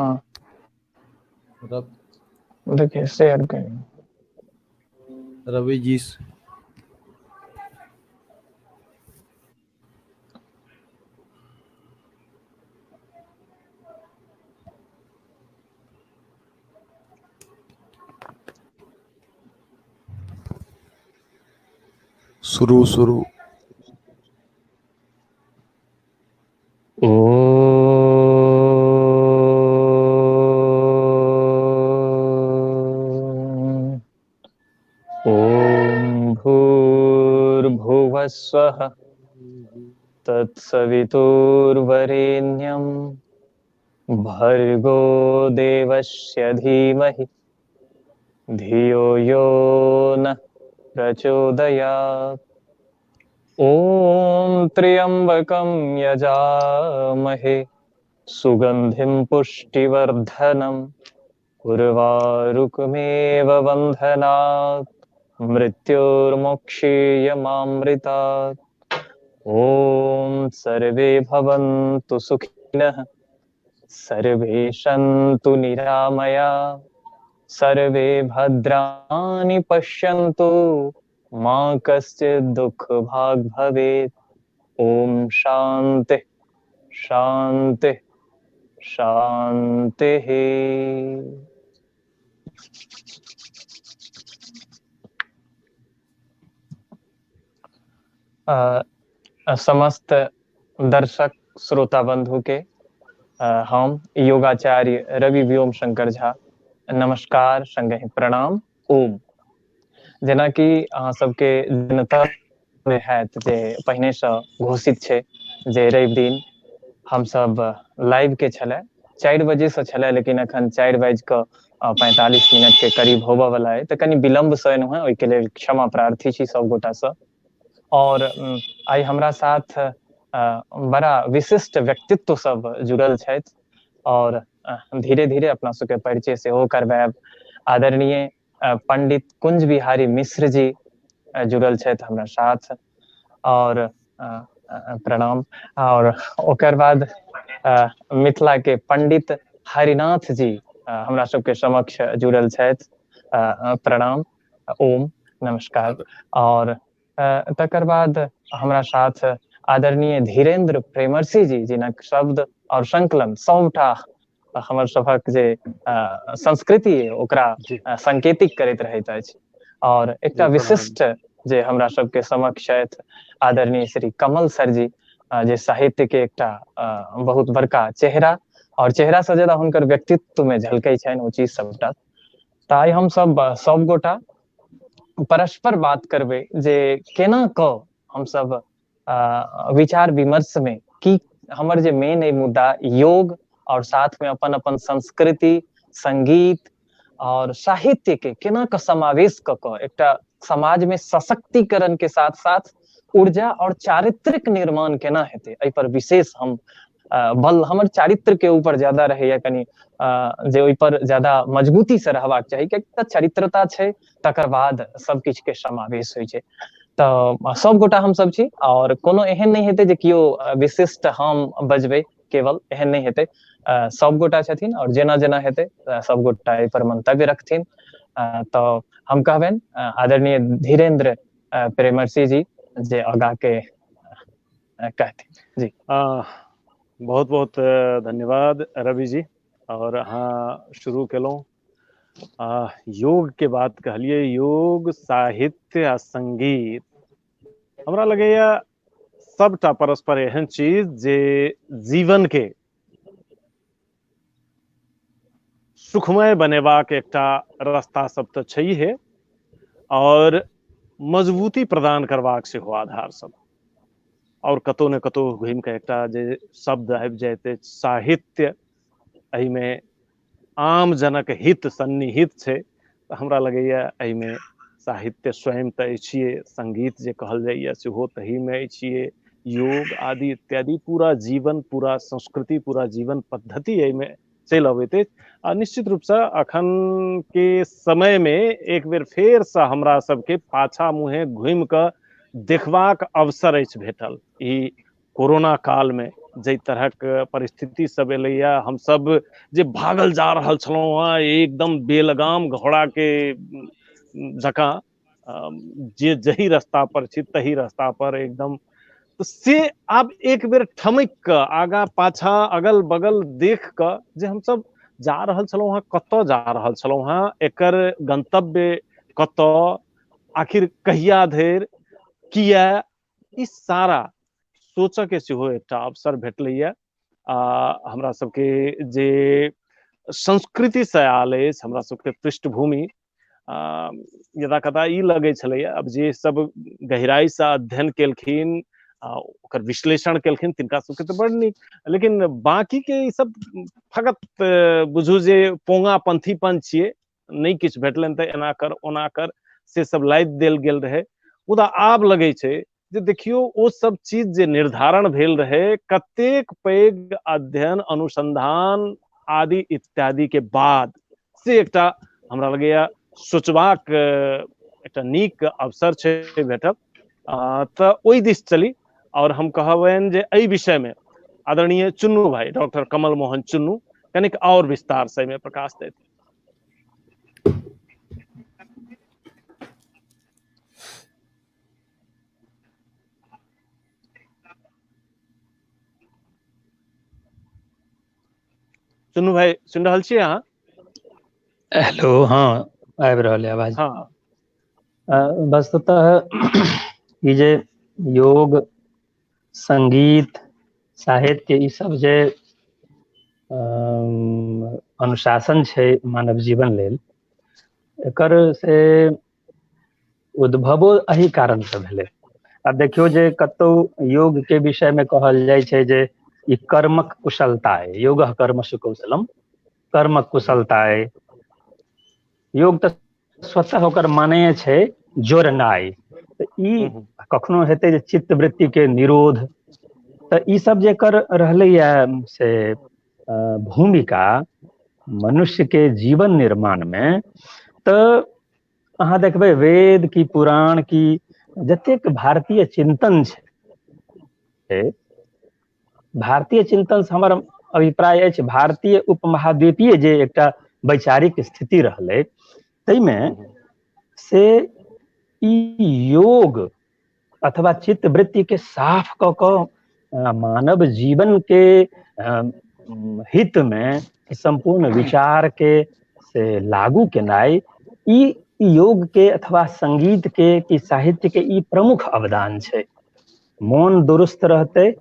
हाँ रब देखिए शेयर करें रवि जी शुरू शुरू ॐ भूर्भुवः स्वः तत्सवितुर्वरेण्यं भर्गो देवस्य धीमहि धियो यो नः प्रचोदयात्। ॐ त्र्यम्बकं यजामहे सुगन्धिं पुष्टिवर्धनम् उर्वारुकमेव बन्धनात् मृत्योर्मोक्षीयमामृतात्। ॐ सर्वे भवन्तु सुखिनः सर्वे सन्तु निरामया सर्वे भद्राणि पश्यन्तु मा कश्चित् दुःखभाग् भवेत्। ॐ शान्तिः शान्तिः शान्तिः। समस्त दर्शक श्रोता बंधु के हम योगाचार्य रवि व्योम शंकर झा नमस्कार संगे प्रणाम ओम। जेना कि अहाँ सबके जनता में हैत जे पहिने से घोषित छै जे रवि दिन हम सब लाइव के छलै 4 बजे से छलै, लेकिन अखन 4:45 के करीब होबऽ वाला है, तो कनि विलम्ब से एलहुँ हैं, ओहिके लेल क्षमा प्रार्थी छी सब गोटा से। और आई हमरा साथ बड़ा विशिष्ट व्यक्तित्व सब जुड़ल छथि और धीरे धीरे अपना सबके परिचय सेहो करबायब। आदरणीय पंडित कुंज बिहारी मिश्र जी जुड़ल छथि हमरा साथ और प्रणाम। और ओकर बाद मिथिला के पंडित हरिनाथ जी हमरा सबके समक्ष जुड़ल छथि, प्रणाम ओम नमस्कार। और तकर बाद हमरा साथ आदरणीय धीरेन्द्र प्रेमर्षि जी जिनक शब्द और संकलन सबटा हमर सभक जे संस्कृति ओकरा संकेतिक करैत रहैत अछि। और एकटा विशिष्ट जे हमरा सबके समक्ष छथि आदरणीय श्री कमल सर जी, जे साहित्य के एकटा बहुत बड़का चेहरा और चेहरा से ज्यादा हुनकर व्यक्तित्व में झलकै छनि ओ चीज सबटा। तऽ आइ हम सब गोटा परस्पर बात करबै जे केना कऽ हम सब विचार विमर्श में की हमर जे मेन है मुद्दा योग और साथ में अपन अपन संस्कृति संगीत और साहित्य के केना कऽ समावेश कऽ कऽ एकटा समाज में सशक्तिकरण के साथ साथ ऊर्जा और चारित्रिक निर्माण केना हेतै, एहि पर विशेष हम बल हमर चारित्र के ऊपर ज्यादा रहैया, कनि जे ओहि पर ज्यादा मजबूती से रहबाक चाही, कियाकि चरित्रता छै तकर बाद सब किछु के समावेश होइ छै। तऽ सब गोटा हम सब छी और कोनो एहन नहीं हेतै जे कियो विशिष्ट हम बजबै, केवल एहन नहीं हेतै, सब गोटा छथिन और जेना जेना हेतै सब गोटा एहि पर मंतव्य रखथिन। तऽ हम कहबनि आदरणीय धीरेन्द्र प्रेमर्षि जी जे आगा के कहथिन जी। बहुत बहुत धन्यवाद रवि जी। और अहाँ शुरू केलहुँ योग के बात कहलिए, योग साहित्य आ संगीत हमरा लगैया सबटा परस्पर एहन चीज जे जीवन के सुखमय बनेबाक एकटा रास्ता सब तऽ छैहे और मजबूती प्रदान करबाक सेहो आधार सब। और कतौ ने कतौ घुमि के एकटा जे शब्द आबि जाइत अछि साहित्य, एहि में आम जनक हित सन्निहित छै, तऽ हमरा लगैया एहि में साहित्य स्वयं तऽ छियै, संगीत जे कहल जाइए सेहो तही में छियै, योग आदि इत्यादि पूरा जीवन पूरा संस्कृति पूरा जीवन पद्धति एहि में चलि अबैत अछि। आ निश्चित रूप से अखन के समय में एक बेर फेर से हमरा सबके पाछा मुँहे घुमि कऽ देखबाक अवसर अछि भेटल ई कोरोना काल में, जै तरहक परिस्थिति सब एलैया, हम सब जे भागल जा रहल छलहुँ हँ एकदम बेलगाम घोड़ा के जकाँ, जे जही रास्ता पर छी तही रास्ता पर एकदम। तो से आब एक बेर ठमक क आगा पाछा अगल बगल देख क जे हम सब जा रहल छलहुँ हँ, कतऽ जा रहल छलहुँ हँ, एकर गंतव्य कतऽ, आखिर कहिया धरि, किया, ई सारा सोचऽ के सेहो एकटा अवसर भेटलैया। हमरा सबके जे संस्कृति से आयल अछि, हमरा सबके पृष्ठभूमि, यदा कदा ई लगै छलैया अब जे सब गहराई से अध्ययन केलखिन, ओकर विश्लेषण केलखिन, तिनका सबके तऽ बड़ नीक, लेकिन बाकी के ई सब फकत बुझू जे पोंगा पंथीपन छियै, नहीं किछु भेटलनि तऽ एना कर ओना कर से सब लादि देल गेल रहे। मुदा आब लगै छै जे देखियो ओ सब चीज जे निर्धारण भेल रहे, कतेक पैघ अध्ययन अनुसंधान आदि इत्यादि के बाद से एकटा हमरा लगैया सोचबाक एकटा नीक अवसर छै भेटल। तऽ ओहि दिस चली, और हम कहबनि जे एहि विषय में आदरणीय चुन्नू भाई, डॉक्टर कमल मोहन चुन्नू कनिक और विस्तार से में प्रकाश देते। चुन्नू भाई सुन रहल छियै अहाँ? हेलो, हाँ आबि रहल है आवाज। हाँ, वस्तुतः ई जे योग, संगीत, साहित्य, ई सब जे अनुशासन छै मानव जीवन लेल, एकर से उद्भवो एही कारण से भेलै। अब देखियो जे कतौ योग के विषय में कहल जाइ छै जे ई कर्मक कुशलता है, योग कर्मसु कौशलम, कर्मक कुशलता है। योग तऽ स्वतः ओकर माने छै जोड़नाइ, तऽ ई कखनो हेतै जे चित्त वृत्ति के निरोध, तऽ ई सब जे कर रहलैया से भूमिका मनुष्य के जीवन निर्माण में, तऽ अहाँ देखबै वेद की पुराण की जतेक भारतीय चिंतन छै, भारतीय चिंतन से हमर अभिप्राय अछि भारतीय उपमहाद्वीपीय जे एकटा वैचारिक स्थिति रहलै, तैमे से ई योग अथवा चित्त वृत्ति के साफ क क मानव जीवन के हित में संपूर्ण विचार के से लागू केनाइ, ई योग के अथवा संगीत के कि साहित्य के ई प्रमुख अवदान छै। मन दुरुस्त रहतै,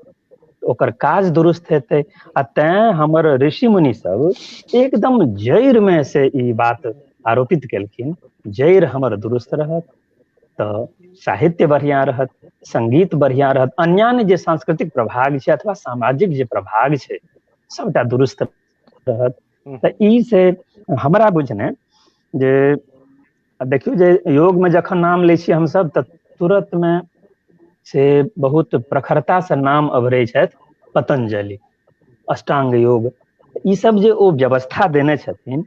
ओकर काज दुरुस्त हेतै, आ तें हमर ऋषि मुनि सब एकदम जड़ में से ई बात आरोपित केलखिन, जड़ हमर दुरुस्त रहत तऽ साहित्य बढ़िया रहत, संगीत बढ़िया रहत, अन्यान्य जे सांस्कृतिक प्रभाग छै अथवा सामाजिक जे प्रभाग छै सबटा दुरुस्त रहत। तऽ ई से हमरा बुझने जे देखियो जे योग में जखन नाम लै छियै हमसब तऽ तुरंत में से बहुत प्रखरता से नाम अवरै छथि पतंजलि, अष्टांग योग, ई सब जे ओ व्यवस्था देने छथिन,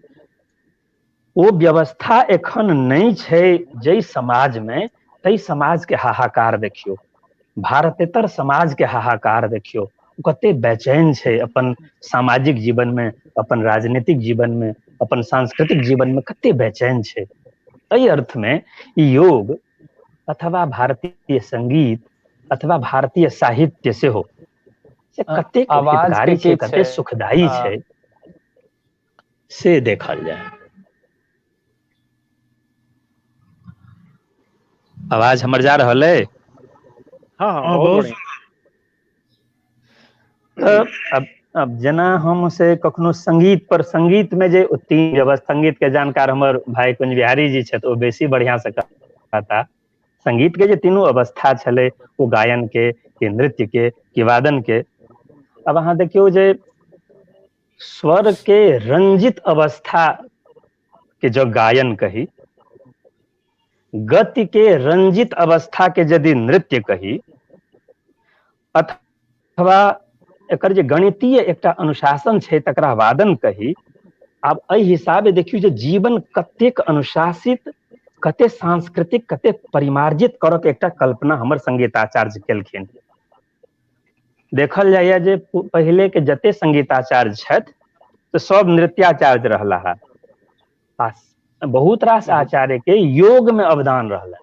ओ व्यवस्था एखन नहीं छै जै समाज में, तै समाज के हाहाकार देखियो, भारतेतर समाज के हाहाकार देखियो, कते बेचैन छै अपन सामाजिक जीवन में, अपन राजनीतिक जीवन में, अपन सांस्कृतिक जीवन में कते बेचैन छै। एहि अर्थ में योग अथवा भारतीय संगीत अथवा भारतीय साहित्य सेहो से कतेक हितकारी छै, कते सुखदायी छै, से देखल जाए। आवाज हमर जा रहल है? हाँ हाँ, बहुत बढ़िया। अब जेना हम से कखनो संगीत पर, संगीत में जे तीन व्यवस्था, संगीत के जानकार हमर भाई कुंज बिहारी जी छथि, ओ बेसी बढ़िया से कहता। संगीत के जे तीनों अवस्था छले, वो गायन के, कि नृत्य के, कि वादन के। अब अहाँ देखियो जे स्वर के रंजित अवस्था के जो गायन कही, गति के रंजित अवस्था के यदि नृत्य कही, अथवा एकर जे गणितीय एकटा अनुशासन छै तकरा वादन कही। आब एहि हिसाबे देखियो जे जीवन कतेक अनुशासित, कते सांस्कृतिक, कते परिमार्जित करऽ के एकटा कल्पना हमर संगीताचार्य केलखिन। देखल जाइए जे पहले के जते संगीताचार्य छथि तो सब नृत्याचार्य रहला है, आ बहुत रास आचार्य के योग में अवदान रहला।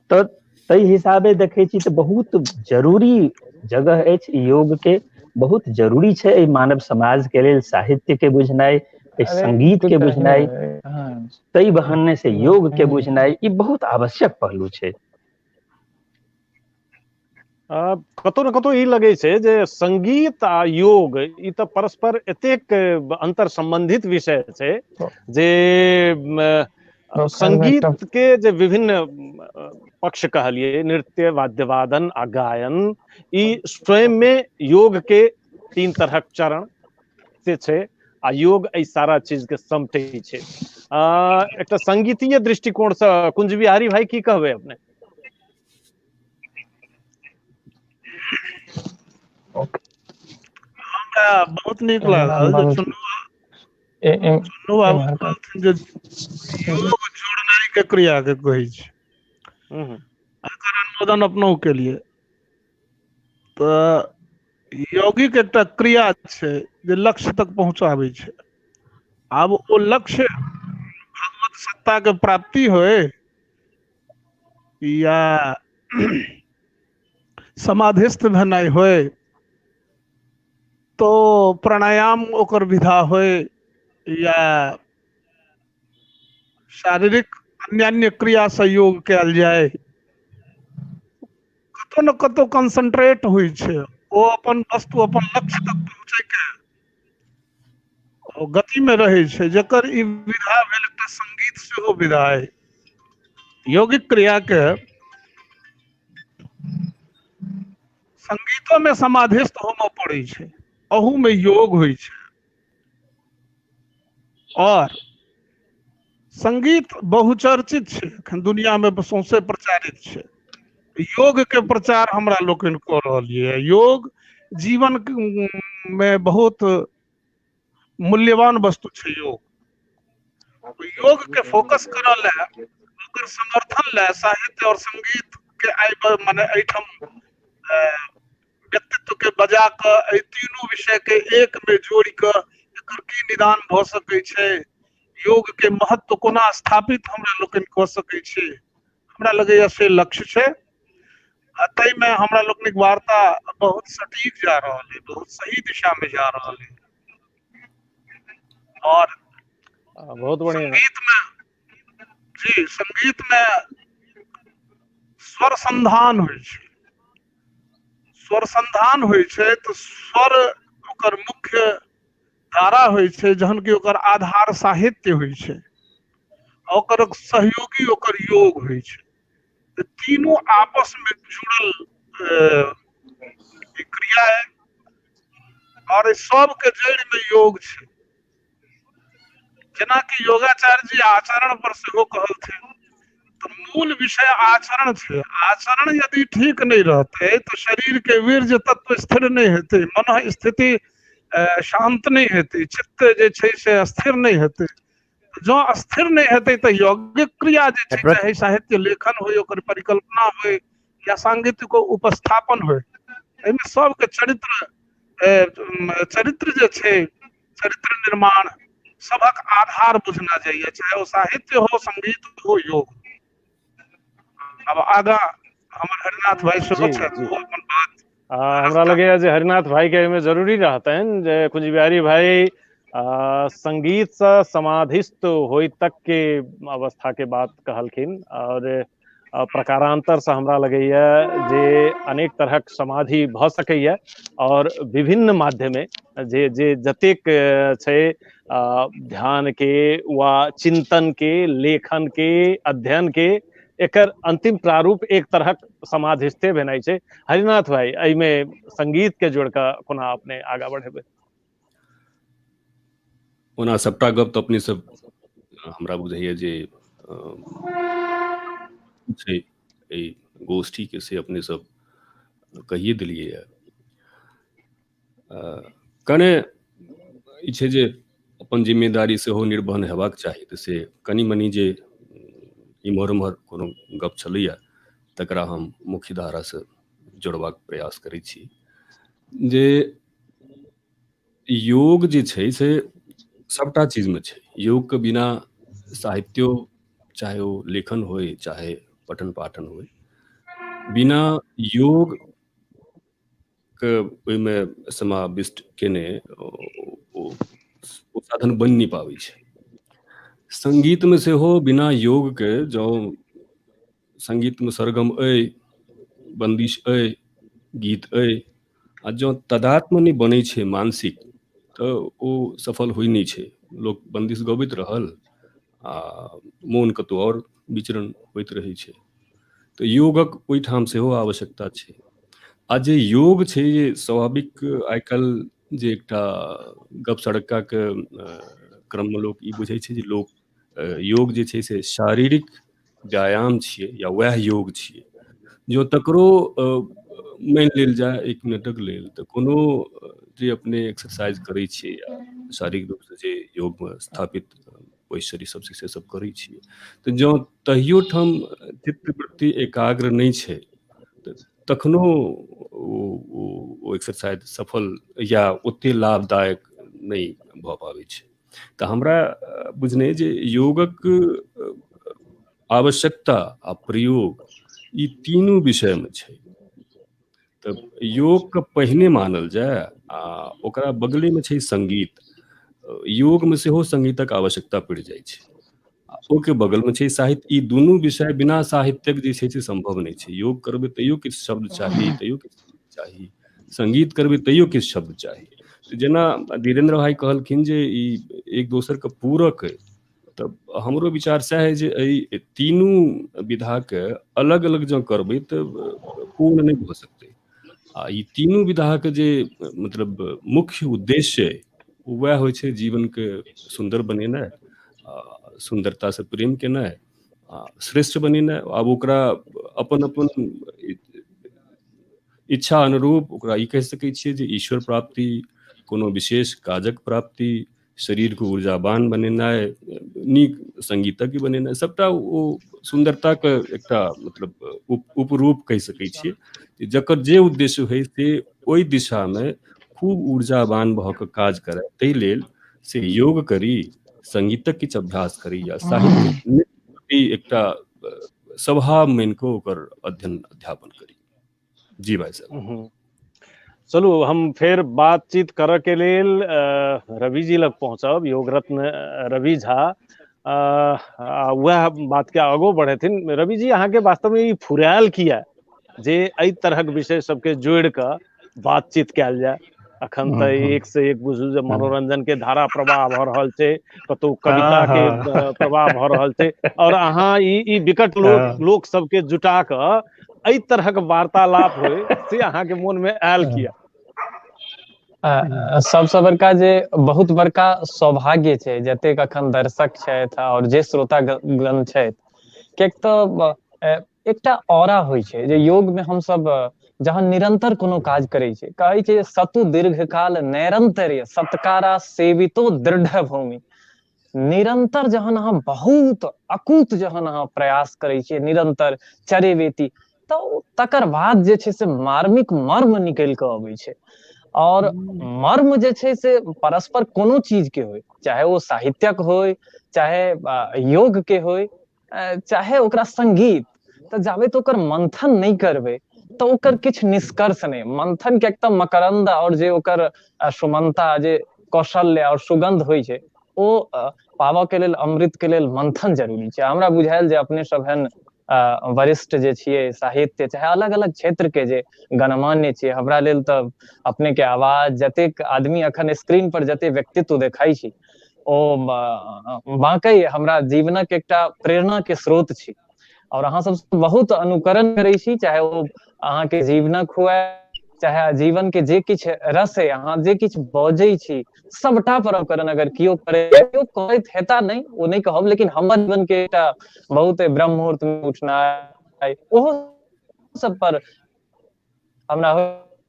तो ताहि हिसाबे देखे छी तो बहुत जरूरी जगह अछि योग के, बहुत जरूरी छै एहि मानव समाज के लेल साहित्य के बुझनाइ, संगीत के बुझनाइ, ताहि बहाने से योग के बुझनाइ ई बहुत आवश्यक पहलू छै। कतौ न कतौ ई लगे छै जे संगीत आ योग ई तऽ परस्पर एतेक अंतर संबंधित विषय छै जे संगीत के जे विभिन्न पक्ष कहलिए, नृत्य, वाद्यवादन आ गायन, ई स्वयं में योग के 3 तरहक चरण से छै आ योग एहि सारा चीज के समटै छै। एकटा संगीतीय दृष्टिकोण से कुंज बिहारी भाई की कहबै अपने? हमरा बहुत नीक लागल सुनू योग जोड़नाइ के क्रिया के कहै छै, एकर अनुमोदन अपनो के लिए। तो यौगिक एकटा क्रिया छै जे लक्ष्य तक पहुंचाबै छै। आब ओ लक्ष्य भगवत सत्ता के प्राप्ति होय या समाधिस्थ भेनाइ होय, तो प्राणायाम ओकर विधा होय या शारीरिक अन्य क्रिया से योग कयल जाय, कतौ न कतौ कंसंट्रेट होइ छै। ओ अपन वस्तु, अपन लक्ष्य तक पहुंचे के गति में रहे छै, जेकर ई विधा भेल एकटा संगीत सेहो विधा है। यौगिक क्रिया के संगीतो में समाधिस्थ होमो पड़ै छै, अहू में योग होइ छै। और संगीत बहुचर्चित छै, एखन दुनिया में सौंसे प्रचारित छै। योग के प्रचार हमरा लोकनि कऽ रहल है। योग जीवन में बहुत मूल्यवान वस्तु छै। योग के फोकस करल है, ओकर समर्थन ले साहित्य और संगीत के आइ माने एठम व्यक्तित्व के बजा के तीनों विषय के एक में जोड़ के एकर की निदान भ सकै छै, योग के महत्व कोना स्थापित हमरा लोकनि कऽ सकै छै, हमरा लगैया से लक्ष्य छै। तै में हमरा लोकनिक वार्ता बहुत सटीक जा रहल है, बहुत सही दिशा में जा रहल है। और बहुत बढ़िया। संगीत में जी, संगीत में स्वर संधान होइ छै। स्वर संधान होइ छै तो स्वर ओकर मुख्य धारा होइ छै, जहन कि ओकर आधार साहित्य होइ छै, ओकर सहयोगी ओकर योग होइ छै। तो तीनों आपस में जुड़ल क्रिया है और सब के जड़ में योग छै। जेना कि योगाचार्य जी आचरण पर सेहो कहलथिन, तो मूल विषय आचरण छै। आचरण यदि ठीक नहीं रहते तो शरीर के वीर्य तत्व स्थिर नहीं हेतै, मन स्थिति शांत नहीं हेतै, चित्त जे छै से स्थिर नहीं हेतै। जो अस्थिर नहीं हेतै तो यौगिक क्रिया जे छै, चाहे साहित्य लेखन हो, ओकर परिकल्पना हो या सांगीतिक उपस्थापन हो, एहिमे सबके चरित्र जे छै, चरित्र निर्माण सबक आधार बुझना चाहिए, चाहे वो साहित्य हो, संगीत हो, योग। अब आगा हमर हरिनाथ भाई सेहो छथि, ओ अपन बात हमरा लगैया जे हरिनाथ भाई के एहिमे जरूरी रहतनि जे कुंज बिहारी भाई संगीत से समाधिस्थ होय तक के अवस्था के बात कहलखिन। और प्रकारांतर से हमरा लगैया जे अनेक तरहक समाधि भ सकैया और विभिन्न माध्यमे जे जे जतेक छै ध्यान के वा चिंतन के, लेखन के, अध्ययन के, एकर अंतिम प्रारूप एक तरहक समाधिस्थे भेनाइ छै। हरिनाथ भाई एहिमे संगीत के जोड़ कऽ कोना अपने आगा बढ़ेबै? ओना सबटा गप तऽ अपने सब हमरा बुझाइया जे छै एहि गोष्ठी के से अपने सब कहिए देलियै है। कने ई छै जे अपन जिम्मेदारी सेहो निर्वहन हेबाक चाही, तऽ से कनि मनि जे इम्हर उम्हर कोनो गप छलैया तकरा हम मुख्य धारा से जोड़बाक प्रयास करै छी जे योग जे छै से सबटा चीजमे छै। योगके बिना साहित्यो, चाहे ओ लेखन होय चाहे पठन पाठन होय, बिना योग के ओहिमे समाविष्ट केने ओ साधन बनि नहि पाबै छै। संगीतमे सेहो बिना योगके जँ संगीतमे सरगम अइ, बंदिश अइ, गीत अइ, आ जँ तदात्म नहि बनै छै मानसिक, तऽ ओ सफल होइ नहि छै। लोक बंदिश गबैत रहल आ मोन कतहु आओर विचरण होइत रहै छै। तऽ योगक ओहिठाम सेहो आवश्यकता छै। आ जे योग छै, जे स्वाभाविक आइ काल्हि जे एकटा गप सड़क्काके क्रममे लोक ई बुझै छै जे लोक योग जे छै से शारीरिक व्यायाम छियै या वएह योग छियै। जो तकरो मानि लेल जाय 1 मिनटक लेल, तऽ कोनो जे अपने एक्सरसाइज करै छियै या शारीरिक रूपसँ जे योगमे स्थापित पोस्चर ई सब छै से सब करै छियै, तऽ जँ तहियो ठाम चित्तवृत्ति एकाग्र नहि छै, तऽ तखनो ओ एक्सरसाइज सफल या ओते लाभदायक नहि भऽ पाबै छै। तऽ हमरा बुझने जे योगक आवश्यकता आ प्रयोग ई तीनू विषयमे छै। तऽ योगके पहिने मानल जाय आ ओकरा बगलेमे छै संगीत। योगमे सेहो संगीतक आवश्यकता पड़ि जाइ छै। ओके बगलमे छै साहित्य। ई दुनू विषय बिना साहित्यक जे छै से सम्भव नहि छै। योग करबै तैयो किछु शब्द चाही, तैयो किछु चाही, संगीत करबै तैयो किछु शब्द चाही। तऽ जेना धीरेन्द्र भाई कहलखिन जे ई एक दोसरके पूरक अइ, तऽ हमरो विचार सएह अइ जे एहि तीनू विधाके अलग अलग जँ करबै तऽ पूर्ण नहि भऽ सकतै। आ ई तीनू विधाके जे मतलब मुख्य उद्देश्य अइ, वएह होइ छै जीवनके सुन्दर बनेनाइ, सुन्दरतासँ प्रेम केनाइ, श्रेष्ठ बनेनाइ। आब ओकरा अपन अपन इच्छा अनुरूप ओकरा ई कहि सकै छियै जे ईश्वर प्राप्ति, कोनो विशेष काजक प्राप्ति, शरीरके ऊर्जावान बनेनाइ, नीक संगीतज्ञ बनेनाइ, सबटा ओ सुन्दरताके एकटा मतलब उपरूप कहि सकै छियै। जकर जे उद्देश्य होइ से ओहि दिशामे खूब ऊर्जावान भऽ कऽ काज करय, ताहि लेल से योग करी, संगीतक किछु अभ्यास करी, या साहित्य एकटा स्वभाव मानि कऽ ओकर अध्ययन अध्यापन करी। जी भाई साहब। चलू हम फेर बातचीत करऽ के लेल रवि जी लग पहुँचब। योग रत्न रवि झा वह बात के आगो बढ़ेथिन। रवि जी, अहाँके वास्तवमे ई फुरायल किया जे एहि तरहक विषय सबके जोड़ि कऽ बातचीत कयल जाय? अखन तऽ एक से एक बुझू जे मनोरंजन के धारा प्रवाह भऽ रहल छै, कतौ कविता के प्रवाह भऽ रहल छै, और अहाँ ई विकट लोक सबके जुटा कऽ एहि तरहक वार्तालाप होय से अहाँके मोन में आयल किया? सबसँ बड़का जे बहुत बड़का सौभाग्य छै जतेक अखन दर्शक छथि और जे श्रोतागण छथि, किएक तऽ एकटा औरा होइ छै जे योगमे हमसब जहन निरंतर कोनो काज करै छै, कहै छै सतु दीर्घकाल निरंतर्य सत्कारा सेवितो दृढ़ भूमि। निरंतर जहन अहाँ बहुत अकूत जहन अहाँ प्रयास करै छियै, निरंतर चरेवेती, तऽ तकर बाद जे छै से मार्मिक मर्म निकलि कऽ अबै छै। और मर्म जे छै से परस्पर कोनो चीज के होय, चाहे ओ साहित्यक होय, चाहे योग के होय, चाहे ओकरा संगीत, तऽ जाबे तो ओकर मंथन नहीं करबै तऽ ओकर किछु निष्कर्ष नहीं। मंथन के एकदम मकरंद और जे ओकर सुमनता, जे कौशल्य और सुगंध होइ छै, ओ पाबऽ के लेल, अमृत के लेल मंथन जरूरी छै। हमरा बुझायल जे अपने सब एहन वरिष्ठ जे छियै साहित्य चाहे अलग अलग क्षेत्र के जे गणमान्य छियै, हमरा लेल तऽ अपने के आवाज, जतेक आदमी अखन स्क्रीन पर जते व्यक्तित्व देखाई छी, ओ वाकई हमरा जीवनक एकटा प्रेरणा के स्रोत छी। और अहाँ सब बहुत अनुकरण करै छी, चाहे ओ अहाँके जीवनक हुए, चाहे जीवन के जे किछु रस है, अहाँ जे किछु बजै छी, सबटा पर अनुकरण अगर केओ करे, केओ करैत हेता नहीं, ओ नहीं कहब, लेकिन हमर जीवन के एकटा बहुत ब्रह्म मुहूर्त में उठनाइ, ओहो सब पर हमरा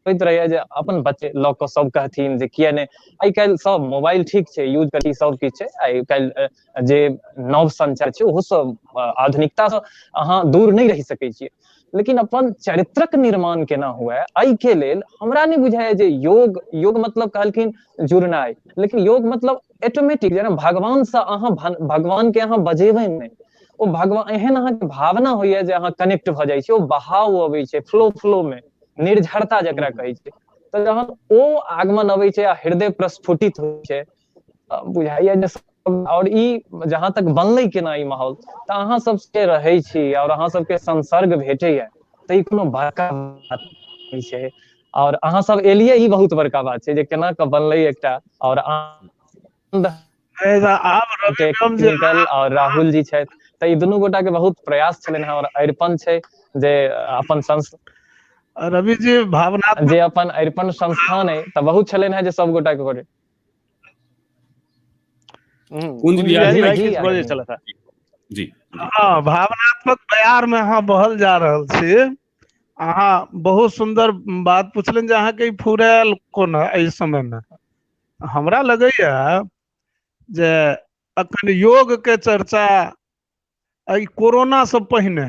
होइत रहैया जे अपन बच्चे लऽ कऽ सब कहथिन जे किया नहि। आइ काल्हि सब मोबाइल ठीक छै, यूज करी, सब किछु छै। आइ काल्हि जे नव संचार छै, ओहो सब आधुनिकता से अहाँ दूर नहीं रहि सकै छियै। लेकिन अपन चरित्रक निर्माण केना हुआ एहि के लेल हमरा नहीं बुझाय जे योग योग मतलब कहलखिन जुड़नाइ, लेकिन योग मतलब ऑटोमेटिक जेना भगवान से अहाँ भगवान के अहाँ बजेबै नहीं, ओ भगवान एहन अहाँ के भावना होइए जे अहाँ कनेक्ट भ जाइ छै, ओ बहाव अबै छै, फ्लो में निर्झरता जकरा कहै छै। तो जहन ओ आगमन अबै छै आ हृदय प्रस्फुटित होइ छै, बुझाइए जे और ई जहां तक बनलै केना ई माहौल, तऽ अहाँ सबके रहै छी और अहाँ सबके संसर्ग भेटैया, तऽ ई कोनो बड़का बात नहि छै। और अहाँ सब एलियै ई बहुत बड़का बात छै जे केना कऽ बनलै एकटा। और आब रवि व्योम जी टेक्निकल और राहुल जी छथि, तऽ ई दुनू गोटा के बहुत प्रयास छलनि हैं और अरिपन छै जे अपन रवि जी भावनात्मक जे अपन अरिपन संस्थान है, तऽ बहुत छलनि हैं जे सब गोटा के करे। कुंज बिहारी भाई जी किस आगे वजह नहीं। चला था जी हाँ भावनात्मक बयार में अहाँ बहल जा रहल छी। अहाँ बहुत सुंदर बात पूछलन जे अहाँ के फुरायल कोन एहि समय में। हमरा लगैया जे अखन योग के चर्चा एहि कोरोना से पहिने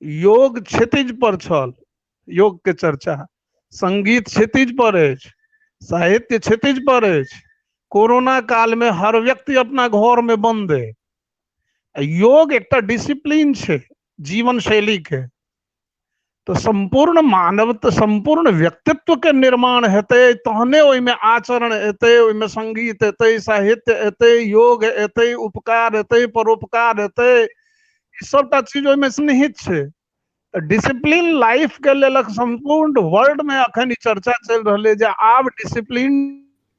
योग क्षितिज पर छल, योग के चर्चा, संगीत क्षितिज पर अछि, साहित्य क्षितिज पर अछि। कोरोना काल में हर व्यक्ति अपना घर में बंद है। योग एक डिसिप्लिन है जीवन शैली के, तो संपूर्ण मानवता संपूर्ण व्यक्तित्व के निर्माण हेतै, तहने ओहिमे आचरण एतै, ओहिमे संगीत एतै, साहित्य एतै, योग एतै, उपकार एतै, परोपकार एतै, ई सबटा चीज ओहिमे स्निहित छै। डिसिप्लिन लाइफ के लेल संपूर्ण वर्ल्ड में अखन ई चर्चा चल रहल है जे आब डिसिप्लिन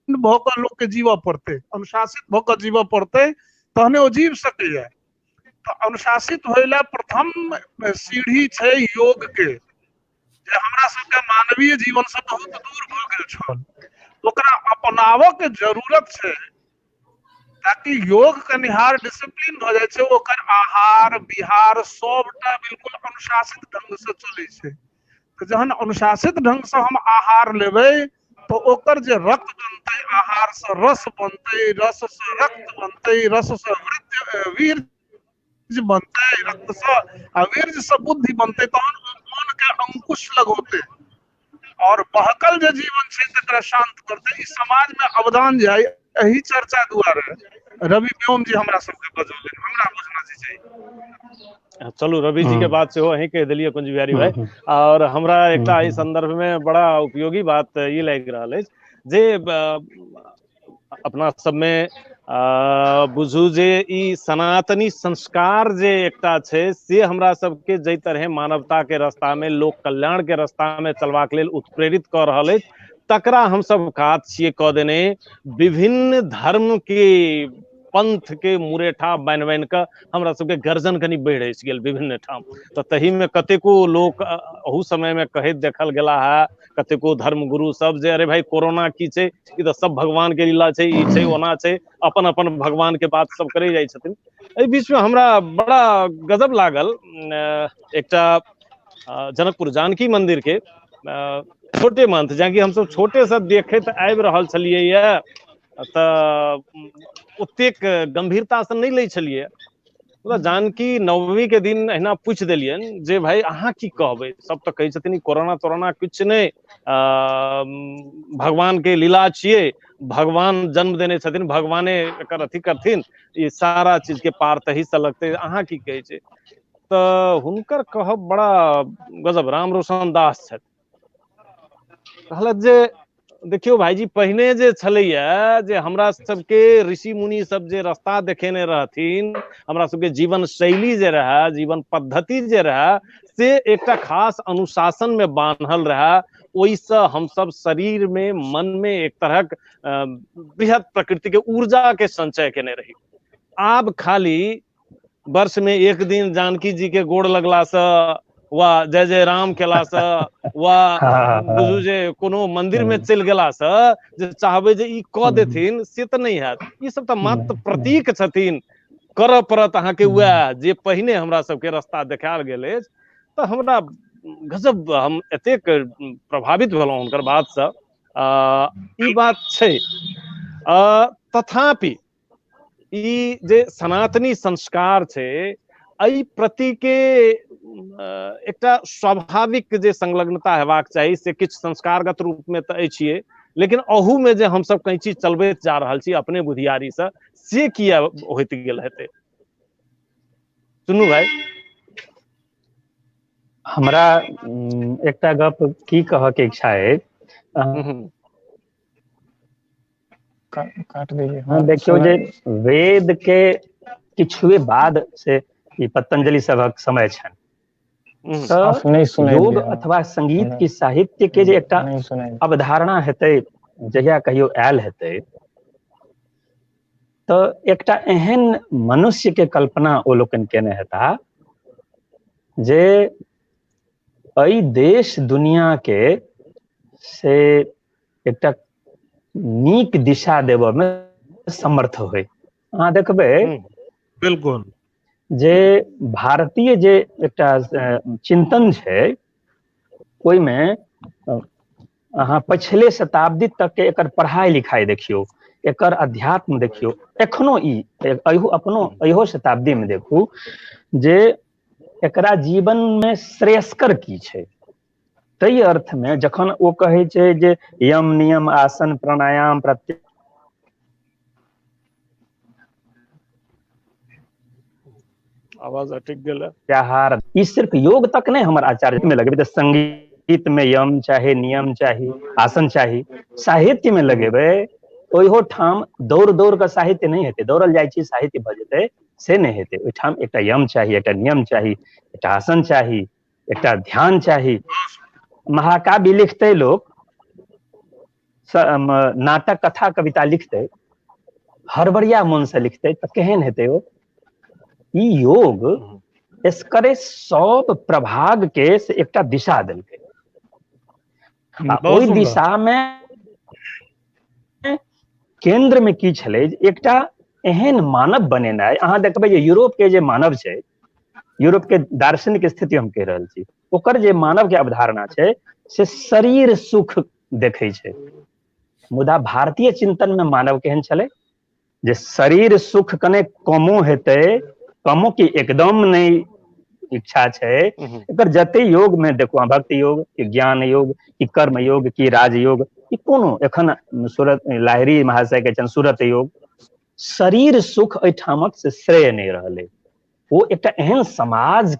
भऽ कऽ लोक के जीवऽ पड़तै, अनुशासित भऽ कऽ जीवऽ पड़तै, तहने ओ जीव सकैया। तो अनुशासित होइला प्रथम सीढ़ी छै योग के, जे हमरा सबके मानवीय जीवन से बहुत दूर भऽ गेल छल, ओकरा अपनावऽ के जरूरत छै, ताकि योग कनिहार डिसिप्लिन भऽ जाइ छै, ओकर आहार विहार सबटा बिल्कुल अनुशासित ढंग से चलै छै। तो जहन अनुशासित ढंग से हम आहार लेबै तो ओकर जे रक्त बनतै, आहार से रस बनतै, रस से रक्त बनतै, रस से वीर्य बनतै, रक्त से आ वीर्य से बुद्धि बनतै, तहन मन के अंकुश लगौतै और बहकल जे जीवन छै तकरा शांत करतै। ई समाज में अवदान जाय, एही चर्चा दुआरे रवि व्योम जी हमरा सबके बजौलनि, हमरा बुझना चाहिए। चलू रवि जी के बात से अहीं कह दिलिए कुंज बिहारी भाई। और हमरा एकटा इस संदर्भ में बड़ा उपयोगी बात ये लग रहा है जे अपना सब में बुझू जे ई सनातनी संस्कार जे एकटा छै से हमरा सबके जै तरह मानवता के रास्ता में, लोक कल्याण के रास्ता में चलबाक लेल उत्प्रेरित कर रहल है, तकरा हम सब काज छिए कऽ देने विभिन्न धर्म के पंथ के मुरेठा बान्हि बान्हि कऽ हमरा सबके गर्जन कनी बढ़ि गेल विभिन्न ठाम। तो तही में कतेको लोक ओहू समय में कहैत देखल गेला है, कतेको धर्म गुरु सब जे अरे भाई कोरोना की छै, ई तो सब भगवान के लीला छै, ई छै ओना छै, अपन अपन भगवान के बात सब करे जाइ छथिन। एहि बीच में हमरा बड़ा गजब लागल, एकटा जनकपुर जानकी मंदिर के छोटे मंथ जहाँकि हम सब छोटे से देखैत आबि रहल छलियै ये, तऽ ओतेक गंभीरता से नहीं लै छलियै। जानकी नवमी के दिन अहिना पूछि देलियनि जे भाई अहाँ की कहबै, सब तऽ कहै छथिन कोरोना तोरोना कुछ नहीं, भगवान के लीला छियै, भगवान जन्म देने छथिन, भगवाने एकर अथी करथिन, ई सारा चीज के पार तही से लगतै, अहाँ की कहै छै। तऽ हुनकर कहब बड़ा गजब, राम रोशन दास छथि, कहलत जे देखियो भाईजी पहिने जे छलैया जे हमरा सबके ऋषि मुनि सब जे रास्ता देखेने रहथिन, हमरा सबके जीवन शैली जे रहा, जीवन पद्धति जे रहा, से एकटा खास अनुशासन में बांधल रहा। ओइसँ हम सब शरीर में मन में एक तरहक बृहद प्रकृति के ऊर्जा के संचय केने रही। आब खाली वर्ष में एक दिन जानकी जी के गोड़ लगला से वा जय जय राम केला से वा बुझू जे कोनो मंदिर में चलि गेला से जे चाहबै जे ई कऽ देथिन से तऽ नहीं हैत। ई सब तऽ मात्र प्रतीक छथिन, करऽ पड़त अहाँके वएह जे पहिने हमरा सबके रास्ता देखायल गेल अछि। तऽ हमरा गजब, हम एतेक प्रभावित भेलहुँ हुनकर बात से। ई बात छै, तथापि ई जे सनातनी संस्कार छै, एहि प्रति के एकटा स्वाभाविक जे संलग्नता हेबाक चाही से किछु संस्कारगत रूप में तऽ छियै, लेकिन अहू में जे हम सब कहीं चीज चलबैत जा रहल छी अपने बुधियारी से किया होइत गेल हेतै? सुनू भाई, हमरा एकटा गप की कह के इच्छा है, काट दीजिए। देखियो जे वेद के किछुए बाद से ई पतंजलि सभक समय छनि, तो योग अथवा संगीत की साहित्य के जे एकटा अवधारणा हेतै, जहिया कहियो आयल हेतै, तो एकटा एहन मनुष्य के कल्पना ओ लोकनि केने हेता जे एहि देश दुनिया के से एकटा नीक दिशा देबऽ में समर्थ होय। अहाँ देखबै बिल्कुल जे भारतीय जे एकटा चिंतन छै, ओहिमे अहाँ पछिले शताब्दी तक के एकर पढ़ाई लिखाई देखियो, एकर अध्यात्म देखियो, एखनो ई अहियो शताब्दी में देखू जे एकरा जीवन में श्रेयस्कर की छै। तई अर्थ में जखन ओ कहे छै जे यम नियम आसन प्राणायाम प्रत्याहार, आवाज अटक गेल, ई सिर्फ योग तक नहीं हमर आचार्य में लगेबे तो संगीत में यम चाहे नियम चाहे आसन चाही, साहित्य में लगेबे ओहो ठाम दौड़ दौड़ के साहित्य नहीं हेतै, दौड़ल जाइ छी साहित्य भ जेतै से नहीं हेतै। ओहि ठाम एकटा यम चाही, एकटा नियम चाही, एकटा आसन चाही, एकटा ध्यान चाही। महाकाव्य लिखते लोग, नाटक कथा कविता लिखते, हड़बड़िया मन से लिखते तो केहन हेतै ओ? ई योग एकरे सब प्रभाग के से एकटा दिशा देलकै, ओहि दिशा में केंद्र में की छलै, एकटा एहन मानव बनेनाइ। अहाँ देखबै जे यूरोप के जे मानव छै, यूरोप के दार्शनिक स्थिति हम कह रहल छी, ओकर जे मानव के अवधारणा छै से शरीर सुख देखै छै, मुदा भारतीय चिंतन में मानव केहन छलै जे शरीर सुख कने कमो हेतै, कमो की एकदम नहीं इच्छा छै। एकर जते योग में देखो, भक्ति योग कि ज्ञान योग कि कर्म योग कि राज योग कि कोनो एखन सूरत लाहिरी महाशय के छन सूरत योग, शरीर सुख एठामक से श्रेय नहीं रहलै। वो एकटा एहन समाज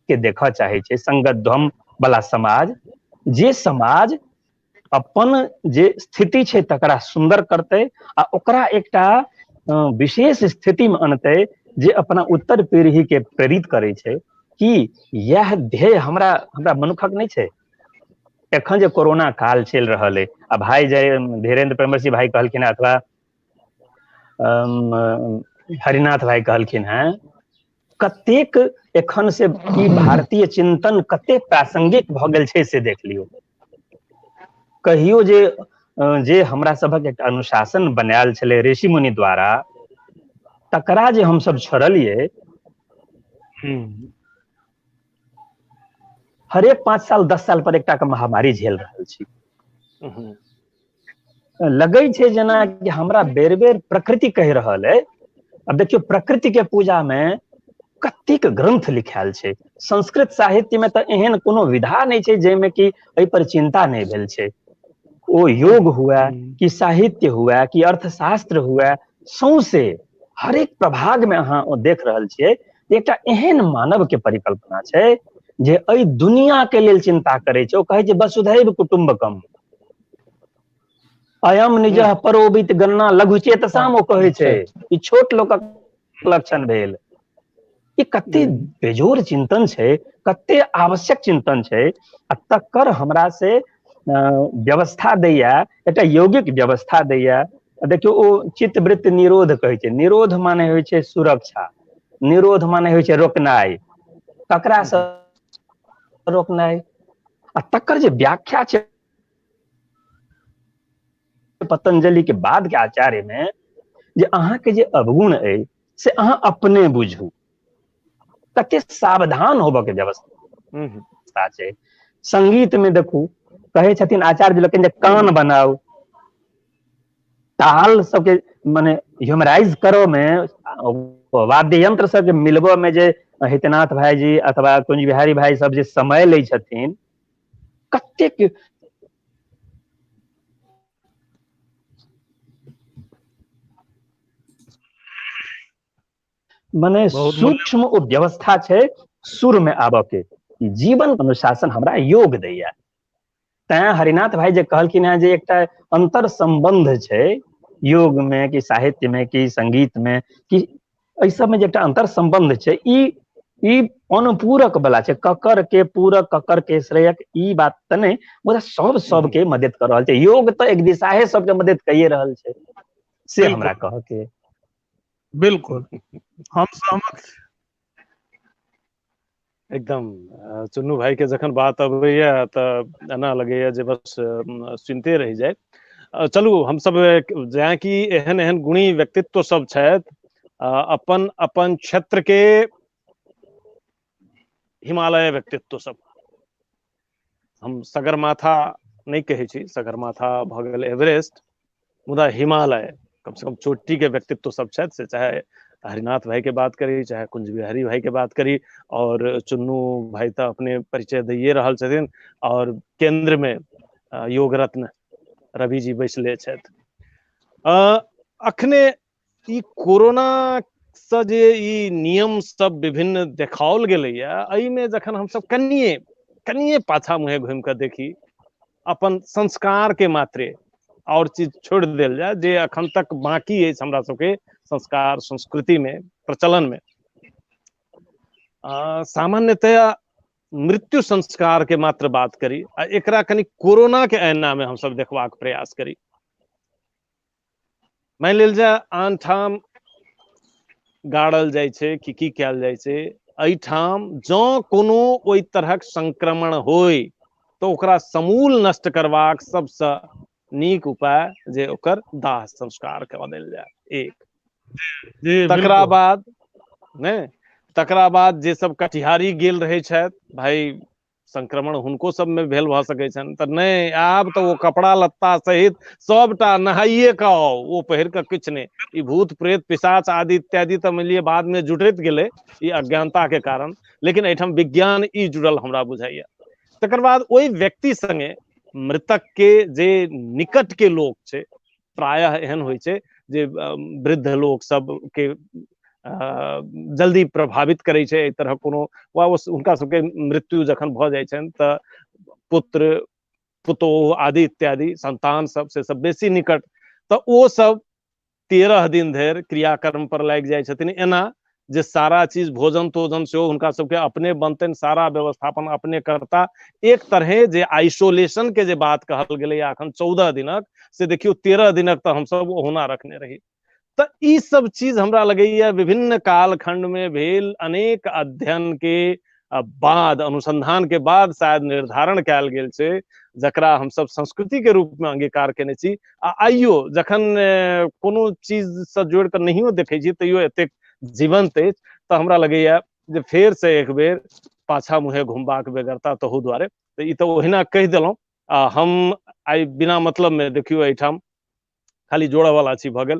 के देखा चाहे छै, संगतध्वम वाला समाज, जे समाज अपन जे स्थिति छै तकरा सुंदर करतै आ ओकरा एकटा विशेष स्थिति में अनतै जे अपना उत्तर पीढ़ी के प्रेरित करे छै कि यह ध्येय हमरा मनुखक नहीं छै। एखन जे कोरोना काल चल रहल है, आ भाई जय धीरेन्द्र परमर्शी भाई कहलखिन अथवा हरिनाथ भाई कहलखिन हैं, कतेक एखन से ई भारतीय चिंतन कते प्रासंगिक भ गेल छै से देख लियो। कहियो जे हमरा सबक एक अनुशासन बनायल छलै ऋषि मुनि द्वारा, तकरा जे हम सब छोड़लिए, हरेक 5 साल 10 साल पर एकटा के महामारी झेल रहल छी। लगे छै जेना कि हमरा बेर बेर प्रकृति कह रहल है। अब देखियो प्रकृति के पूजा में कतेक ग्रंथ लिखायल छै, संस्कृत साहित्य में तो एहन कोनो विधा नहीं छै जेमे कि एहि पर चिंता नहीं भेल छै। ओ योग हुआ कि साहित्य हुआ कि अर्थशास्त्र हुआ, सौंसे हरेक प्रभाग में अहाँ देख रहल छियै एकटा एहन मानव के परिकल्पना छै जे एहि दुनिया के लेल चिंता करे छै। ओ कहे छै वसुधैव कुटुम्बकम, अयम निजः परोबित गणना लघुचेतसाम, ओ कहे छै ई छोट लोकक लक्षण भेल। ई कते बेजोर चिंतन छै, कते आवश्यक चिंतन छै, आ तकर हमरा से व्यवस्था दैया, एकटा यौगिक व्यवस्था दैया। देखियो ओ चित्तवृत्ति निरोध कहे छै, निरोध माने होइ छै सुरक्षा, निरोध माने होइ छै रोकनाइ, ककरा से रोकनाइ, आ तकर जे व्याख्या छै पतंजलि के बाद के आचार्य में, जे अहाँ के जे अवगुण है से अहाँ अपने बुझू, कते सावधान होबऽ के व्यवस्था छै। संगीत में देखू, कहे छथिन आचार्य लोकनि जे कान बनाओ, ताल सबके माने ह्यूमराइज करो में, वाद्य यंत्र सबके मिलबऽ में जे हितनाथ भाईजी अथवा कुंज बिहारी भाई सब जे समय लै छथिन, कतेक मने सूक्ष्म ओ व्यवस्था छै सुर में आबऽ के, जीवन अनुशासन हमरा योग दैया। तैं हरिनाथ भाई जे कहलखिन हैं जे एकटा अंतर संबंध छै योग में कि साहित्य में कि संगीत में कि एहि सब में जे एकटा अंतर संबंध छै, ई अनुपूरक वाला छै, ककर के पूरक ककर के श्रेयक ई बात त नहीं, मुदा सब सबके मदद कर रहल छै। योग तो एक दिशाहे सबके मदद कइए रहल छै, से हमरा कह के। बिल्कुल हम सहमत छी। एकदम चुन्नू भाई के जखन बात अबैया तऽ एना लगैया जे बस सुनते रह जाए। चलू हम सब जहाँ कि एहन एहन गुणी व्यक्तित्व सब छथि, अपन अपन क्षेत्र के हिमालय व्यक्तित्व सब, हम सगरमाथा नहीं कहे छी, सगरमाथा भऽ गेल एवरेस्ट, मुदा हिमालय कम से कम चोटी के व्यक्तित्व सब छथि, से चाहे हरिनाथ भाई के बात करी, चाहे कुंज बिहारी भाई के बात करी, और चुन्नू भाई तो अपने परिचय दिए रहल छथिन, और केंद्र में योग रत्न रवि जी बैसले छथि। अखने ई कोरोना से जे ई नियम सब विभिन्न देखाओल गेलैया, एहि में जखन हम सब कनिए पाछा मुहे घूम के देखी, अपन संस्कार के मात्रे और चीज छोड़ देल जाए जे अखन तक बाकी है हमरा सबके संस्कार संस्कृति में प्रचलन में, सामान्यतया मृत्यु संस्कार के मात्र बात करी, आ एकरा कनी कोरोना के ऐना में हम सब देखबाक प्रयास करी। मान लेल जाए आन ठाम गाड़ल जाय छै कि की कैल जाय छै, एहिठाम जँ कोनो ओहि तरहक संक्रमण होय तो ओकरा समूल नष्ट करबाक सबसे नीक उपाय जे ओकर दाह संस्कार कऽ देल जाय। एक तकरा बाद ने, तकरा बाद जे सब कटिहारी गेल रहे छथि भाई, संक्रमण हुनको सब में भेल भऽ सकै छनि, तऽ नहीं आब तऽ वो कपड़ा लत्ता सहित सबटा नहाइए के आओ, वो पहिर के किछु नहीं, ई भूत प्रेत पिशाच आदि इत्यादि तऽ मानि लिअ बाद में जुटैत गेलै ई अज्ञानता के कारण, लेकिन एहिठाम विज्ञान ई जुड़ल हमरा बुझाइया। तकर बाद ओहि व्यक्ति संगे मृतक के जे निकट के लोग छै, प्रायः एहन होइ छै जे वृद्ध लोग सब के जल्दी प्रभावित करे छै एहि तरह कोनो, वा हुनका सबके मृत्यु जखन भऽ जाइ छनि तऽ पुत्र पुतोह आदि इत्यादि संतान सब से सब बेसी निकट, तऽ ओ सब 13 दिन धरि क्रियाकर्म पर लागि जाइ छथिन। एना जे सारा चीज भोजन तोजन से हुनका सबके अपने बनतनि, सारा व्यवस्थापन अपने करता, एक तरह जे आइसोलेशन के जे बात कहल गेलै अखन 14 दिनक, से देखियो 13 दिनक तऽ हम सब ओहुना रखने रही। तऽ ई सब चीज हमरा लगैया विभिन्न कालखंड में भेल अनेक अध्ययन के बाद, अनुसंधान के बाद शायद निर्धारण कैल गेल छै, जकरा हम सब संस्कृति के रूप में अंगीकार केने छी। आ आइयो जखन कोनो चीज से जोड़ के नहियो देखे छी तैयो एतेक जीवंत अछि, तऽ हमरा लगैया जे फेर से एक बेर पाछा मुहे घुमबाक बेगरता तहू दुआरे। तऽ ई तऽ ओहिना कहि देलहुँ। हम आई बिना मतलब में देखियो एहिठाम खाली जोड़ा वाला छी भऽ गेल,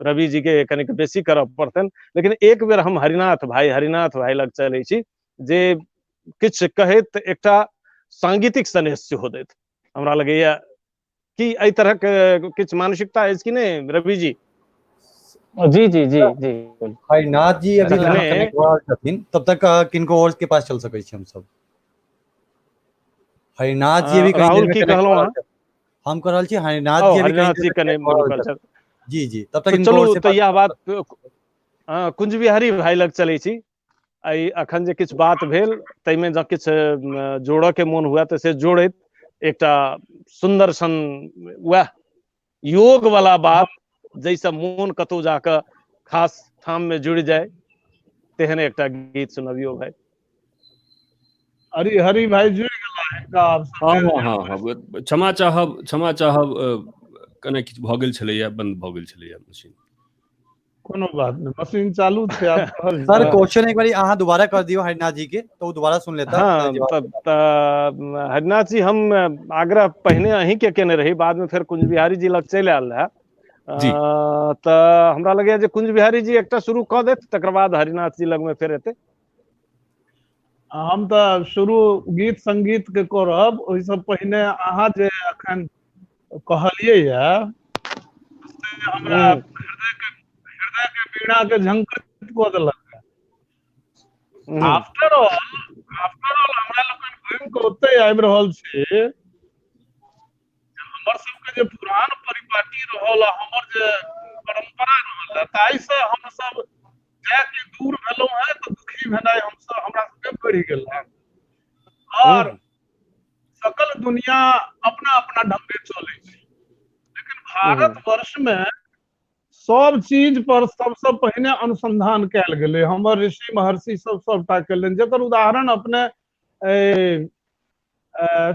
रवि जी के कनिक बेसी करऽ पड़तनि, लेकिन एक बेर हम हरिनाथ भाई लग चलै छी जे किछु कहैत एकटा सांगीतिक सनेश सेहो दैत। हमरा लगैया कि एहि तरह के किछु मानसिकता अछि कि नहीं रवि जी? जी जी जी जी हरिनाथ जी अभी जखने- जहाँ कनेक्ट भऽ रहल छथिन तब तक किनको और के पास चल सकै छी हम सब। हरिनाथ जी अभी कहीं राहुल देर में की कनेक्ट कहलहुँ भऽ रहल अहाँ? छथिन। हम कह रहल छी हरिनाथ जी अभी हरिनाथ कहीं जी देर में कने connect भऽ रहल रुकल छथिन। छथि। जी जी, तब तक तो इनको और चलू से तऽ यह बात बात कुंज बिहारी भाई लग चलै छी। आई अखन जे किछु बात भेल ताहिमे जँ किछु जोड़ऽ के मोन हुआ तऽ से जोड़ैत एकटा सुंदर सन वह योग वाला बात जैसे मोन कतौ जाकर खास ठाम में जुड़ जाए, तेहन एकटा गीत सुनबियो भाई। हरि भाई जुड़ गेला एकटा हाँ, क्षमा चाहब कने किछु भऽ गेल छलैया, बंद भऽ गेल छलैया मशीन। कोनो बात नहीं, मशीन चालू थे आप कहल सर जाए। क्वेश्चन एक बार अहाँ दोबारा कर दियो हरिनाथ जी के, तो वो दोबारा सुन लेता। हाँ, हरिनाथ जी हम आग्रह पहने अहीं के केने रही, बाद में फिर कुंज बिहारी जी लग चलि आयल रहा। जी त हमरा लगे जे कुंज बिहारी जी एकटा शुरू कऽ देत, तकर बाद हरिनाथ जी लग में फेर एतै। हम तऽ शुरू गीत संगीत के करब, ओहिसँ पहिने अहाँ जे अखन कहलियै से हमरा हृदय के वीणा के झंकृत कऽ देलक। आफ्टर ऑल हमरा लोकनि घुमि कऽ ओतै आबि रहल छी, हमर सबके जे पुरान परिपाटी रहल, हमर जे परंपरा रहल, ताहिसँ हमसब जाके दूर भेलहुँ हैं तऽ दुखी भेनाइ हमरा सबके बढ़ि गेल है। और सकल दुनिया अपना अपना ढंगे चलै छै, लेकिन भारतवर्ष में सब चीज पर सबसे पहिने अनुसंधान कैल गेलै। हमर ऋषि महर्षि सबटा केलनि, जकर उदाहरण अपने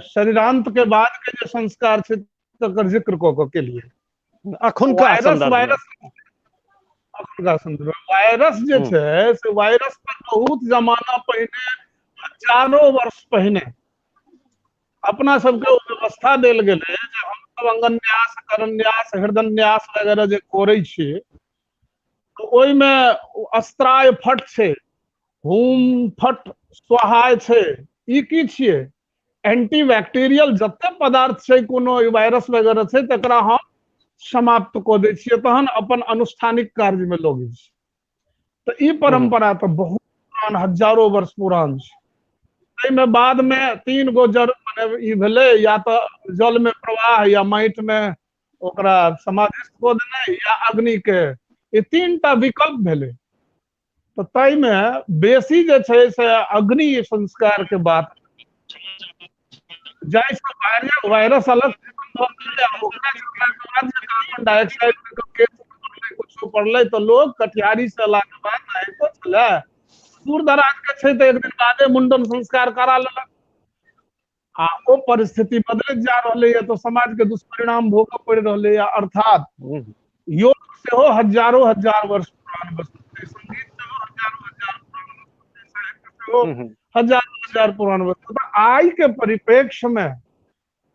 शरीरांत के बाद के जे संस्कार छै तकर जिक्र कऽ के केलिए। अखुनका संदर्भ वायरस जे छै से वायरस पर बहुत जमाना पहिने, हजारों वर्ष पहिने अपना सबके व्यवस्था देल गेलै जे हम सब अंगन्यास, करन्यास, हृदन्यास वगैरह जे करै छियै, तो ओहिमे अस्त्राय फट छै, हुम फट स्वाहाय छै। ई की छियै? एंटी बैक्टीरियल जते पदार्थ छै, कोनो वायरस वगैरह छै, तकरा हम समाप्त कऽ दै छियै, तहन अपन अनुष्ठानिक कार्य में लगै छी। तो ई परंपरा तो बहुत पुरान, हजारों वर्ष पुरान छै। एहिमे बाद में 3 गो जड़ मने ई भेलै, या तो जल में प्रवाह, या माटि में ओकरा समाधिस्थ कऽ देनाइ, या अग्नि के, ई 3टा विकल्प भेलै। तो ताहि में बेसी जे छै से अग्नि संस्कार के बात, जाहिसँ वायरस अलग कार्बन डाइऑक्साइड कुछो पड़लै तो लोग कटिहारी से अयला के बाद नहाइतो छलै, दूर दराज के छै तो एक दिन बादे मुंडन संस्कार करा लेलक। आ ओ परिस्थिति बदलैत जा रहलै है, तो समाज के दुष्परिणाम भोगऽ पड़ि रहलै है। अर्थात योग सेहो हजारों हजार वर्ष पुरान वस्तु छै, संगीत सेहो हजारों हजार पुरान वस्तु छै, साहित्य सेहो हजारों हजार पुरान वस्तु। तो आइ के परिप्रेक्ष्य में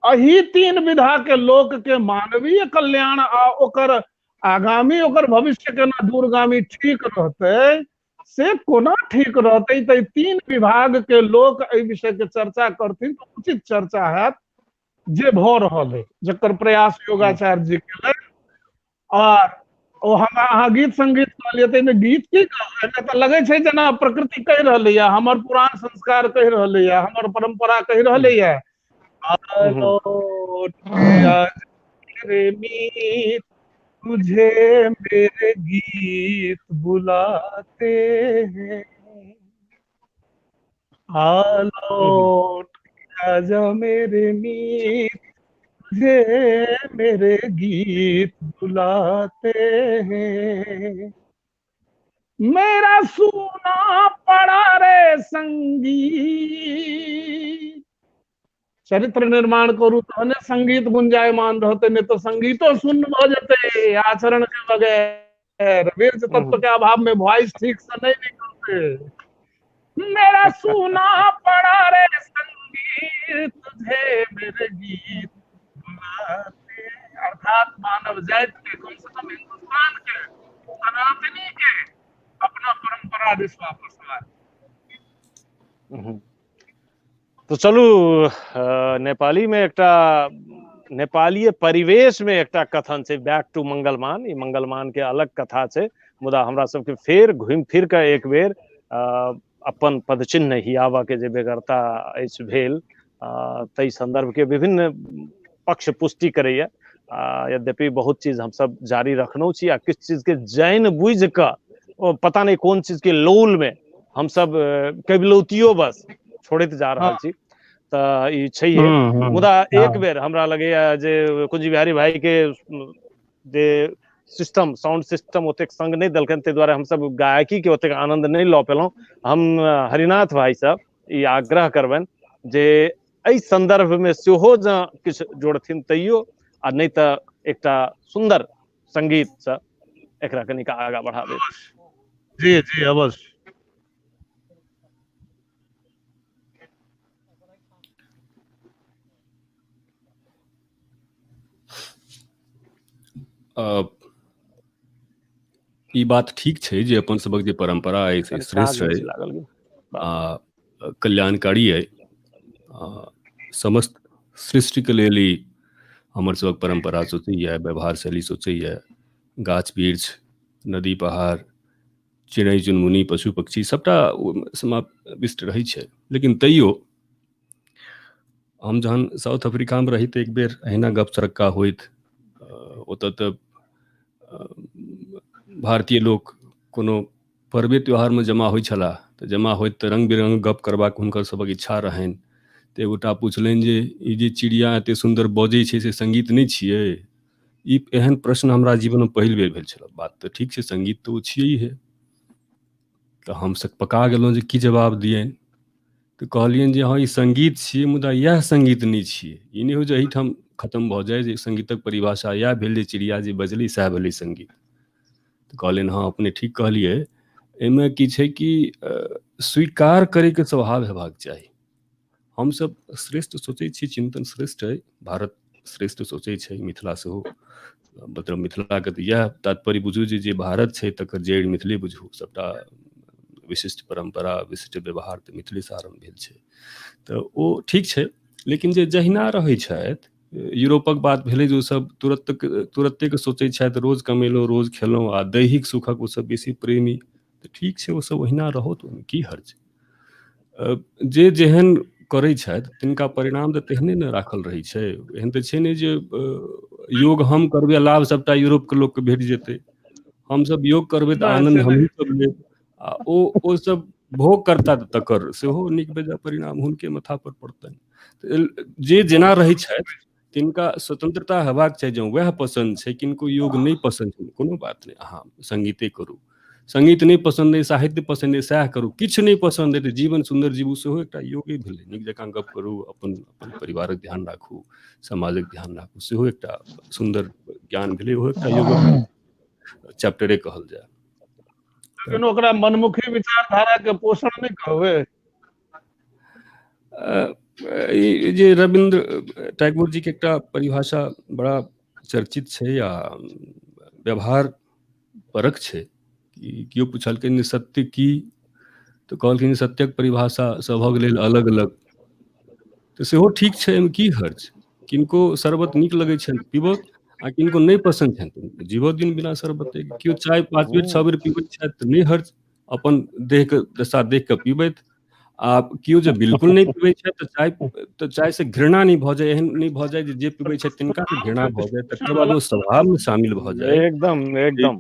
अही 3 विधा के लोक के मानवीय कल्याण आ ओकर आगामी, ओकर भविष्य केना दूरगामी ठीक रहतै, से कोना ठीक रहतै, तो 3 विभाग के लोक एहि विषय के चर्चा करथिन तो उचित चर्चा हैत, जे भऽ रहल है, जकर प्रयास योगाचार्य जी केलनि। और ओ हमरा अहाँ गीत संगीत कहलियै, ताहिमे गीत की कहबै, तऽ लगै छै जेना प्रकृति कहि रहलै है, हमर पुरान संस्कार कहि रहलै है, हमर परंपरा कहि रहलै है। मेरे मीत तुझे मेरे गीत बुलाते हैं, लौट आजा मेरे मीत तुझे मेरे गीत बुलाते हैं। मेरा सूना पड़ा रे संगीत, चरित्र निर्माण करू तहने संगीत गुंजायमान रहते, नहीं तो संगीतो शून्य भ जेते आचरण के बगैर। वीर्य तत्व के अभाव में वॉइस ठीक से नहीं निकलते। मेरा सूना पड़ा रे संगीत तुझे मेरे गीत बुलाते। अर्थात मानव जाति के, कम से कम हिंदुस्तान के, सनातनी के अपना परंपरा दिस वापस आए। तो चलू नेपाली में एकटा, नेपालीय परिवेश में एकटा कथन छै, बैक टू मंगलमान। ई मंगलमान के अलग कथा छै, मुदा हमरा सबके फेर घुमि फिर के एक बेर अपन पदचिन्ह हियावा के जे बेगरता अछि भेल, ताहि संदर्भ के विभिन्न पक्ष पुष्टि करैया। यद्यपि बहुत चीज हम सब जारी रखनौ छी, आ किछु चीज के जानि बुझि कऽ पता नहीं कोन चीज के लोल में हम सब कैबलौतियो बस छोड़ैत जा रहल छी, तऽ ई छैहे। मुदा एक बेर हमरा लगैया जे कुंज बिहारी भाई के जे सिस्टम, साउंड सिस्टम ओतेक संग नहीं देलकनि, ताहि दुआरे हम सब गायकी के ओतेक आनंद नहीं लऽ पेलहुँ। हम हरिनाथ भाई सब ई आग्रह करबनि जे एहि संदर्भ में सेहो जँ किछु जोड़थिन तैयो, आ नहीं तऽ एकटा सुंदर संगीत से एकरा कनिक आगाँ बढ़ाबे। जी जी अवश्य। ई बात ठीक छै जे अपन सबक जे परंपरा अइ से श्रेष्ठ अइ आ कल्याणकारी अइ समस्त सृष्टिके लेल ई हमर सबक परंपरा सोचैए, व्यवहार शैली सोचैए, गाछ वृक्ष, नदी पहाड़, चिड़ै चुनमुनी, पशु पक्षी सबटा समाविष्ट रहै छै। लेकिन तैयो हम जहन साउथ अफ्रीकामे रही तऽ एक बेर अहिना गप सरक्का होइत ओतऽ तऽ भारतीय लोक कोनो पर्वे त्योहारमे जमा होइ छलाह तऽ जमा होइत तऽ रङ्ग बिरङ्ग गप करबाक हुनकर सबक इच्छा रहनि। तऽ एगोटा पुछलनि जे ई जे चिड़िया एतेक सुन्दर बजै छै से सङ्गीत नहि छियै? ई एहन प्रश्न हमरा जीवनमे पहिल बेर भेल छल। बात तऽ ठीक छै, सङ्गीत तऽ ओ छियै। तऽ हम सकपका गेलहुँ जे की जवाब दियनि। तऽ कहलियनि जे हाँ ई सङ्गीत छियै, मुदा इएह सङ्गीत नहि छियै। ई नहि हो जे एहिठाम खत्म भऽ जाए जे सङ्गीतक परिभाषा इएह भेल जे चिड़िया जे बजली सएह भेलै सङ्गीत। तऽ कहलियनि हाँ अपने ठीक कहलियै, एहिमे की छै कि स्वीकार करैके स्वभाव हेबाक चाही। हमसब श्रेष्ठ सोचै छी, चिन्तन श्रेष्ठ अइ, भारत श्रेष्ठ सोचै छै, मिथिला सेहो। मतलब मिथिलाके तऽ इएह तात्पर्य बुझू जे भारत छै तकर जड़ि मिथिले बुझू। सबटा विशिष्ट परंपरा, विशिष्ट व्यवहार तऽ मिथिलेसँ आरम्भ भेल छै। तऽ ओ ठीक छै। लेकिन जे जहिना रहै छथि, यूरोपक बात भेलै जे ओसब तुरत्तेके सोचै छथि रोज कमेलहुँ रोज खेलहुँ आ दैहिक सुखक ओसब बेसी प्रेमी। तऽ ठीक छै, ओसब ओहिना रहत, ओहिमे की हर्ज। जे जेहन करै छथि तिनका परिणाम तऽ तेहने ने राखल रहै छै। एहन तऽ छै नहि जे योग हम करबै आ लाभ सबटा यूरोपके लोकके भेट जेतै। हमसब योग करबै तऽ नहीं से आनन्द नहीं। हमहीँ सब लेब आ ओ सब भोग करता तकर सेहो नीक बेजाय परिणाम हुनके माथापर पड़तनि। जे जेना रहै छथि तिनका स्वतंत्रता हेबाक चाही। जँ वएह पसन्द छै, किनको योग नहि पसन्द छै, कोनो बात नहि, अहाँ सङ्गीते करू। सङ्गीत नहि पसन्द अइ, साहित्य पसन्द अइ, सएह करू। किछु नहि पसन्द अइ तऽ जीवन सुन्दर जीवू सेहो एकटा योगे भेलै। नीक जकाँ गप करू, अपन परिवारक ध्यान राखू, समाजक ध्यान राखू, सेहो एकटा सुन्दर ज्ञान भेलै, ओहो एकटा योगक चैप्टरे कहल जाय। लेकिन ओकरा मनमुखी विचारधारा के पोषण नहीं कहबै। ई जे रविन्द्र टैगोर जी के एकटा परिभाषा बड़ा चर्चित छै आ व्यवहार परक छै। केओ पुछलखिन जे सत्य की, तऽ कहलखिन सत्यक परिभाषा सभक लेल अलग अलग। तऽ सेहो ठीक छै, एहिमे की हर्ज। किनको शरबत नीक लगै छनि पीबौथ आ किनको नहि पसन्द छनि जीवऽ दिन बिना शरबते। केओ चाय 5 बेर 6 बेर पीबैत छथि तऽ नहि हर्ज, अपन देहके दशा देख कऽ पीबथि। आ केओ जे बिल्कुल नहि पीबै छथि तऽ चाय से घृणा नहि भऽ जाय, एहन नहि भऽ जाय जे पीबै छथि तिनका से घृणा भऽ जाय, तकर बाद ओ स्वभावमे शामिल भऽ जाय। एकदम एकदम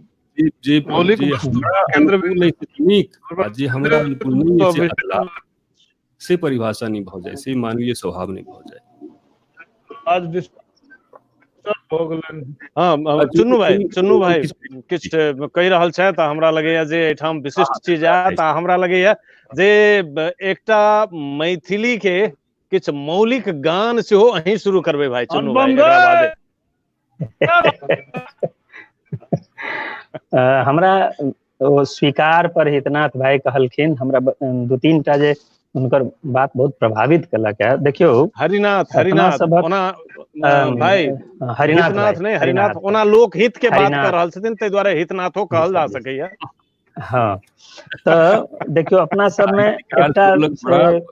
मौलिक जे वस्तु हमरा केंद्र अनुकूल अइ से नीक आ जे हमरा अनुकूल नहीं अइ से अधला, से परिभाषा नहीं भऽ जाय, से मानवीय स्वभाव नहीं भऽ जाय। आज डिस्टर्ब हो गेलन। हाँ चुन्नू भाई किछु कहि रहल छथि आ हमरा लगैया जे एहिठाम विशिष्ट चीज आयत आ हमरा लगैया जे एकटा मैथिली के किछु मौलिक गान सेहो अहीं शुरू करबै भाई चुन्नू भाई एकरा बादे। हमरा ओ स्वीकार पर हितनाथ भाई कहलखिन, हमरा 2-3 टा जे हुनकर बात बहुत प्रभावित केलक है। देखियो हरिनाथ ओना भाई हरिनाथ नहीं, हरिनाथ ओना लोक हित के बात कर रहल छथिन, ताहि दुआरे हितनाथो कहल जा सकैया। हाँ तऽ देखियो अपना सब में एकटा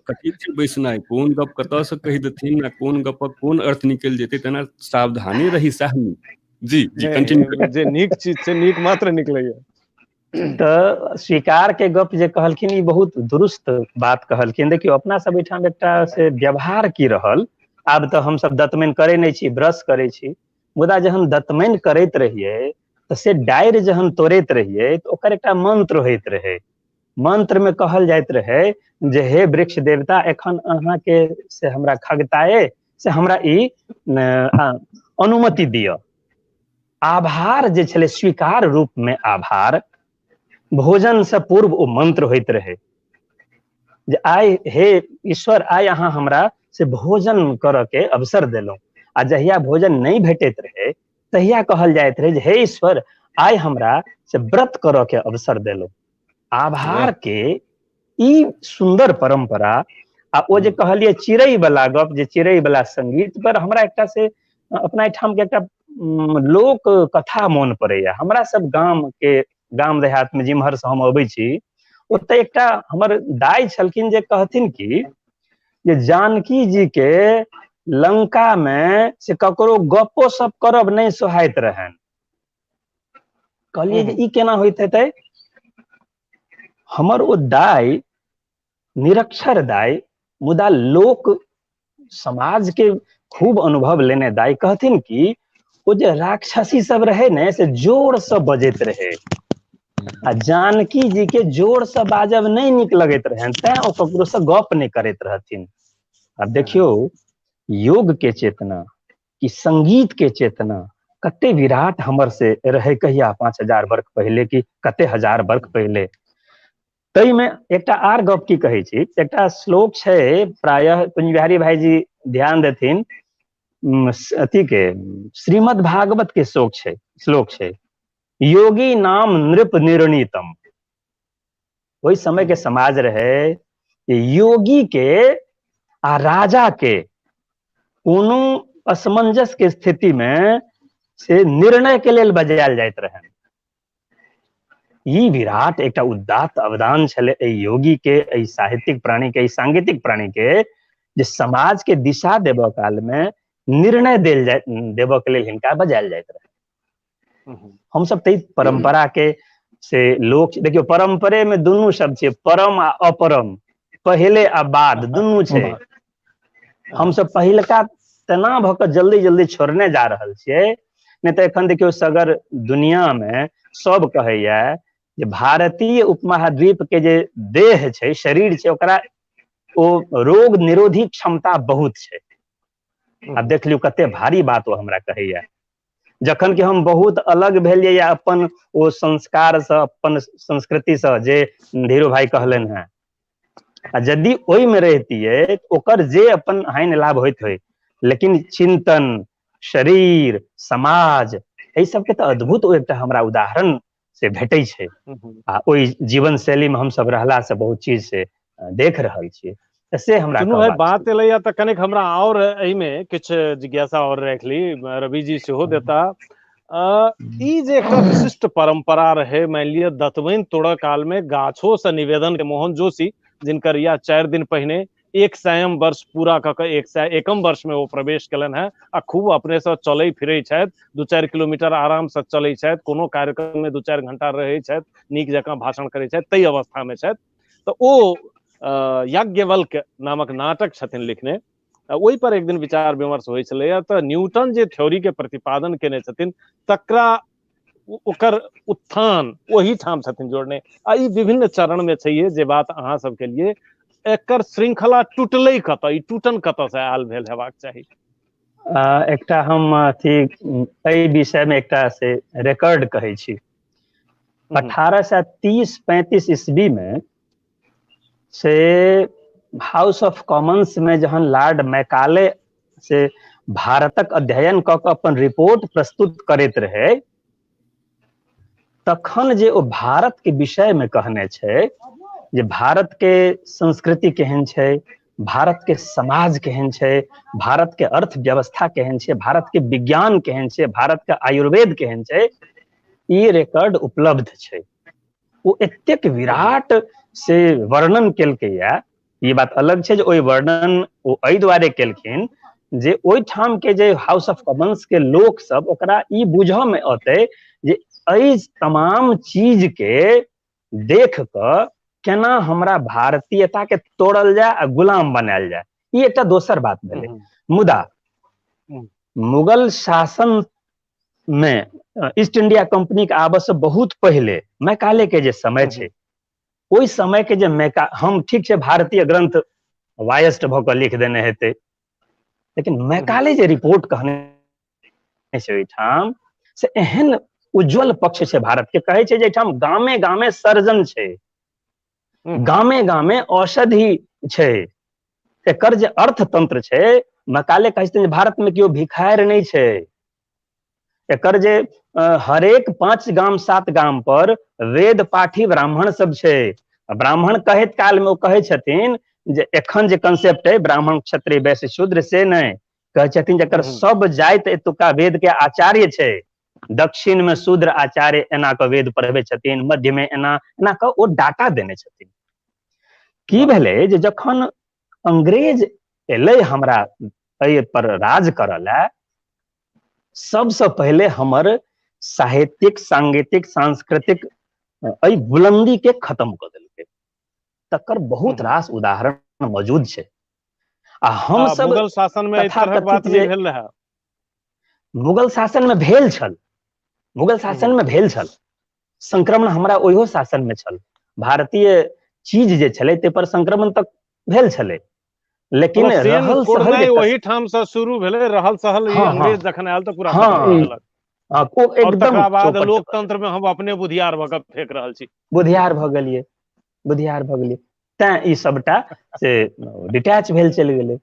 कठिन छै बैसनाइ, कोन गप कतऽ से कहि देथिन आ कोन गपक कोन अर्थ निकलि जेतै, तेना सावधानी रही सएह नीक। जी कंटिन्यू। जे नीक चीज से नीक मात्र निकलैया। तऽ स्वीकार के गप जे कहलखिन ई बहुत दुरुस्त बात कहलखिन। देखियो अपना सब एहिठाम एकटा से व्यवहार की रहल, आब तऽ हमसब दतमनि करै नहि छी, ब्रश करै छी, मुदा जहन दतमनि करैत रहियै तऽ से डारि जहन तोड़ैत रहियै तऽ ओकर एकटा मंत्र होइत रहै। मंत्र में कहल जाइत रहे जे हे वृक्ष देवता, एखन अहाँके से हमरा खगताए से हमरा ई अनुमति दिअ। आभार जे छलै, स्वीकार रूप में आभार, भोजन से पूर्व ओ मंत्र होइत रहे जे आइ हे ईश्वर, आइ अहाँ हमरा से भोजन करऽ के अवसर देलहुं। आ जहिया भोजन नहीं भेटैत रहे तहिया कहल जाइत रहे जे हे ईश्वर, आइ हमरा से व्रत करऽ के अवसर देलहुं। आभार के ई सुंदर परंपरा। आ ओ जे कहलिए चिड़ै वाला गप, जे चिड़ै वाला संगीत पर हमरा एकटा से अपना ठाम के एकटा लोक कथा मोन पड़ैया। हमरा सब गाम के गाम देहात में जिम्हर से हम अबै छी ओतय एकटा हमर दाई छलखिन जे कहथिन कि जे जानकी जी के लंका में से ककरो गप्पो सब करब नहीं सोहाइत रहन। कहलिए जे ई केना होइत हेतै। हमर ओ दाई निरक्षर दाई मुदा लोक समाज के खूब अनुभव लेने दाई कहथिन कि वो जे राक्षसी सब रहे ने से जोर से बजैत रहे आ जानकी जी के जोर से बाजब नहीं निक लगैत रहन तैं ओ ककरो से गप नहीं करैत रहथिन। अब देखियो योग के चेतना कि संगीत के चेतना कते विराट हमर से रहे कहिया 5000 वर्ष पहले कि कते हजार वर्ष पहले। तई में एकटा आर गप की कहै छी, एकटा श्लोक छै प्रायः कुंज बिहारी भाईजी ध्यान देथिन अथी के श्रीमद् भागवत के श्लोक छै योगी नाम नृप निर्णीतम। वही समय के समाज रहे योगी के आ राजा के कोनो असमंजस के स्थिति में से निर्णय के लेल बजायल जाइत रहन। ई विराट एकटा उदात्त अवदान छले योगी के साहित्यिक प्राणी के सांगीतिक प्राणी के जे समाज के दिशा देब काल में निर्णय देब के लेल हिनका बजायल जाइत रहे। हम सब तई परंपरा के से लोक देखियो परंपरे में दुनू शब्द छै परम आ अपरम, पहले आ बाद दुनू छै। हम सब पहिलका तना भ के जल्दी जल्दी छोड़ने जा रहल छियै। नहीं तो एखन देखियो सगर दुनिया में सब कहैया जे भारतीय उपमहाद्वीप के जे देह छै शरीर छै ओकरा ओ रोग निरोधी क्षमता बहुत छै। अब देख लियो कते भारी बात वो हमरा कहैया जखन कि हम बहुत अलग भेलिए या अपन ओ संस्कार से अपन संस्कृति से जे धीरू भाई कहलन है आ यदि ओई में रहतिए ओकर जे अपन हानि लाभ होइत होय लेकिन चिंतन शरीर समाज एहि सबके तो अद्भुत एकटा हमरा उदाहरण से भेटै छै आ ओई जीवन शैली में हम सब रहला से बहुत चीज से देख रहल छियै। से हमरा भाई बात एलैया त कनिक हमरा और एहि में किछ जिज्ञासा और रखली रवि जी सेहो देता। ई जे एकटा विशिष्ट परंपरा रहे मान लिया दतमैन तोड़ऽ काल में गाछो से निवेदन के मोहन जोशी जिनकर या 4 दिन पहले 100 वर्ष पूरा कऽ 101 वर्ष में वो प्रवेश कलन है आ खूब अपने से चलै फिरै छथि 2-4 किलोमीटर आराम से चलै छथि कोनो कार्यक्रम में 2-4 घंटा रहै छथि नीक जकाँ भाषण करै छथि तई अवस्था में छथि। तो ओ याज्ञवल्क नामक नाटक छथिन लिखने ओहि पर एक दिन विचार विमर्श होइ छलैया तऽ न्यूटन जे थ्योरी के प्रतिपादन केने छथिन तकरा ओकर उत्थान वही ठाम छथिन जोड़ने आ ई विभिन्न चरण में छैहे जे बात अहाँ सबके लिए एकर श्रृंखला टूटलै कतऽ ई टूटन कतऽ से आयल भेल हेबाक चाही। एकटा हम अथी एहि विषय में एकटा से रिकॉर्ड कहै छी 1830-35 ईस्वी में से हाउस ऑफ कॉमन्स में जहन लॉर्ड मैकाले से भारतक अध्ययन कऽ के अपन रिपोर्ट प्रस्तुत करैत रहे तखन जे ओ भारत के विषय में कहने छै जे भारत के संस्कृति केहन छै भारत के समाज केहन छै भारत के अर्थव्यवस्था केहन छै भारत के विज्ञान केहन छै भारत के आयुर्वेद केहन छै ई रिकॉर्ड उपलब्ध छै। ओ एतेक विराट से वर्णन केलकैया ये बात अलग छै जे ओई वर्णन ओ एहि दुआरे केलखिन जे ओई ठाम के जे हाउस ऑफ कॉमन्स के लोक सब ओकरा ई बुझऽ में औते जे एहि तमाम चीज के देख कऽ केना हमरा भारतीयता के तोड़ल जाए आ गुलाम बनायल जाए ई एकटा दोसर बात भेलै। मुदा मुगल शासन में ईस्ट इंडिया कंपनी के आबऽ से बहुत पहले मैकाले के जे समय छै ओई समय के जे हम ठीक छै भारतीय ग्रंथ वायस्ड भऽ कऽ लिख देने हेतै लेकिन मैकाले जे रिपोर्ट कहने छै ओइठाम से एहन उज्जवल पक्ष छै भारत के कहै छै जे एहिठाम गामे गामे सर्जन छै गामे गामे औषधि छै एकर जे अर्थतंत्र छै मैकाले कहै छथिन जे भारत में केओ भिखारि नहीं छै एकर जे हरेक 5 गाम 7 गाम पर वेद पाठी ब्राह्मण सब छै। ब्राह्मण कहैत काल में ओ कहै छथिन जे एखन जे कंसेप्ट है ब्राह्मण क्षत्रिय वैश्य शूद्र से नहीं कहै छथिन जेकर सब जाति एतुका वेद के आचार्य छै दक्षिण में शूद्र आचार्य एना के वेद पढ़बै छथिन, मध्य में एना एना के ओ डाटा देने छथिन। की भेलै जे जखन अंग्रेज एलै हमरा एहि पर राज करऽ लए, सबसे पहले हमर साहित्यिक, सांगीतिक, सांस्कृतिक एहि बुलंदी के खत्म कर देलकै। तकर बहुत रास उदाहरण मौजूद छै। आ हम सब मुगल शासन में इस तरह बात नहीं भेल रहा। मुगल शासन में भेल छल, मुगल शासन में भेल छल, संक्रमण हमरा ओहो शासन में छल। भारतीय चीज जे छलै ते पर संक्रमण तक भेल छलै, लेकिन रहल सहल वही ठाम से शुरू भेलै। रहल सहल ये अंग्रेज जखन आयल तो पूरा खत्म भ गेलक। ओ एकदम बाद लोकतंत्र में हम अपने बुधियार भ के फेंक रहल छी, बुधियार भ गेलियै, बुधियार भ गेलियै। तैं ई सबटा से डिटैच भेल चलि गेलै।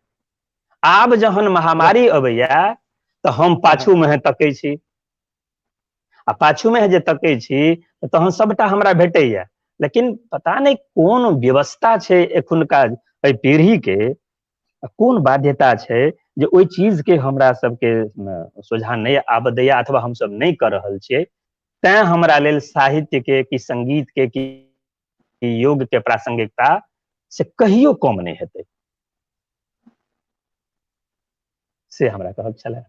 आब जहन महामारी अबैया तऽ हम पाछू में तकै छी, आ पाछू में जे तकै छी तहन सबटा हमरा भेटैया, लेकिन पता नहीं कोन व्यवस्था छै एखुनका एहि पीढ़ी के, कोन बाध्यता छै जे ओहि चीज के हमरा सबके सोझा नहीं आबऽ दैया, अथवा हम सब नहीं कर रहल छियै। तैं हमरा लेल साहित्य के कि संगीत के कि योग के प्रासंगिकता से कहियो कम नहीं हेतै, से हमरा कहब छलै।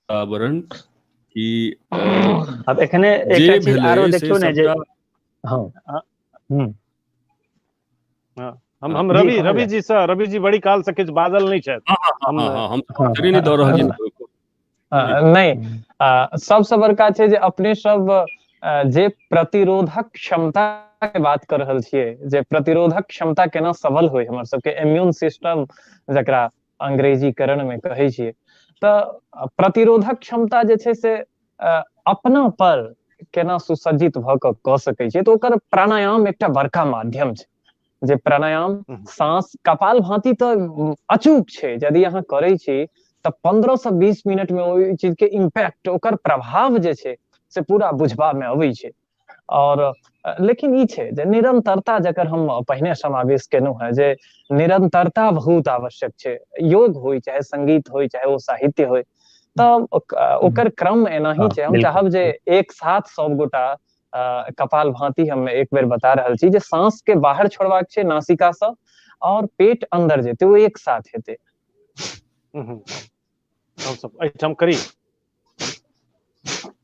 वातावरण कि अब एखने एकटा चीज आरो देखियो ने जे हम रवि जी से, रवि जी बड़ी काल से किछु बाजल नहीं छै। हम खतरे नहीं दऽ रहल छी। नहीं, सबसे बड़का छै जे अपने सब जे प्रतिरोधक क्षमता के बात कर रहल छियै, जे प्रतिरोधक क्षमता केना सबल होय, हमर सबके इम्यून सिस्टम जकरा अंग्रेजीकरण में कहै छियै, तऽ प्रतिरोधक क्षमता जे छै से अपना पर केना सुसज्जित भऽ कऽ सकै छै, तऽ ओकर प्राणायाम एकटा बड़का माध्यम छै। जे प्राणायाम, सांस, कपालभाति तऽ अचूक छै। यदि अहाँ करै छी तऽ 15 से 20 मिनट में ओहि चीज के इम्पैक्ट, ओकर प्रभाव जे छै से पूरा बुझबा में अबै छै। और लेकिन ई छै जे निरंतरता, जकर हम पहिने समावेश केलहुँ हैं, जे निरंतरता बहुत आवश्यक छै। योग होय चाहे संगीत होय चाहे वो साहित्य होय, तऽ ओकर क्रम एना ही छै। हम चाहब जे एक साथ सब गोटा कपालभाति हम एक बेर बता रहल छी, जे सांस के बाहर छोड़बाक छै नासिका से, और पेट अंदर जेतै, वो एक साथ हेतै। हम सब एहिठाम करी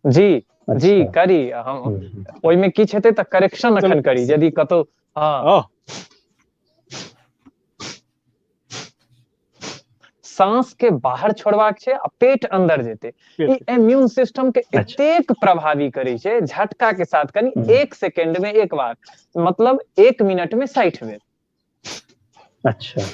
जी जी करी। हम ओहि में किछ हेतै तऽ करेक्शन अखन करी, यदि कतौ सांस के बाहर छोड़बाक छै आ पेट अंदर जेतै। ई इम्यून सिस्टम के एतेक प्रभावी करै छै, झटका के साथ, कनी 1 सेकेंड में एक बार, मतलब 1 मिनट में 60 बेर। अच्छा,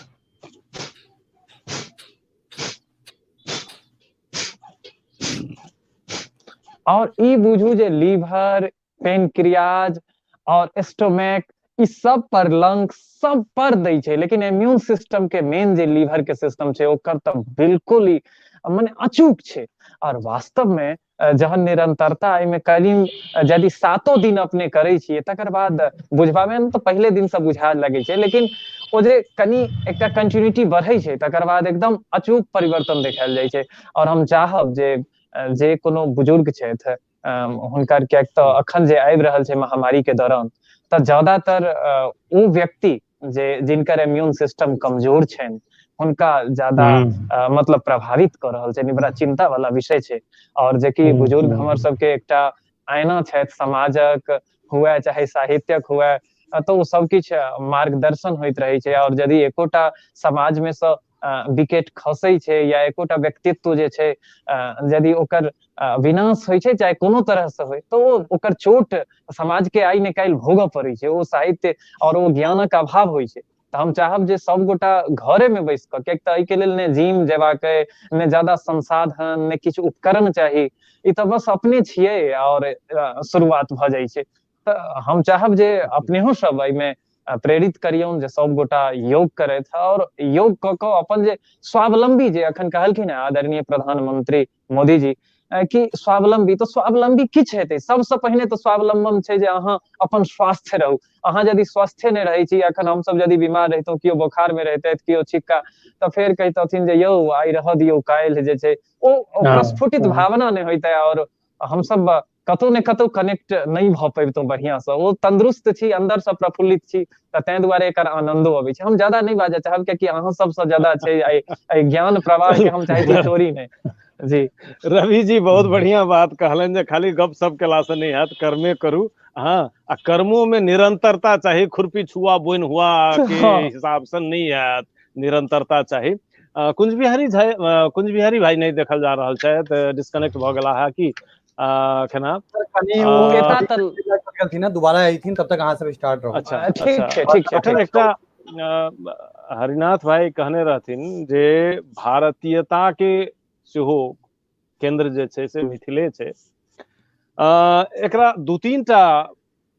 और ई बुझू जे लीवर, पेनक्रियाज और स्टोमैक, ई सब पर, लंग्स सब पर दै छै। लेकिन इम्यून सिस्टम के मेन जे लीवर के सिस्टम छै, ओकर तऽ बिल्कुल ही माने अचूक छै। और वास्तव में जहन निरंतरता एहिमे करीब यदि 7 दिन अपने करै छियै, तकर बाद बुझबा में तऽ पहले दिन से बुझा लगै छै, लेकिन ओ जे कनी एकटा कंटिन्यूटी बढ़ै छै, तकर बाद एकदम अचूक परिवर्तन देखायल जाइ छै। और हम चाहब जे कोनो बुजुर्ग छथि, हुनकर, कियाक तऽ अखन जे आबि रहल छै महामारी के दौरान, तऽ ज्यादातर ओ व्यक्ति जिनकर इम्यून सिस्टम कमजोर छनि, हुनका ज्यादा मतलब प्रभावित कर रहल छै। बड़ा चिंता वाला विषय छै। और जेकि बुजुर्ग हमर सबके एकटा आईना छथि, समाजक हुए चाहे साहित्यक हुए, तऽ ओ सब किछ मार्गदर्शन होइत रहै छै। और यदि एकोटा समाज में से विकेट खसै छै, या एकोटा व्यक्तित्व जे छै यदि ओकर विनाश होइ छै, चाहे कोनो तरह से होय, तो ओकर चोट समाज के आइ ने काल्हि भोगऽ पड़ै छै। ओ साहित्य और ओ ज्ञानक अभाव होइ छै। तऽ हम चाहब जे सब गोटा घरे में बैस कऽ, कियाक तऽ एहि के लेल ने जिम जेबाक अइ, ने ज्यादा संसाधन, ने किछु उपकरण चाही, ई तऽ बस अपने छियै और शुरुआत भऽ जाइ छै। तऽ हम चाहब जे अपनेहो सब एहिमे प्रेरित करियौन जे सब गोटा योग करथि, और योग कऽ कऽ अपन जे स्वावलंबी, जे अखन कहलखिन है आदरणीय प्रधानमंत्री मोदी जी, कि स्वावलंबी तो स्वावलंबी किछ हेतै सबसे पहिने तो स्वावलंबन छै जे अहाँ अपन स्वास्थ्य रहू अहाँ यदि स्वस्थे नहि रहै छी अखन हम सब यदि बीमार रहितौ कियो बोखार में रहतै कियो छिक्का तऽ फेर कहितथिन जे यौ आइ रह दियौ काल्हि जे छै ओ प्रस्फुटित भावना नहि होइतै और हम सब कतौ ने कतौ कनेक्ट नहीं भ पैबतौ बढ़िया से ओ तंदुरुस्त छी अंदर से प्रफुल्लित छी तऽ तैं दुआरे एकर आनंदो अबै छै हम ज्यादा नहीं बाजऽ चाहब कियाकि अहाँ सबसँ ज्यादा छै आई ज्ञान प्रवाह के हम चाहे छी तोड़ी नहीं जी रवि जी बहुत बढ़िया बात कहलन जे खाली गप सप केला से नहीं हैत कर्मे करू हाँ आ कर्मों में निरंतरता चाहिए खुरपी छुआ बोइन हुआ के हिसाब से नहीं हैत निरंतरता चाहिए कुंज बिहारी भाई नहीं देखल जा रहल छै तऽ डिस्कनेक्ट भ गेला है कि केना थी ना दोबारा आई थी तब तक अहाँ सब स्टार्ट रहो अच्छा ठीक छै अखन एकटा हरिनाथ भाई कहने रहथिन जे भारतीयता के सेहो केंद्र जे छै से मिथिले छै एकरा दू तीन टा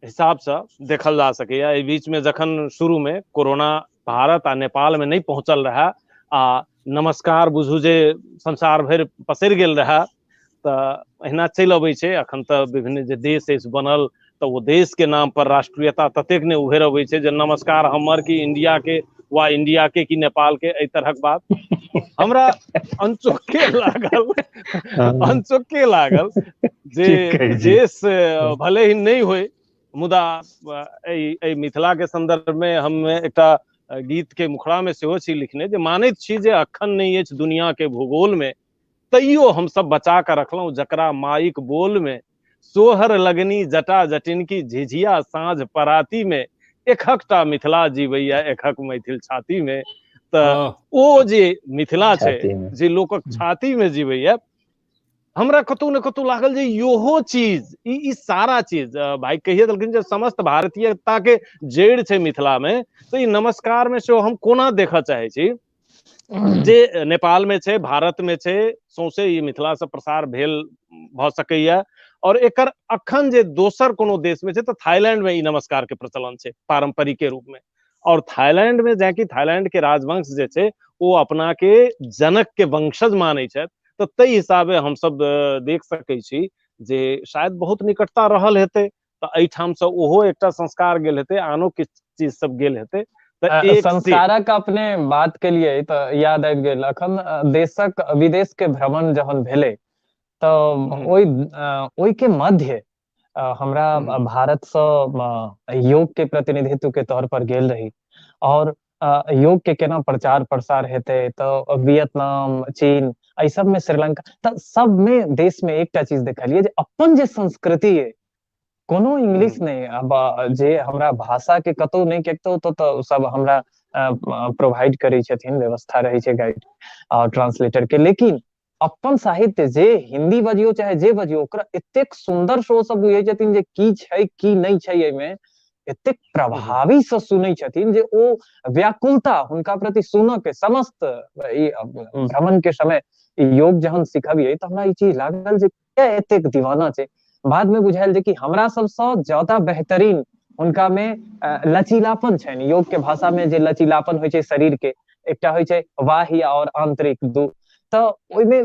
हिसाब से देखल जा सकैया एहि बीच में जखन शुरू में कोरोना भारत आ नेपाल में नहीं पहुंचल रहा आ नमस्कार बुझू जे संसार भरि पसरि गेल रहा तऽ अहिना चलि अबै छै अखन तऽ विभिन्न जे देश अछि बनल तऽ वो देश के नाम पर राष्ट्रीयता ततेक ने उभरि अबै छै जे नमस्कार हमर की इंडिया के वा इंडिया के की नेपाल के एहि तरहक बात हमरा अनचोके लागल जे देश भले ही नहीं होय मुदा एहि मिथिला के संदर्भ में हम एकटा गीत के मुखड़ा में सेहो छी लिखने जे मानैत छी जे अखन नहीं अछि दुनिया के भूगोल में तैयो हम सब बचा कर रखलौं जकरा माइक बोल में सोहर लगनी जटा जटिन की झिझिया साँझ पराती में एकहकटा मिथिला जीवैया एकहक मैथिल छाती में तऽ ओ जे मिथिला छै जे लोकक छाती में जीवैया हमरा कतौ न कतौ लागल जे योहो चीज ई सारा चीज भाई कहिए देलखिन जे समस्त भारतीयता के जड़ छै मिथिला में तो ई नमस्कार में सेहो हम कोना देखऽ चाहे छी जे नेपाल में छै भारत में छै सौंसे ई मिथिला से प्रसार भेल भ सकैया और एकर अखन जे दोसर कोनो देश में छै तऽ थाईलैंड में ई नमस्कार के प्रचलन छै पारंपरिक के रूप में और थाईलैंड में जाकि थाईलैंड के राजवंश जे छै ओ अपना के जनक के वंशज मानै छै तऽ ताहि हिसाबे हम सब देख सकै छी जे शायद बहुत निकटता रहल हेतै तऽ एहिठाम से ओहो एकटा संस्कार गेल हेतै आनो किछ चीज सब गेल हेतै संस्कारक अपने बात के लिए तऽ याद आबि गेल अखन देशक विदेश के भ्रमण जहन भेलै तऽ ओहि के मध्य हमरा भारत से योग के प्रतिनिधित्व के तौर पर गेल रही और योग के केना प्रचार प्रसार हेतै तऽ वियतनाम चीन एहि सब में श्रीलंका तऽ सब में देश में एकटा चीज देखलियै जे अपन जे संस्कृति है कोनो इंग्लिश नहीं अब जे हमरा भाषा के कतौ नहीं केतौ तो सब हमरा प्रोवाइड करै छथिन व्यवस्था रहै छै गाइड और ट्रांसलेटर के लेकिन अपन साहित्य जे हिंदी बजियो चाहे जे बजियो ओकरा एतेक सुंदर शो सब बुझै छथिन जे की छै की नहीं छै एहिमे एतेक प्रभावी से सुनै छथिन जे ओ व्याकुलता हुनका प्रति सुनऽ के समस्त ई भ्रमण के समय योग जहन सिखबियै तऽ हमरा ई चीज लागल जे किया एतेक दीवाना छै बाद में बुझायल जे कि हमरा सबसँ ज्यादा बेहतरीन उनका में लचीलापन छनि योग के भाषा में जे लचीलापन होइ छै शरीर के एकटा होइ छै बाह्य और आंतरिक दू तऽ ओहिमे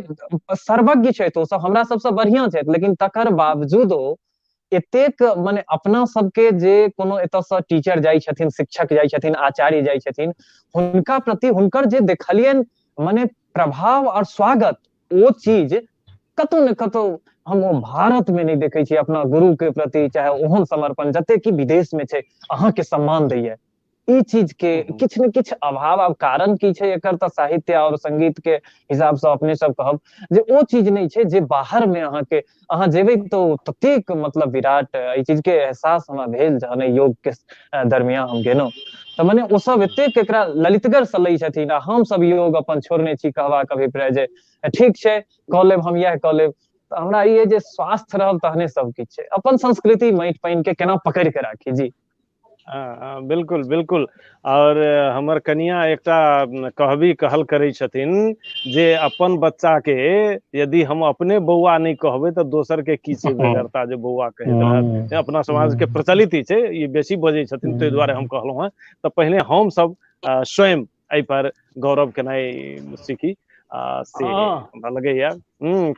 सर्वज्ञ छै तो सब हमरा सबसँ बढ़िया छै लेकिन तकर बावजूदो एतेक माने अपना सबके जे कोनो एतऽसँ टीचर जाइ छथिन शिक्षक जाइ छथिन आचार्य जाइ छथिन हुनका प्रति हुनकर जे देखलियनि माने प्रभाव और स्वागत ओ चीज कतौ ने कतौ हम वो भारत में नहीं देखे छी अपना गुरु के प्रति चाहे ओहन समर्पण जते कि विदेश में छै अहाँ के सम्मान दैया ई चीज के किछ ने किछ अभाव अब कारण की छै एकर तऽ साहित्य और संगीत के हिसाब से अपने सब कहब जे ओ चीज नहीं छै जे बाहर में अहाँ जेबै तो ततेक मतलब विराट ई चीज के एहसास हमरा भेल जहन योग के दरमियान हम गेलहुँ तऽ मने ओ सब एतेक एकरा ललितगर से लै छथिन आ हम सब योग अपन छोड़ने छी कहबाक अभिप्राय जे ठीक छै कऽ लेब हम इएह कऽ लेब तऽ हमरा ई जे स्वास्थ्य रहल तहने सब किछु छै अपन संस्कृति माटि पानि के केना पकड़ि के राखी जी बिल्कुल बिल्कुल और हमर कनिया एकटा कहबी कहल करै छथिन जे अपन बच्चा के यदि हम अपने बौआ नहीं कहबै तऽ दोसर के की छै बेगरता जे बौआ कहैत रहत अपना समाज के प्रचलित ही छै ई बेसी बजै छथिन ताहि दुआरे हम कहलहुँ हैं तऽ पहिने हम सब स्वयं एहि पर गौरव केनाइ सीखी से हमरा लगे यार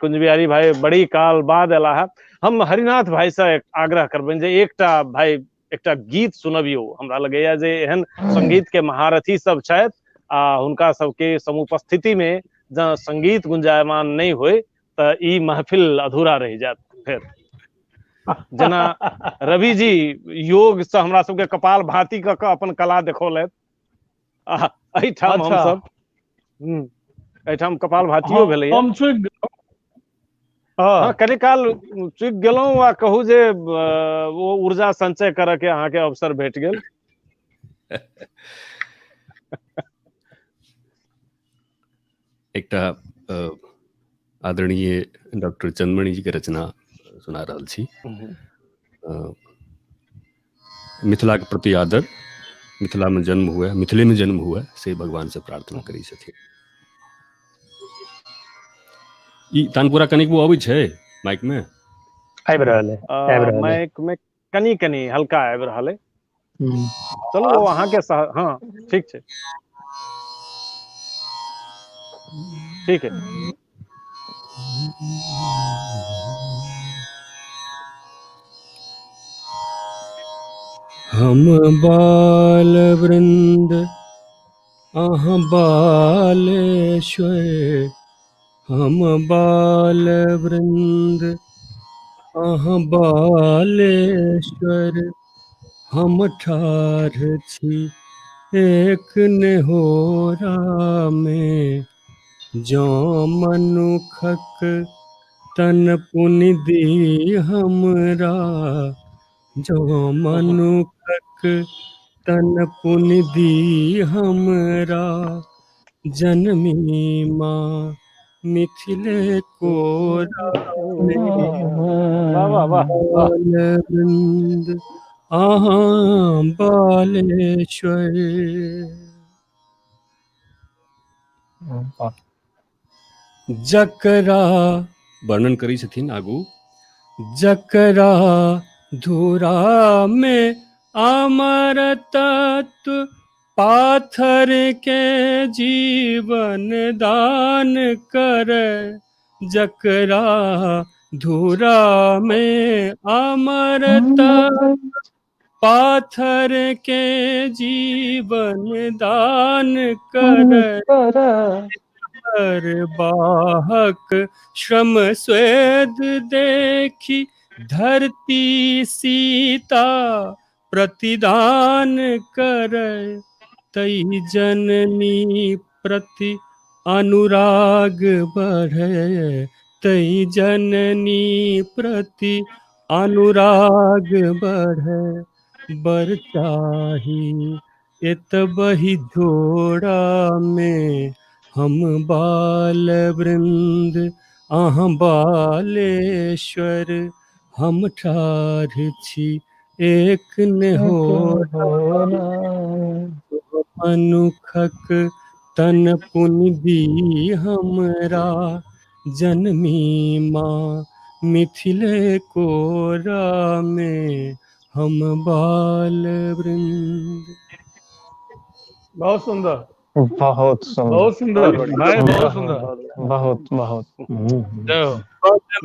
कुंज बिहारी भाई बड़ी काल बाद एला है। हम हरिनाथ भाई से आग्रह करबनि जे एकटा गीत सुनबियो। हमरा लगे या जे एहन संगीत के महारथी सब छथि आ हुनका सबके समुपस्थिति में जँ संगीत गुंजायमान नहीं होय त ई महफिल अधूरा रह जात। फिर जना रवि जी योग से हमरा सबके कपाल भाती क के अपन कला देखौलथि। एहिठाम हम सब एहिठाम कपाल भातियो भेलैया। हम चुक हाँ कनि काल चुक गेलहुँ आ कहू जे वो ऊर्जा संचय करऽ के अहाँ के अवसर भेट गेल। एकटा आदरणीय डॉक्टर चंद्रमणि जी के रचना सुना रहल छी। मिथिला के प्रति आदर, मिथिला में जन्म हुए, मिथिले में जन्म हुए से भगवान से प्रार्थना करी छथिन। ई तानपुरा कनिक वो अबै छै माइक में आबि रहल है माइक में कनी हल्का आबि रहल है। चलो वो अहाँ के हाँ ठीक छै, ठीक है। हम बाल वृंद अहाँ बालेश्वर, हम बाल वृंद अहाँ बालेश्वर, हम ठाढ़ छी एक नेहोरा में, जँ मनुखक तन पुनि दी हमरा, जँ मनुखक तन पुनि दी हमरा, जनमी माँ मिथिले कोरा में, बालवृंद अहाँ बालेश्वर। जकरा वर्णन करी छथिन आगू, जकरा धूरा में अमर तत्व पाथर के जीवन दान कर, जकरा धूरा में अमर तत्व पाथर के जीवन दान कर, बाहक श्रम स्वेद देखी धरती सीता प्रतिदान कर, तई जननी प्रति अनुराग बढ़े, तई जननी प्रति अनुराग बढ़े, बर चाही एतबहि झोड़ा में, हम बाल वृंद अहाँ बालेश्वर, हम ठाढ़ छी एक नेहोरा, मनुखक तन पुनि दी हमरा, जनमी माँ मिथिले कोरा में, हम बाल वृंद। बहुत सुंदर, बहुत सुंदर, बहुत सुंदर भाई, बहुत सुंदर, बहुत बहुत।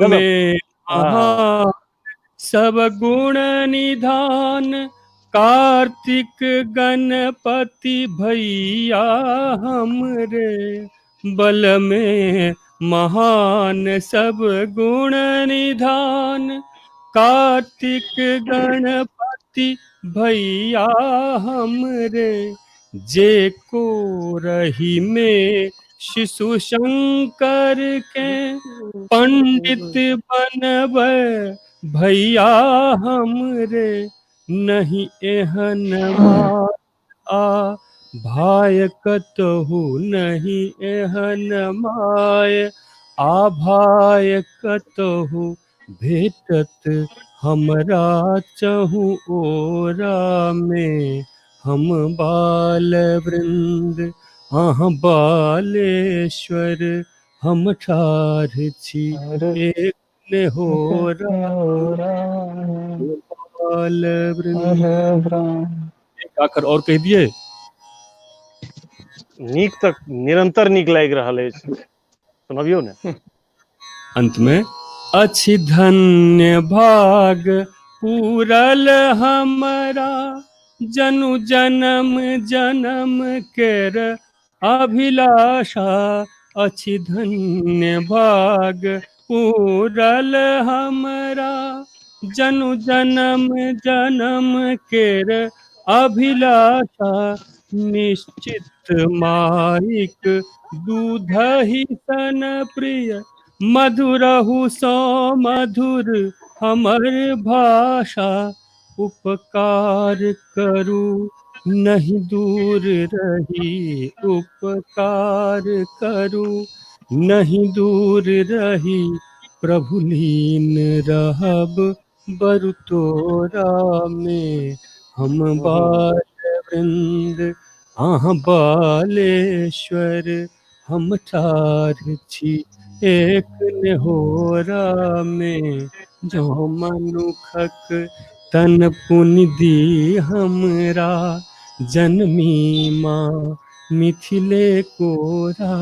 में महा सब गुण निधान, कार्तिक गणपति भैया हमरे, बल में महान सब गुण निधान, कार्तिक गणपति भैया हमरे, जे को रही में शिशु शंकर के पंडित बनब भैया हमरे, नहीं एहन आ भाय कतहु, नहीं एहन माय आ भाय कतहु, भेटत हमरा चहु ओरा में, हम बाल वृंद अहाँ बालेश्वर, हम ठाढ़ छी एक नेहोरा, बाल वृंद। एक आखर और कह दिए। नीक तक निरंतर नीक लागि रहल अछि। सुनबियो ने। अंत में अच्छी धन्य भाग पूरल हमारा, जनु जन्म जन्म केर अभिलाषा। अच्छी धन्य भाग पूरल हमारा, जनु जन्म जन्म केर अभिलाषा। निश्चित माइक दूधहि सन प्रिय, मधुरहु सो मधुर हमर भाषा। उपकार करू नहीं दूर रही, उपकार करू नहीं दूर रही। प्रभु लीन रहब बरु तोरा में, हम बाल वृंद आह बालेश्वर। हम ठाढ़ छी एक नेहोरा में, जो मनुखक तन पुनि दी हमरा। जन्मी माँ मिथिले कोरा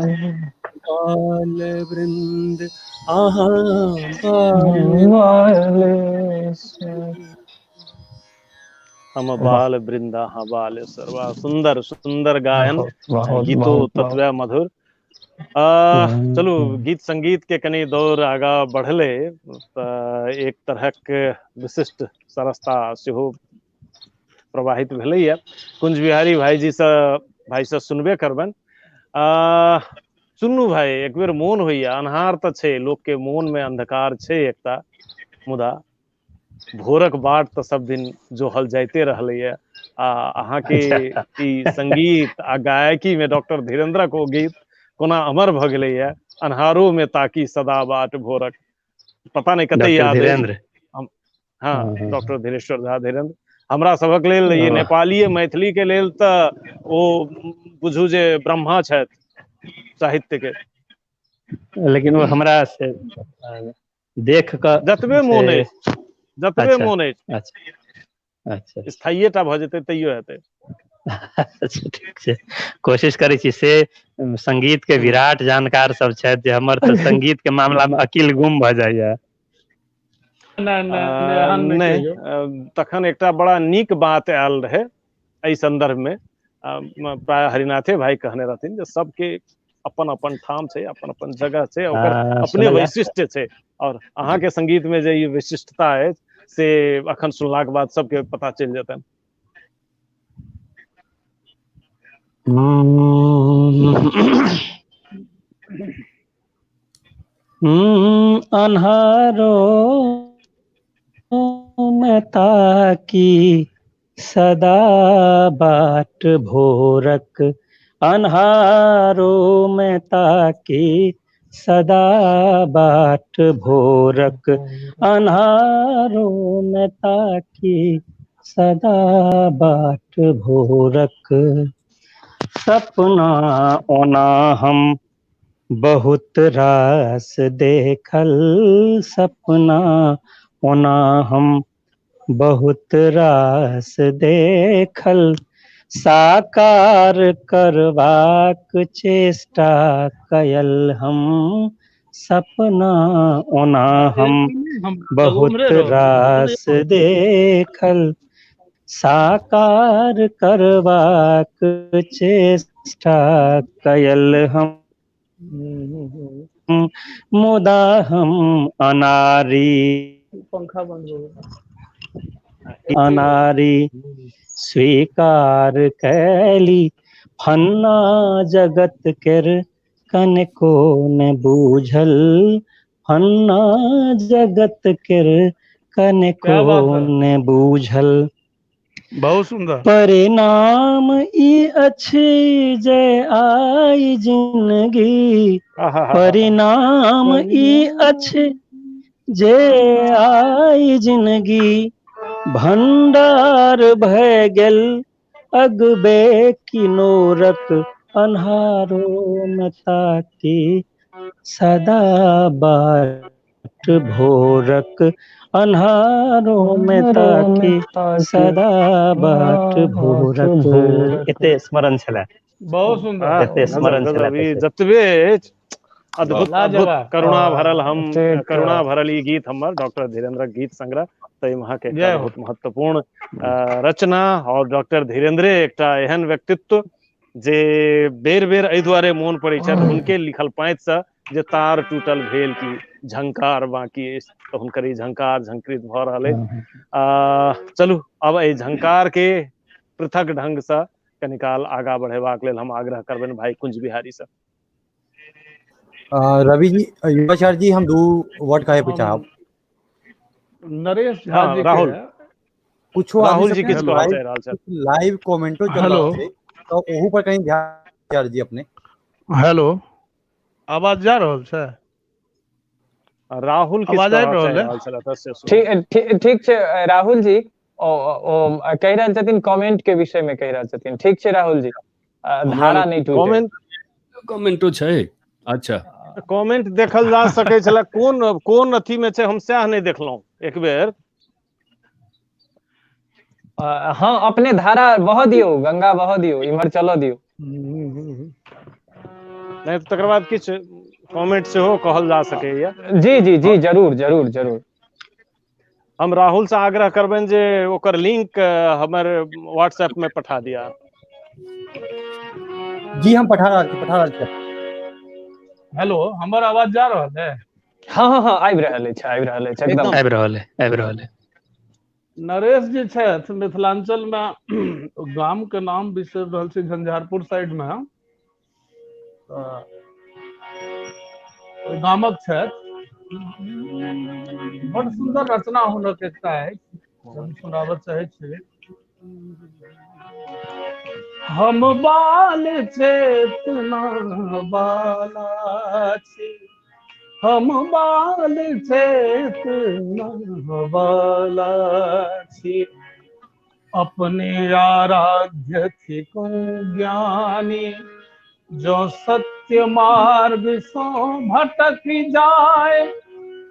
में, बाल वृंद आहा हम बाल वृंदा हाँ बालेश्वर। वाह, सुंदर सुंदर गायन, गीतो तत्व मधुर। चलू गीत संगीत के कनी दौर आगा बढ़ले एक तरहक विशिष्ट सरसता सेहो प्रवाहित भेलैया। कुंज बिहारी भाईजी से सुनबे करबन। चुन्नू भाई, एक बेर मोन होइया, अन्हार त छै, लोक के मोन में अंधकार छै एकटा, मुदा भोरक बाट तो सब दिन जोहल जाते रहलैया। अहाँ के ई संगीत आ गायकी में डॉक्टर धीरेन्द्र को गीत कोना अमर भ गेलैया। अन्हारो में ताकी सदा बाट भोरक, पता नहीं कते याद धीरेन्द्र। हाँ, डॉक्टर धीरेश्वर झा धीरेन्द्र। हमरा सबक लेल ये नेपाली मैथिली के लेल त ओ बुझू जे ब्रह्मा छथि साहित्य के। लेकिन वो हमरा से देख क जतबे मोन अछि, जतबे मोन अछि। अच्छा अच्छा, स्थायीटा भ जेतै तैयो हेतै। अच्छा ठीक छै, कोशिश करै छी। से संगीत के विराट जानकार सब छथि, जे हमर त संगीत के मामला में अकिल गुम भ जाइया। नहीं, तखन एकटा बड़ा नीक बात आयल रहे एहि संदर्भ में। प्राय हरिनाथे भाई कहने रहथिन जे सबके अपन अपन ठाम छै, अपन अपन जगह छै, ओकर अपने वैशिष्ट्य छै। और अहाँ के संगीत में जे ये विशिष्टता है से अखन सुनला के बाद सबके पता चल जेतन। अन्हारो में ताकी सदा बाट भोरक, अन्हारो में ताकी सदा बाट भोरक। अन्हारो में ताकी सदा बाट भोरक। सपना ओना हम बहुत रास देखल, सपना ओना हम बहुत रास देखल। साकार करबाक चेष्टा कयल हम, सपना ओना हम बहुत रास देखल। साकार करबाक चेष्टा कयल हम, मुदा हम अनारी अनारी स्वीकार कैली। फन्ना जगत केर कनको ने बूझल, फन्ना जगत केर कनको ने बूझल। बहुत सुंदर। परिणाम ई अछि जे आई जिंदगी, परिणाम ई अछि जे आई जिंदगी। भंडार भय गेल अगबे किनोरक, अन्हारो में ताकी सदा बाट भोरक। अन्हारो में ताकी सदा बाट भोरक। एते स्मरण छला। बहुत सुंदर। एते स्मरण छला। जतबे अद्भुत अद्भुत लाजवाब। करुणा भरल हम ठीक। करुणा भरल ई गीत हमर डॉक्टर धीरेन्द्र गीत संग्रह तय वहाँ के एकटा बहुत महत्वपूर्ण रचना और डॉक्टर धीरेन्द्र एकटा एहन व्यक्तित्व जे बेर बेर एहि दुआरे मोन पड़ै छथि हुनके लिखल पाँति से जे तार टूटल भेल की झंकार बाकी अछि, तऽ हुनकर ई झंकार झंकृत भऽ रहल अछि। चलू अब एहि झंकार के पृथक ढंग से कनिकाल आगा बढ़ेबाक लेल हम आग्रह करबनि भाई कुंज बिहारी से। रवि जी, युवाचार्य जी, हम 2 वर्ड कहे पे चाहब। नरेश झा हाँ, जी राहुल के कुछ राहुल जी किछ कहल चाहि रहल छथि। लाइव कमेंटो चल हेलो। रहल छै, तो ओहू पर कहीं ध्यान जी अपने। हेलो, आवाज जा रहल छै? राहुल किछ आवाज आबि कहऽ चाहि रहल रहल छलथि तऽ से सुनू। ठीक छै राहुल जी, ओ कहि रहल छथिन कमेंट के विषय में कहि रहल छथिन। ठीक छै राहुल जी, धारा नहीं टूटे। कमेंटो छै? अच्छा, कमेंट देखल जा सकै छलै, कोन अथी में छै हम सएह नहीं देखलहुँ एक बेर। हाँ, अपने धारा बह दियौ, गंगा बह दियौ, इम्हर चलऽ दियौ। नहीं तो तकर बाद किछ कमेंट सेहो कहल जा सकैए। जी जी जी, जरूर जरूर जरूर। हम राहुल से आग्रह करबनि जे ओकर लिंक हमर व्हाट्सएप में पठा दिया। जी हम पठा रहल छी। हेलो, हमर आवाज जा रहल है? हाँ हाँ हाँ, आबि रहल अछि एकदम आबि रहल है। नरेश जी छथि मिथिलांचल में, गाम के नाम बिसरि रहल छी, झंझारपुर साइड में गामक छथि। बड़ सुंदर रचना हुनक एकटा अछि, हम सुनाबऽ चाहै छी। हम बाल चेतना बाला छी, हम बाल चेतना बाला छी, अपने आराध्य थिको ज्ञानी, जो सत्य मार्ग सो भटक जाए,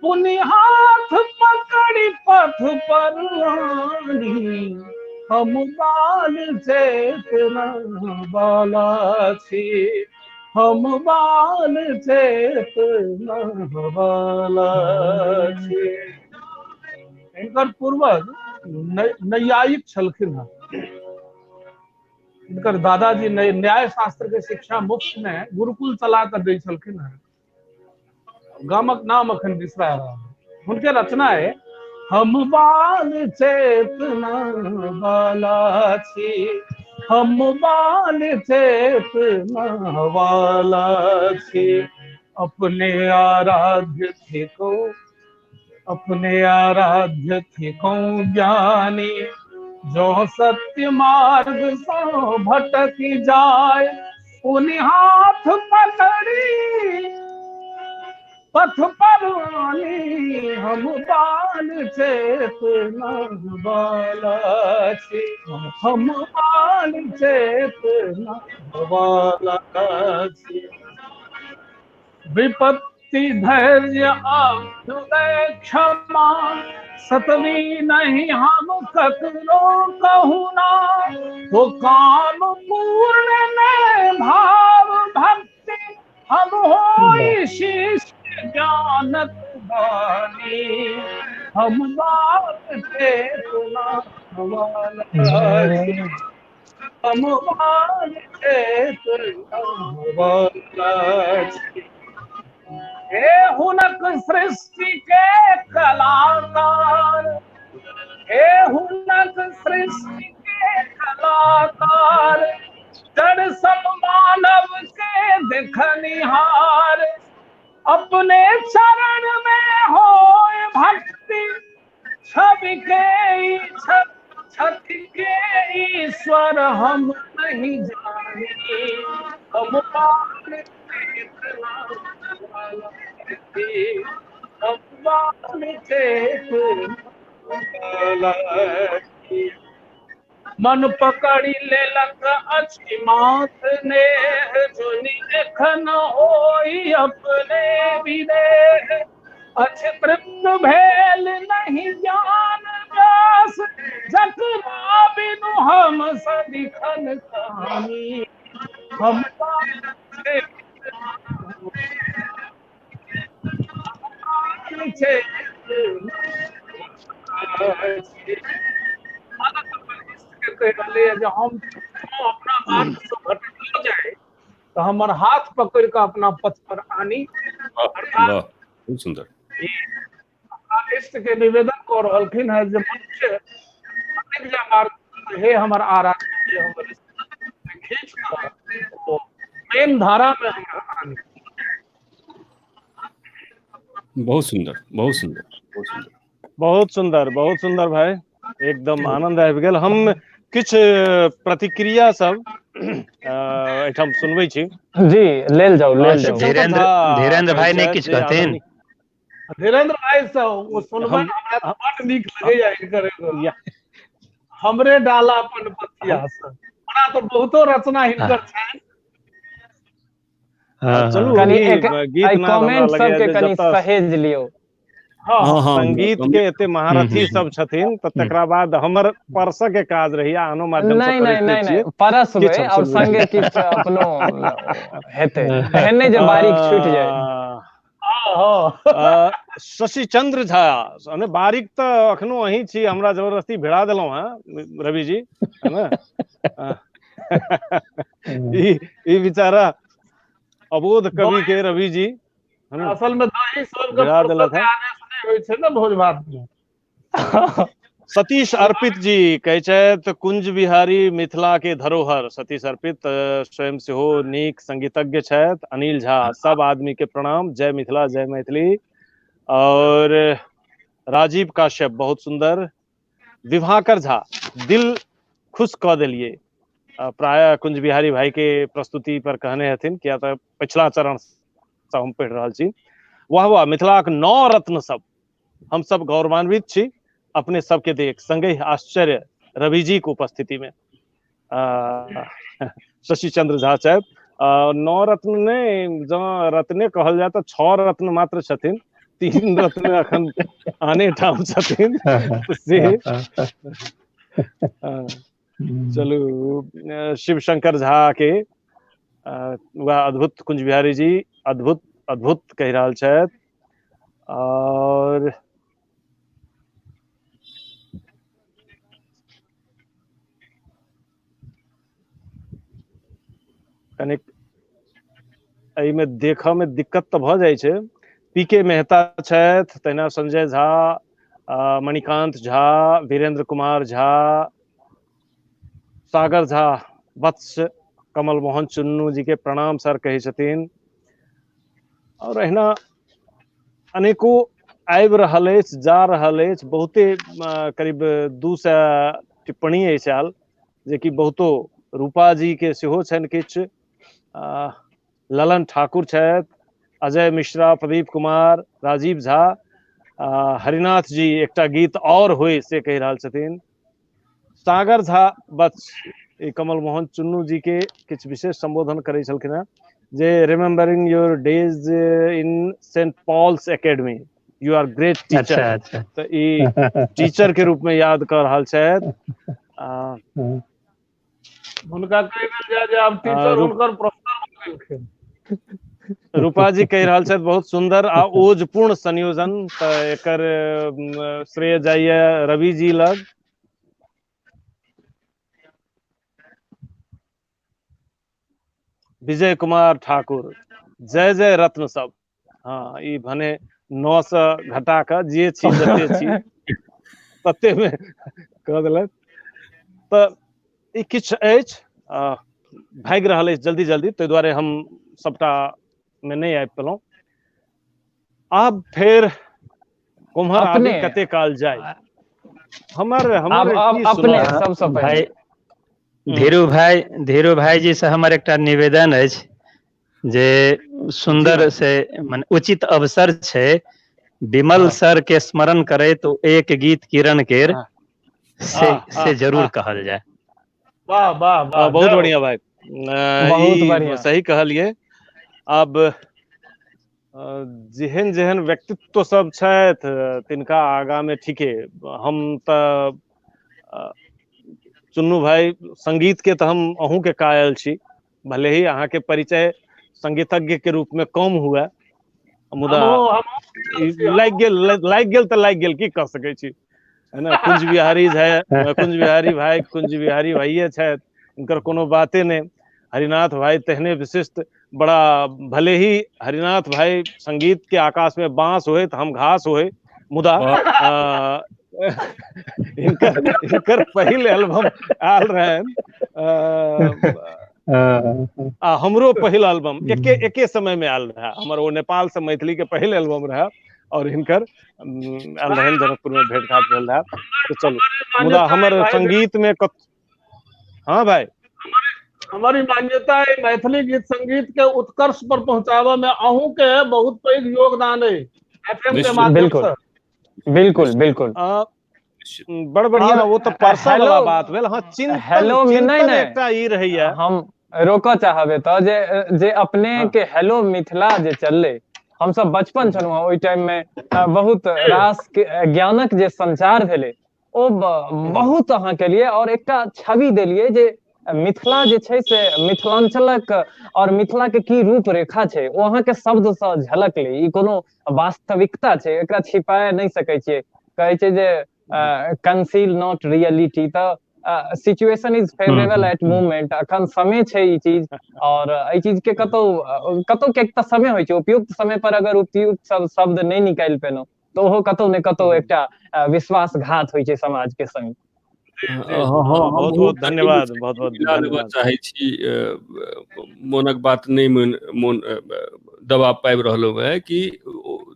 पुण्य हाथ पकड़ी पथ पर आनी, हम बाल चेतना बाला छी, हम बाल चेतना बाला छी। इनकर पूर्वज नैयायिक छलखिन हैं। इनकर दादाजी न्याय शास्त्र के शिक्षा मुफ्त में गुरुकुल चला कर दै छलखिन हैं। गामक नाम अखन बिसरा रहा है। उनके रचना है, हम बाल चेतना बाला छी, हम बाल चेतना बाला छी, अपने आराध्य थिको, अपने आराध्य थिको ज्ञानी, जो सत्य मार्ग सो भटक जाए, उन्हीं हाथ पकड़ी पथ पर आनी, हम बाल चेतना बाला छी, हम बाल चेतना बाला छी। विपत्ति धैर्य अभ्युदय क्षमा, सतवी नहीं हम ककरो कहू ना, तो काम पूर्ण में भाव भक्ति, हम होई शिष्य ज्ञानत बानी, हम बाल चेतना बाला छी, हम बाल चेतना बाला छी। हे हुनक सृष्टि के कलाकार, हे हुनक सृष्टि के कलाकार, जड़ सब मानव के देखनिहार, अपने चरण में होए भक्ति, छवि के छवि के ईश्वर हम नहीं जानी, हम बाल चेतना बाला छी, हम बाल चेतना बाला छी। मन पकड़ी लेलक अछि माथ ने, जोनि एखन होई अपने विदेह, अछि तृप्त भेल नहीं ज्ञान रस, जकरा बिनु हम सदिखन कहानी, हम बाल चेतना पीछे आदत पर इश्क के कह रहले जे हम अपना बात से भटक जाए तो हमार हाथ पकड़ के अपना पथ पर आनी। वाह वाह, बहुत सुंदर। इष्ट के निवेदन कर रहलखिन है जे मनुष्य अनेक मार्ग हे हमर आराध्य, हे हमर खींच कर वो मेन धारा में हमरा आनी। बहुत सुंदर, बहुत सुंदर, बहुत सुंदर, बहुत सुंदर भाई, एकदम आनंद आबि गेल। हम किछ प्रतिक्रिया सब एठाम सुनबै छी। जी लेल जाओ लेल जाओ। धीरेन्द्र भाई ने किछ कहथिन। धीरेन्द्र भाई से वो सुनबन हमरा तो बड़ नीक लगैया इनकर हमरे डालापन पथिया से। हमरा तो बहुतो रचना हिनकर छनि। चलू कनी ई एक गीत नाद हमरा कमेंट सब लगैया के जे कनी जतऽ सहेज लियो। हाँ, संगीत के एते महारथी सब छथिन त तकरा बाद हमर परस के काज रही आनो माध्यम से नहीं नहीं परसबे और संगे किछ अपनो हेते, एहन नहीं जे बारीक छूट जाए। शशि चंद्र झा ने बारीक तो अखनो अही छी, हमरा जबरदस्ती भिड़ा देलौं हैं रवि जी, है ना। ई बेचारा अबोध कवि के रवि जी, है ना, असल में दही सब के भिड़ा देलक है। आने से होय छै ना भोज भात में। सतीश अर्पित जी कहै छथि कुंज बिहारी मिथिला के धरोहर। सतीश अर्पित स्वयं सेहो नीक संगीतज्ञ छथि। अनिल झा सब आदमी के प्रणाम, जय मिथिला जय मैथिली। और राजीव काश्यप बहुत सुंदर। विभाकर झा दिल खुश कऽ देलिए, प्राय कुंज बिहारी भाई के प्रस्तुति पर कहने हथिन, किया तऽ पिछला चरण से हम पढ़ि रहल छी। वाह वाह, मिथिलाक 9 रत्न सब, हम सब गौरवान्वित छी अपने सबके देख। संगे आश्चर्य रवि जी के उपस्थिति में। शशि चंद्र झा छथि 9 रत्न नहीं, जहाँ रत्ने कहल जाए तो 6 रत्न मात्र छथिन, 3 रत्न अखन आने ठाम छथिन से। चलू शिव शंकर झा के वह अद्भुत कुंज बिहारी जी अद्भुत अद्भुत कहि रहल छथि। और कनिक एहि में देखऽ में दिक्कत तो भऽ जाइ छै। पीके मेहता छथि, तहिना संजय झा, मणिकांत झा, वीरेंद्र कुमार झा, सागर झा, वत्स, कमल मोहन चुन्नू जी के प्रणाम सर कहै छथिन। और अहिना अनेको आबि रहल अछि, जा रहल अछि, बहुते करीब 200 टिप्पणी अछि आयल, जे कि बहुतो रूपा जी के सेहो छनि किछु, ललन ठाकुर छथि, अजय मिश्रा, प्रदीप कुमार, राजीव झा, हरिनाथ जी एकटा गीत और होय से कहि रहल छथिन। सागर झा बस कमल मोहन चुन्नू जी के किछु विशेष संबोधन करै छलखिन हैं, जे remembering your days in saint Paul's academy, you are great teacher. तो ई टीचर के रूप में याद कर रहल छथि। हुनका कहि देल जाय जे आब टीचर हुनकर प्रोफेसर बनि गेलखिन। रूपा जी कहि रहल छथि बहुत सुंदर आ ओजपूर्ण संयोजन, तऽ एकर श्रेय जाइए रवि जी लग। विजय कुमार ठाकुर जय जय रत्न सब। हाँ, ई भने 9 से घटा कऽ जे छी जते छी तते में कह देलक। तऽ ई किछु अछि, भागि रहल अछि जल्दी जल्दी, ताहि दुआरे हम सबटा में नहीं आबि पेलहुँ। आब फेर कुम्हर आदि कते काल जाय। हमर अपने सबसे पहले धीरू भाई जी से हमर एकटा निवेदन अछि जे सुंदर से माने उचित अवसर छै, विमल सर के स्मरण करे तो एक गीत किरण केर से जरूर कहल जाए। वाह वाह वाह, बहुत बढ़िया भाई, बहुत बढ़िया, सही कहलिए। अब जेहन जेहन व्यक्तित्व सब छथि तिनका आगा में ठीके, हम तऽ चुन्नू भाई संगीत के तो हम अहूँ के कायल छी, भले ही अहाँ के परिचय संगीतज्ञ के रूप में कम हुआ, मुदा लागि गेल तऽ लागि गेल, की कह सकै छी, है ना। कुंज बिहारी भाई कुंज बिहारी भाइये छथि, इनकर कोनो बाते नहीं। हरिनाथ भाई तेहने विशिष्ट, बड़ा भले ही हरिनाथ भाई संगीत के आकाश में बांस होए तो हम घास होए, मुदा इनकर पहिल एल्बम आल रहन, हमरो पहिल एल्बम एके समय में आल रहा। हमर वो नेपाल से मैथिली के पहिल एल्बम रहा और हिनकर आल रहन, जनकपुर में भेंट घाट भेल रहा। तो चलो, मुदा हमर संगीत में हाँ भाई, हमारी मान्यता है मैथिली गीत संगीत के उत्कर्ष पर पहुंचावा में अहू के बहुत पैघ योगदान है एफएम के माध्यम से। बिल्कुल बिल्कुल बड़ बढ़िया। वो तो परसा वाला बात भेल। हाँ, हेलो नहीं एकटा ई रहैया, हम रोकऽ चाहबे तो जे अपने के हेलो मिथिला जे चलले, हम सब बचपन छलहुँ ओहि टाइम में बहुत रास ज्ञानक जे संचार भेले ओ बहुत अहाँ के लिए और एकटा छवि देलिए जे मिथिला जे छै से मिथिलांचलक और मिथिला के की रूपरेखा छै ओ अहाँ के शब्द से झलकले। ई कोनो वास्तविकता छै, एकरा छिपाए नहीं सकै छियै। कहै छै जे कंसील नॉट रियलिटी, तो situation is favourable at moment. अखन समय छै ई चीज, और एहि चीज के कतौ के एकटा समय होइ छै, उपयुक्त समय पर अगर उपयुक्त शब्द नहीं निकालि पेलहुँ तो ओहो कतौ ने कतौ एकटा विश्वासघात होइ छै समाज के संग। बहुत बहुत धन्यवाद, बहुत बहुत धन्यवाद। चाहे छी मोनक बात नहीं मोन दबा पाबि रहलहुँ है कि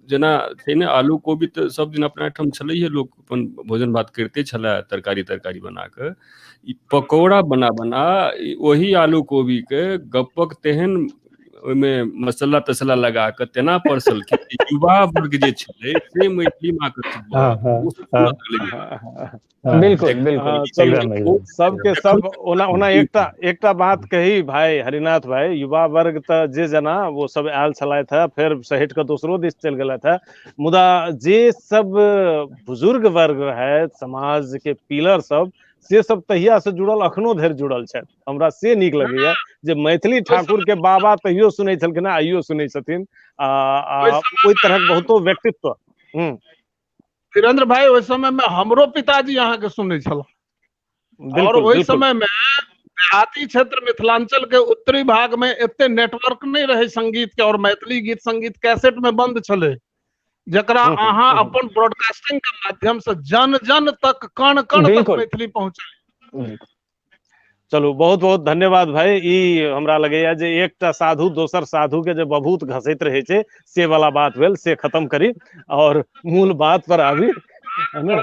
जेना छै ने, आलू कोबी तऽ सब दिन अपना ठाम छलैहे, लोग अपन भोजन भात करिते छलै तरकारी बना कऽ। ई पकौड़ा बना वही आलू कोबी के गप्पक तेहन ओहिमे मसाला तसला लगा कऽ तेना परसल कि युवा वर्ग जे छलै से मैथिली माँ बिल्कुल बिल्कुल सबके सब ओना एकटा बात कही भाई हरिनाथ भाई, युवा वर्ग तऽ जे जना वो सब आयल छलथि है, फिर सहित के दोसरो दिस चलि गेलथि है, मुदा जे सब बुजुर्ग वर्ग है समाज के पिलर सब, से सब तहिया से जुड़ल, अखनो धरि जुड़ल छथि। हमरा से नीक लगैया जे मैथिली ठाकुर के बाबा तहियो सुनै छलखिन, आइयो सुनै छथिन। ओहि तरहक बहुतो व्यक्तित्व। वीरेंद्र भाई, ओहि समय में हमरो पिताजी अहाँ के सुनै छलाह, और ओहि समय में देहाती क्षेत्र मिथिलांचल के उत्तरी भाग में एते नेटवर्क नहीं रहे संगीत के, और मैथिली गीत संगीत कैसेट में बंद छले, जकरा अहाँ अपन ब्रॉडकास्टिंग के माध्यम से जन जन तक कण कण तक मैथिली पहुंचल। चलू, बहुत बहुत धन्यवाद भाई। ई हमरा लगैया जे एकटा साधु दोसर साधु के जे बभूत घसैत रहे छै से वाला बात भेल, से खत्म करी और मूल बात पर आबी, है ना।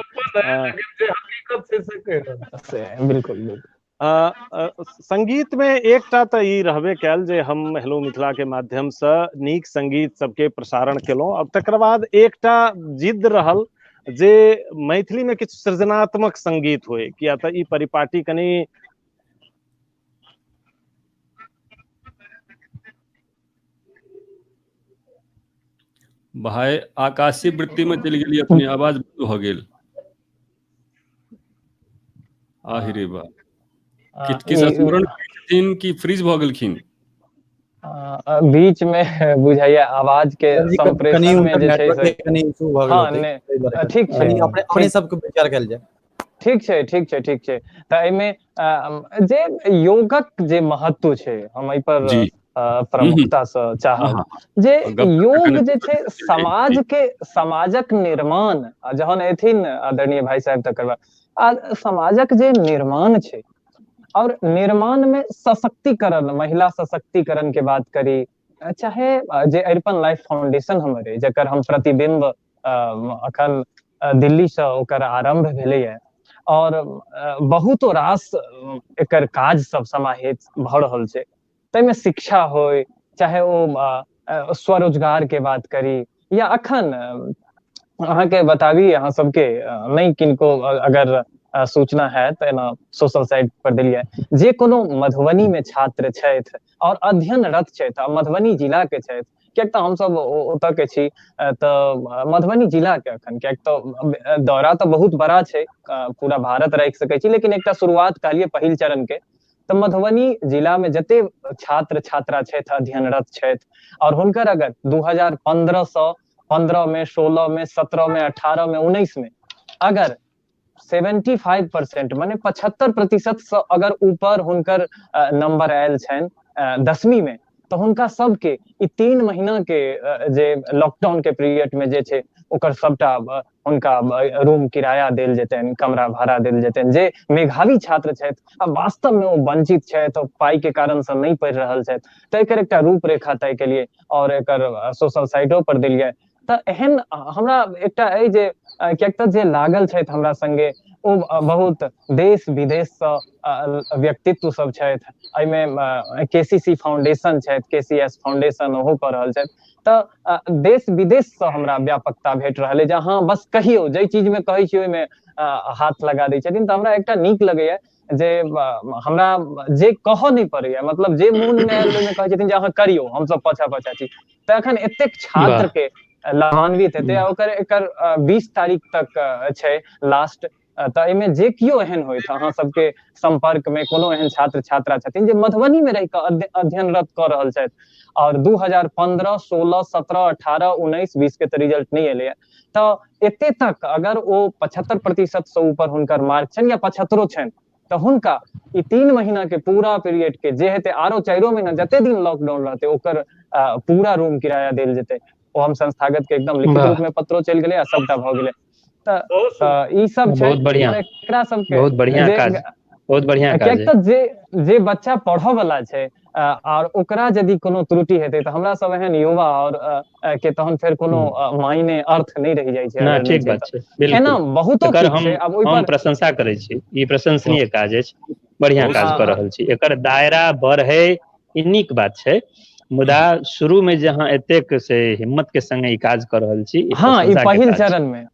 बिल्कुल संगीत में एकटा तऽ ई रहबे कैल जे हम हेलो मिथिला के माध्यम से नीक संगीत सबके प्रसारण केलहुँ। अब तकर बाद एकटा जिद रहल जे मैथिली में किछु सृजनात्मक संगीत होय, किया तऽ ई परिपाटी कनी भाई आकाशीय वृत्ति में चलि गेली, अपनी आवाज बंद भ गेल। आहिरे बा, किछु स्मरण छथिन कि फ्रीज भ गेलखिन? बीच में बुझाइया आवाज के संप्रेषण में जे छै से कनी इशू भ गेल। ठीक छै, अपने सबके विचार कयल जाय। ठीक छै। तऽ एहिमे जे योगक जे महत्व छै, हम एहि पर प्रमुखता से चाहब जे योग जे छै समाजक निर्माण, जहन एथिन आदरणीय भाई साहब तकर बाद समाजक जे निर्माण छै, और निर्माण में सशक्तिकरण, महिला सशक्तिकरण के बात करी, चाहे जे अरिपन लाइफ फाउंडेशन हमर है, जकर हम प्रतिबिंब अखन दिल्ली से ओकर आरंभ भेलैया, और बहुतो रास एकर काज सब समाहित भ रहल छै। तैमे शिक्षा होय, चाहे ओ स्वरोजगार के बात करी, या अखन अहाँ के बताबी, अहाँ सबके नहीं किनको अगर सूचना है तो एना सोशल साइट पर देलिए, जे कोनो मधुबनी में छात्र छथि और अध्ययनरत छथि, मधुबनी जिला के छथि, कियाक तऽ हम सब ओतऽ के छी, तऽ मधुबनी जिला के अखन कियाक तऽ दौरा तऽ बहुत बड़ा छै, पूरा भारत राखि सकै छी, लेकिन एकटा शुरुआत कहलिए पहिल चरण के, तो मधुबनी जिला में जते छात्र छात्रा छथि अध्ययनरत छथि और हुनकर अगर 2015 में 16 में 17 में 18 में 19 में अगर 75% माने 75% से अगर ऊपर हुनकर नंबर आयल छनि 10वीं में तो हुनका सबके ई 3 महीना के जे लॉकडाउन के पीरियड में जे छै ओकर सबटा हुनका रूम किराया देल जेतनि, कमरा भाड़ा देल जेतनि। जे मेधावी छात्र छथि आ वास्तव में ओ वंचित छथि और पाई के कारण से नहीं पढ़ि रहल छथि तो एकर एकटा रूपरेखा तय केलिए और एकर सोशल साइटो पर देलिए। तो एहन हमरा एकटा अइ जे कियाक तऽ जे लागल छथि हमरा संगे ओ बहुत देश विदेश से व्यक्तित्व सब छथि। एहिमे केसीसी फाउंडेशन छथि, केसीएस फाउंडेशन ओहो कऽ रहल छथि। तो देश विदेश से हमरा व्यापकता भेट रहल है जहाँ बस कहियो जे चीज में कहै छी ओहिमे हाथ लगा दै छथिन। तो हमरा एकटा नीक लगैया जे हमरा जे कहऽ नहीं पड़ैया, मतलब जे मोन में आयल ओहिमे कहै छथिन जे अहाँ करियौ, हमसब पाछा पाछा छी। तो एखन एतेक छात्र के लाभान्वित हेतै आ ओकर एकर 20 तारीख तक छै लास्ट। तो एहिमे जे कियो एहन होइत अहाँ सबके संपर्क में कोनो एहन छात्र छात्रा छथिन जे मधुबनी में रहि कऽ अध्ययनरत कऽ रहल छथि और 2015 16 17 18 19 20 के तो रिजल्ट नहीं एले तो एते तक अगर वो 75% से ऊपर हुनकर मार्क छनि या 75 छनि तो हुनका ई 3 महीना के पूरा पीरियड के जे हेतै आरो 4 महीना जते दिन लॉकडाउन रहतै ओकर पूरा रूम किराया देल जेतै। ओ हम संस्थागत के एकदम लिखित रूप में पत्रो चलि गेलै आ सबटा भऽ गेलै। ई सब छै बहुत बढ़िया, एकरा सबके बहुत बढ़िया काज, बहुत बढ़िया काज कियाक तऽ जे बच्चा पढ़ऽ वाला छै और ओकरा यदि कोनो त्रुटि हेतै तो हमरा सब एहन युवा और के तहन फेर कोनो मायने अर्थ नहीं रहि जाइ छै। ना ठीक बात छै, बिल्कुल एना बहुतो एकर ठीक छै। अब ओइ हम पर प्रशंसा करै छी, ई प्रशंसनीय काज अछि, बढ़िया काज कऽ रहल छी। एकर दायरा बढ़ै ई नीक बात छै, मुदा शुरू में जे अहाँ एतेक से हिम्मत के संगे ई काज कऽ रहल छी, ई हाँ ई प्रशंसा के पहिल काज छै। चरण में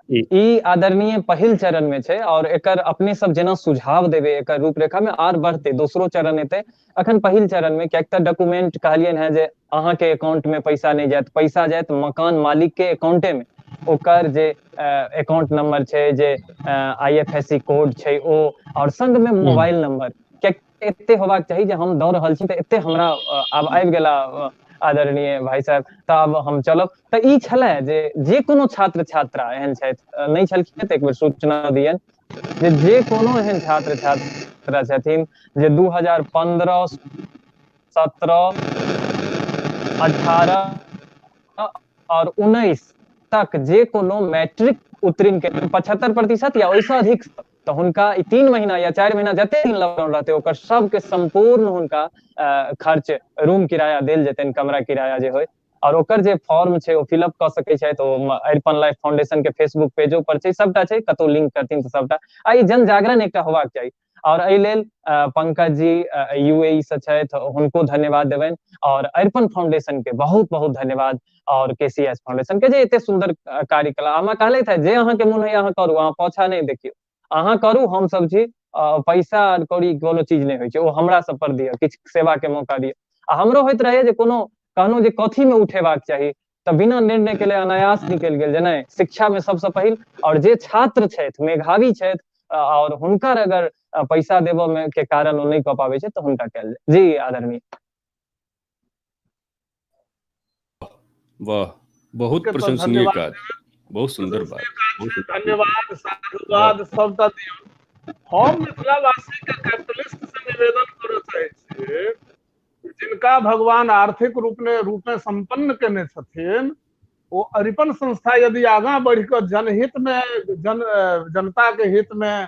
ई आदरणीय पहिल चरण में छै और एकर अपने सब जेना सुझाव देबै एकर रूपरेखा में आर बढ़तै, दोसरो चरण एतै। अखन पहिल चरण में कियाक तऽ डॉक्यूमेंट कहलियन है जे अहाँ के अकाउंट में पैसा नहीं जायत, पैसा जायत मकान मालिक के अकाउंटे में। ओकर जे अकाउंट नंबर छै, जे IFSC कोड छै ओ और संग में मोबाइल नंबर, कियाक एते होबाक चाही जे हम दऽ रहल छी तऽ एते हमरा आब आबि गेला आदरणीय भाई साहब तब हम चलब। तऽ ई छलै जे कोनो छात्र छात्रा एहन छथि नहीं छलखिन तऽ एक बेर सूचना दियन जे कोनो एहन छात्र छात्रा छथिन जे 2015 17 18 और 19 तक जे कोनो मैट्रिक उत्तीर्ण के 75% या ओइसँ अधिक तो हुनका 3 महीना या 4 महीना जते दिन लॉकडाउन रहते ओकर सबके संपूर्ण हुनका खर्च रूम किराया देल जेतनि, कमरा किराया जे होय। और ओकर जे फॉर्म छै ओ फिलअप कऽ सकै छथि। ओ अरिपन लाइफ फाउंडेशन के फेसबुक पेजो पर छै, सबटा छै, कतौ लिंक करथिन तऽ सबटा। आ ई जन जागरण एकटा होबाक चाही और एहि लेल पंकज जी UAE से छथि हुनको धन्यवाद देबनि और अरिपन फाउंडेशन के बहुत बहुत धन्यवाद और KCS फाउंडेशन के जे एते सुंदर कार्य कला। हमरा कहलथि है जे अहाँ के मोन होइया अहाँ करू, अहाँ पाछा नहीं देखियौ, अहाँ करू, हम सब छी। पैसा कौड़ी कोनो चीज नहीं होइ छै, ओ हमरा सब पर दियौ, किछु सेवा के मौका दियौ। आ हमरो होइत रहैया जे कोनो कहनो जे कथी में उठेबाक चाही तऽ बिना निर्णय के लिए अनायास निकलि गेल जे नहीं शिक्षा में सबसे पहिल और जे छात्र छथि मेधावी छथि और हुनकर अगर पैसा देबऽ में के कारण ओ नहीं कऽ पाबै छै तऽ हुनका कयल जाय। जी आदरणीय। वाह, बहुत प्रशंसनीय काज, बहुत सुंदर बात, धन्यवाद साधुवाद सबटा दियौ। हम मिथिलावासी के कैपिटलिस्ट से निवेदन करऽ चाहै छी जिनका भगवान आर्थिक रूप में संपन्न केने छथिन ओ अरिपन संस्था यदि आगाँ बढ़ि कऽ जनहित में जनता के हित में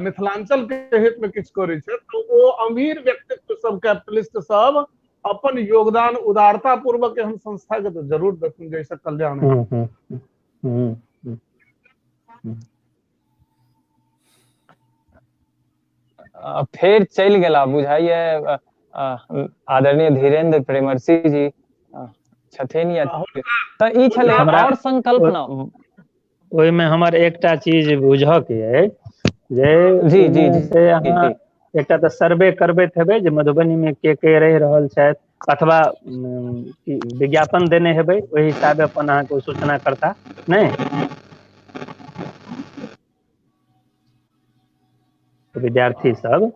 मिथिलांचल के हित में किछु करै छै तो ओ अमीर व्यक्तित्व सब कैपिटलिस्ट सब अपन योगदान उदारता पूर्वक एहन संस्था के तो जरूर देखूं जैसे कल्याण फेर चलि गेला बुझाइए आदरणीय धीरेन्द्र प्रेमर्षि जी छथिन या तऽ ई छलै और संकल्पना। ओहिमे हमर एकटा चीज बुझऽ के अइ जे जी जी से अहाँ एकटा तऽ सर्वे करबैत हेबै जे मधुबनी में के रहि रहल छथि अथवा विज्ञापन देने हेबै ओहि हिसाबे अपन अहाँके सूचना करता नहीं विद्यार्थी सब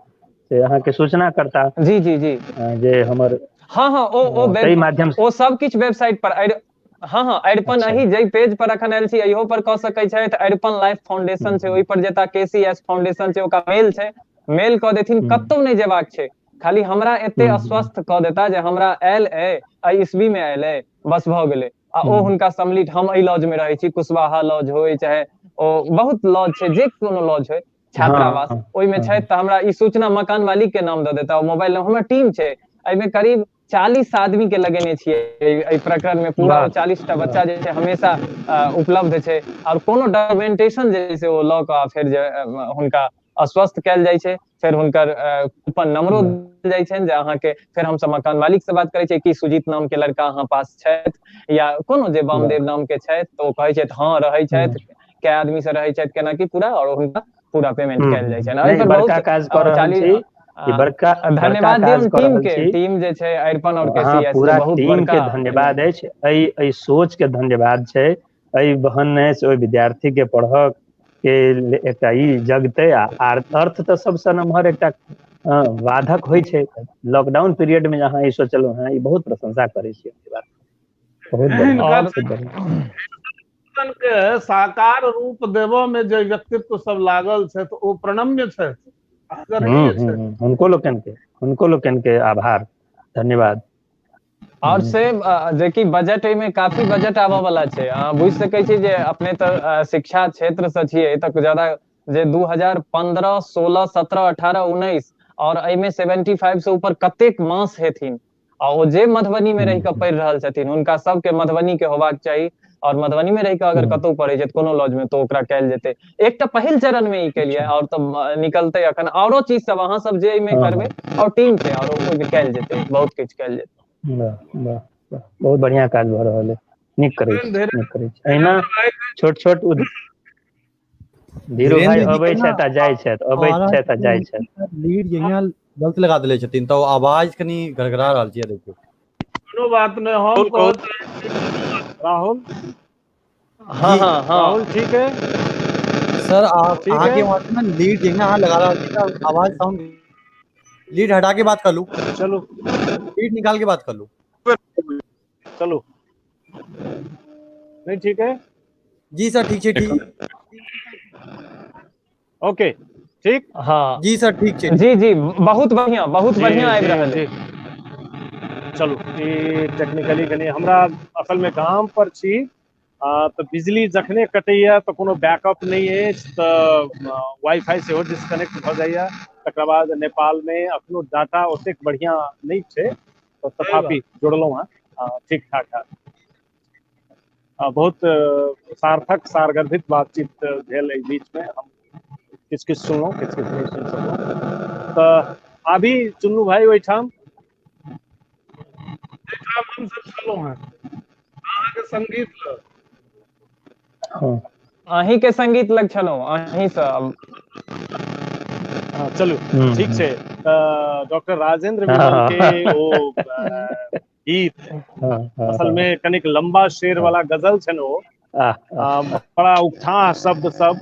से अहाँ के सूचना करता जी जी जी जे हमर हाँ हाँ ओ ताहि माध्यम से ओ सब किछ वेबसाइट पर हाँ हाँ अरिपन अच्छा। अही जै पेज पर अखन आयल छी अहियो पर कऽ सकै छथि। अरिपन लाइफ फाउंडेशन छै, ओहि पर जेता केसीएस फाउंडेशन छै, ओकरा मेल छै, मेल कऽ देथिन, कतौ नहीं जेबाक छै, खाली हमरा एते आश्वस्त कऽ देता जे हमरा आयल एहि ईस्वी में आयल है, बस भऽ गेलै। आ ओ हुनका सम्मिलित हम एहि लॉज में रहै छी, कुशवाहा लॉज होय चाहे ओ बहुत लॉज छै, जे कोनो लॉज होय छात्रावास, ओहिमे छथि तऽ हमरा ई सूचना मकान मालिक के नाम दऽ देता, मोबाइल नंबर, हमर टीम छै, एहिमे करीब 40 आदमी के लगेने छियै एहि प्रकरण में, पूरा ओ 40टा बच्चा जे छै हमेशा उपलब्ध छै, और कोनो डॉक्यूमेंटेशन जे छै ओ लऽ कऽ फेर जे हुनका आश्वस्त कयल जाइ छै, फेर हुनकर कूपन नंबरो देल जाइ छनि जे अहाँके, फेर हमसब मकान मालिक से बात करै छियै कि सुजीत नाम के लड़का अहाँ पास छथि या कोनो जे वामदेव नाम के छथि, तऽ ओ कहै छथि हाँ रहै छथि, कए आदमी से रहै छथि केना की पूरा, और हुनका पूरा पेमेंट कयल जाइ छनि। एहि पर बड़का काज कऽ रहल छी, ई बड़का धन्यवाद काज दियौन कऽ टीम रहल के, छी। टीम जे छै अरिपन और हाँ, केसीएस पूरा बहुत टीम बड़का के धन्यवाद अछि, एहि सोच के धन्यवाद छै, एहि बहन ने से ओहि विद्यार्थी के पढ़क के एकटा ई जगते आ अर्थ तऽ सबसे नमहर एकटा बाधक होइ छै। लॉकडाउन पीरियड में अहाँ ई सोचलहुँ हैं, ई बहुत प्रशंसा करै छियै, बहुत बढ़िया, और बहुत बढ़िया। के साकार रूप देवो में जे व्यक्तित्व सब लागल छै, तो ओ प्रणम्य छै, आदरणीय छै। हुनको लोकन के आभार, धन्यवाद। और से जे कि बजट में काफी बजट आबऽ वाला छै, अहाँ बुझि सकै छी जे अपने तऽ शिक्षा क्षेत्र से छियै, तऽ ज्यादा जे 2015, 16, 17, 18, 19 और एहिमे 75 से ऊपर कतेक मास हेथिन, आ ओ जे मधुबनी में रहि कऽ पढ़ि रहल छथिन, हुनका सबके मधुबनी के होबाक चाही, और मधुबनी में रहि कऽ अगर कतौ पढ़ै छथि कोनो लॉज में, तो ओकरा कयल जेतै। एकटा पहिल चरण में ई केलियै, और तऽ निकलतै अखन औरो चीज सब, अहाँ सब जे एहिमे करबै और टीम छै, और ओहिमे कयल जेतै, बहुत किछु कयल जेतै। बहुत बढ़िया काज भऽ रहल है, नीक करै छी, नीक करै छी। एहिना छोट छोट धीरू भाई धीरेन्द्र जी अबै के ना छथि आ जाइ छथि, अबै आवाज छथि आ जाइ छथि। लीड यहाँ गलत लगा देले छथिन, तो आवाज कनी गड़गड़ा रहल छै, देखियो। कोनो बात नहीं, हम कहत राहुल, हाँ जी हाँ हाँ राहुल ठीक है, सर, आप ठीक आगे है, वहाँ ना लीड यहाँ लगा रहा थी, तो आवाज साउंड, लीड हटा के बात कर लूं, चलो लीड निकाल के बात कर लूं। चलो, नहीं ठीक है, जी सर, ठीक है, ठीक। ओके, ठीक, हाँ जी सर, ठीक है। जी जी बहुत बढ़िया आबि रहल है। चलो, ई टेक्निकली कनी हमरा असल में काम पर छी, तो बिजली जखने कटैया तो कोनो बैकअप नहीं है, तो वाईफाई से डिस्कनेक्ट भ जाइया, तकर बाद नेपाल में अखनो डाटा ओतेक बढ़िया नहीं छै, तो तथापि जुड़लहुँ हैं, ठीक ठाक है। बहुत सार्थक सारगर्भित बातचीत भेल एहि बीच में, हम किछु किछु सुनलहुँ, किछु किछु नहीं सुनि सकलहुँ, तो अभी चुन्नू भाई ओहिठाम हम सब छलहुँ हैं, अहाँ के संगीत लग, अहीं के संगीत लग छलहुँ, अहीं से चलू ठीक छै। डॉक्टर राजेंद्र विमल के ओ गीत असल में कनिक लंबा शेर वाला गजल छन, ओ बड़ा उकठा शब्द सब,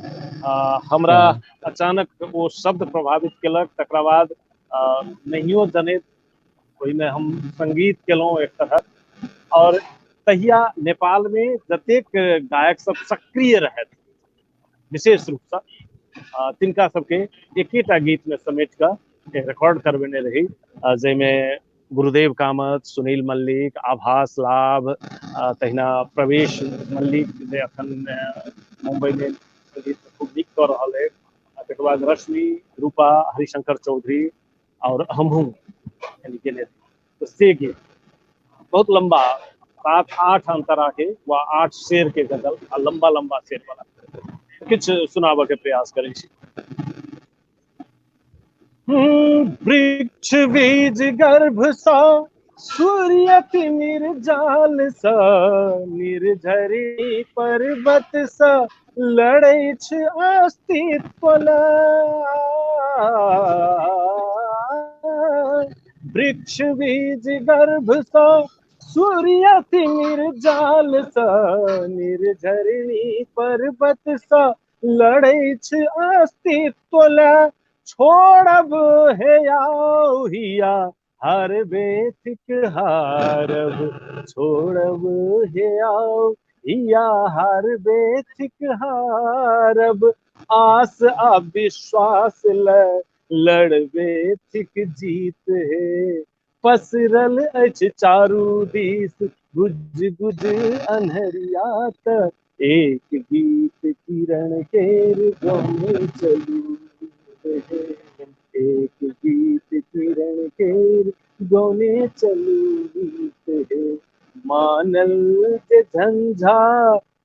हमरा अचानक वो शब्द प्रभावित केलक, तकरा बाद नहियो जनैत ओहिमे हम संगीत केलहुँ एक तरह, और तहिया नेपाल में जतेक गायक सब सक्रिय रहत, विशेष रूप से तिनका सबके एकेटा गीत में समेट कऽ रिकॉर्ड करबेने रही, जाहिमे गुरुदेव कामत, सुनील मल्लिक, आभास लाभ, तहिना प्रवेश मल्लिक जे अखन मुंबई में संगीत खूब नीक कऽ रहल है, तकर बाद रश्मि, रूपा, हरिशंकर चौधरी और हमहू यानी केने, तो से गीत बहुत लंबा 7-8 अंतरा के व 8 शेर के गजल, लंबा लंबा शेर वाला किछु सुनाबऽ के प्रयास करै छी। वृक्ष बीज गर्भ सा सूर्य तिमिर जाल सा, निर्झरी पर्वत सा लड़ै छ अस्तित्व वृक्ष बीज गर्भ सा सूर्य तिमिर जाल सा, निर्झरणी पर्वत सा लड़ै छ अस्तित्व छोड़ब हे आओ हिया हर बेथिक हारब, छोड़ब हे आओ हिया हर बेथिक हारब, आस आ विश्वास लड़बे थिक जीत है, पसरल अछि चारू दिस गुज गुज अन्हरिया त, एक गीत किरण केर गमे चलू हे, एक गीत किरण केर गमे चलू गीत है, मानल जे झंझा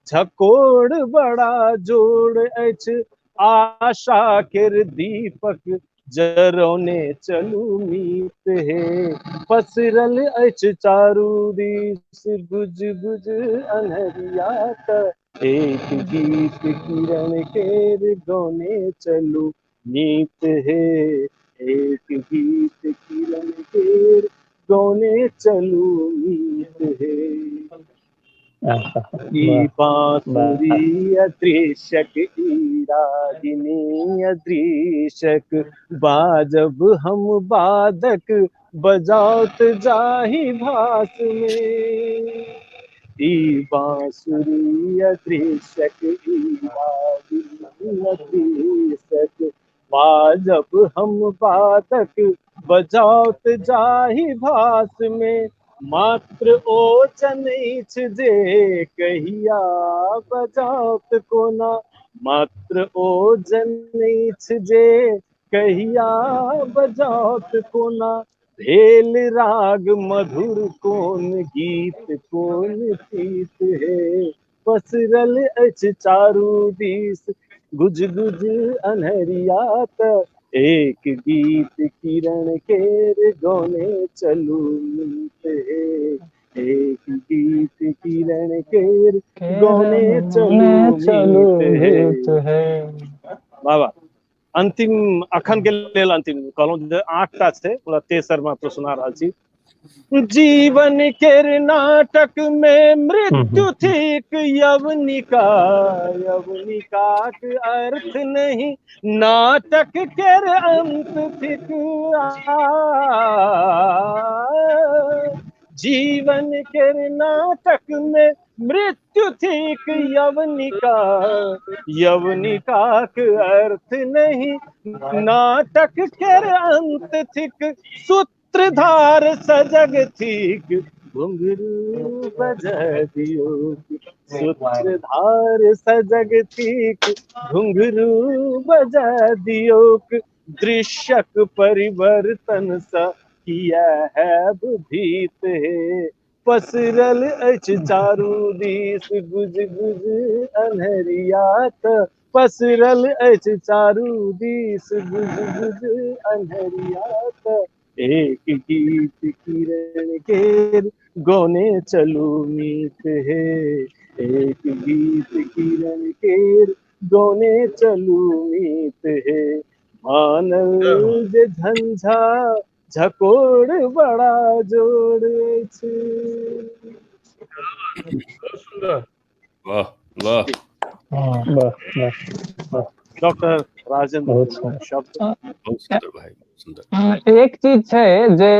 झकोड़ बड़ा जोड़ अछि, आशा केर दीपक जरौने चलू मीत है, पसरल अछि चारू दिस गुज गुज अन्हरिया त, एक गीत किरण केर गौने चलू मीत है, एक गीत किरण केर गौने चलू मीत है। ई बांसुरी अदृश्यक ई रागिनी अदृश्यक, बाजब हम बादक बजाओत जाहि भास में, ई बांसुरी अदृश्यक ई रागिनी अदृश्यक, बाजब हम बादक बजाओत जाहि भास में, मात्र ओ जनैछ जे कहिया बजाओत कोना, मात्र ओ जनैछ जे कहिया बजाओत कोना, भेल राग मधुर कोन गीत कोन तीत है, पसरल अछि चारू दिस गुज गुज अन्हरिया त, एक गीत किरण केर गौने चलू मीत है, एक गीत किरण केर गौने चलू मीत है। बाबा अंतिम अखन के लेल अंतिम कहलौं जे 8टा छै, पूरा तेसर मात्र सुना रहल छी। जीवन केर नाटक में मृत्यु थिक यवनिका, यवनिकाक अर्थ नहीं नाटक केर अंत थिक, जीवन केर नाटक में मृत्यु थिक यवनिका, यवनिकाक अर्थ नहीं नाटक केर अंत थिक, सूत्रधार सजग थिक घुंघरू बजा दियो, सूत्रधार सजग थिक घुंघरू बजा दियो, दृश्यक परिवर्तन सा किया है भीत है, पसरल अछि चारू दिस गुज गुज अन्हरिया त, पसरल अछि चारू दिस गुज गुज अन्हरिया त, एक गीत किरण केर गौने चलू मीत है, एक गीत किरण केर गौने चलू मीत है, मानल जे झंझा झकोड़ बड़ा जोड़ छै। वाह वाह डॉक्टर राजेंद्र शब्द बहुत सुंदर भाई, सुंदर। एक चीज छै जे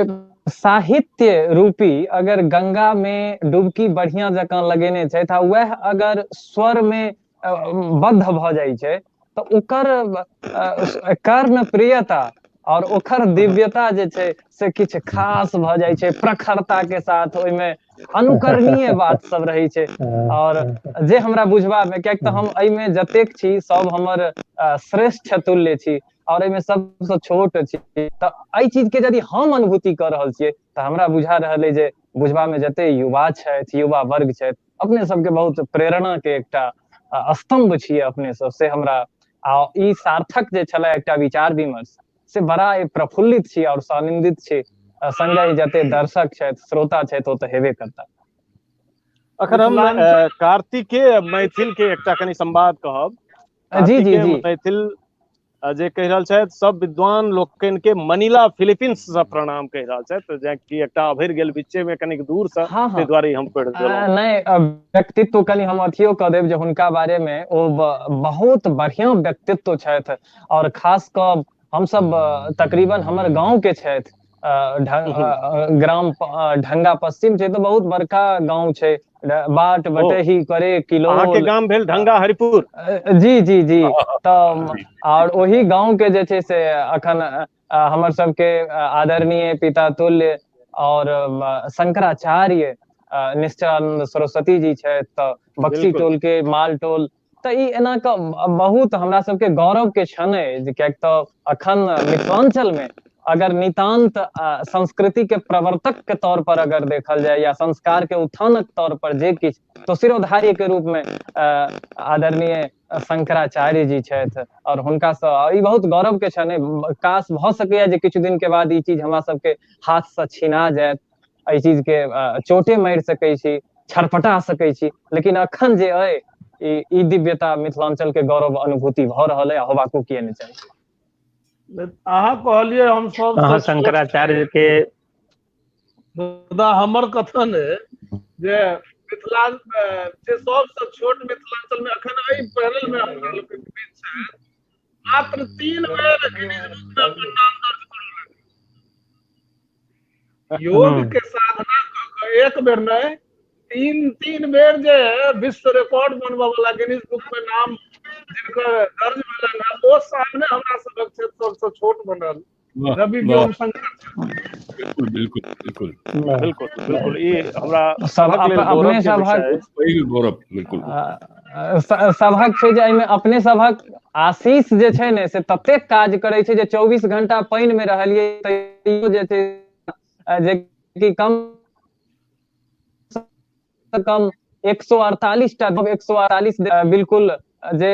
साहित्य रूपी अगर गंगा में डुबकी बढ़िया जकां लगेने छै त वह अगर स्वर में बद्ध भ जाइ छै त ओकर कर्ण प्रियता और ओकर दिव्यता जे छै से किछ खास भ जाइ छै, प्रखरता के साथ ओइमे अनुकरणीय बात सब रहै छै, और जे हमरा बुझबा में, कियाक त हम एहिमे जतेक छी सब हमर श्रेष्ठ तुल्य छी और एहिमे सबसँ छोट छी, त एहि चीज के यदि हम अनुभूति कर रहल छियै त हमरा बुझा रहल है जे बुझबा में जते युवा छथि, युवा वर्ग छथि, अपने सबके बहुत प्रेरणा के एकटा स्तंभ छियै अपने सब से हमरा, आ ई सार्थक जे छलै एकटा विचार विमर्श से बड़ा प्रफुल्लित छी और सानंदित छी, संजय जते दर्शक छथि, श्रोता छथि, ओ तऽ हेबे करता। अखन हम कार्तिकेय मैथिल के एकटा कनि संवाद कहब। जी जी जी। मैथिल जे कहि रहल छथि सब विद्वान लोकनि के मनीला फिलीपींस से प्रणाम कहि रहल छथि, जेकि एकटा अभरि गेल बीचे में कनिक दूर से, ताहि दुआरे हम पढ़ि देलहुं। नहीं व्यक्तित्व कनि हम अथियो कह देब जे हुनका बारे में ओ बहुत बढ़िया व्यक्तित्व छथि, और खास कऽ हम सब तकरीबन हमर गांव के छथि, ग्राम ढंगा पश्चिम छै, तो बहुत बड़का गांव छै, बाट बटेही करे किलोल। अहाँ के गांव भेल ढंगा हरिपुर? जी जी जी। तो और वही गांव के जे छै से अखन हमर सबके आदरणीय पिता तुल्य और शंकराचार्य निश्चलानंद सरस्वती जी छै, तो बक्सी टोल के माल टोल। तो ई एना के बहुत हमरा सबके गौरव के क्षण है, कियाक तो अखन मिथिलांचल में अगर नितांत संस्कृति के प्रवर्तक के तौर पर अगर देखल जाए या संस्कार के उत्थानक तौर पर जे किछ, तो सिरोधार्य के रूप में आदरणीय शंकराचार्य जी छथि, और हुनका से ई बहुत गौरव के क्षण है। काश भ सकैया जे किछु दिन के बाद ई चीज हमरा सबके हाथ से छीना जायत, एहि चीज के चोटे मारि सकै छी, छरपटा सकै छी, लेकिन अखन जे अय ई दिव्यता मिथिलांचल के गौरव अनुभूति भ रहल है, होबाको किए नहि चाही। अहाँ कहलिए हम सब शंकराचार्य के हमर कथन है जे मिथिलांचल जे सबसे छोट मिथिलांचल में अखन एहि पैनल में हमरा लोग के बीच छै, मात्र 3 बेर गिनीज बुक में अपन नाम दर्ज करौलक। योग के साधना क एक बेर नहीं, तीन बेर जे विश्व रिकॉर्ड बनबा वाला गिनीज बुक में नाम जिनकर दर्ज भेलन है, वो सामने हमरा सबक क्षेत्र सबसे छोट बनल रवि व्योम शंकर। बिल्कुल बिल्कुल बिल्कुल बिल्कुल बिल्कुल, ये हमरा अपने सभक गौरव बिल्कुल सभक छै जे एहिमे अपने सभक आशीष जे छै ने से ततेक काज करे छै जे 24 घंटा पानि में रहलिए तैयो जे छै जे कि कम से कम 148 टा 148 बिल्कुल जे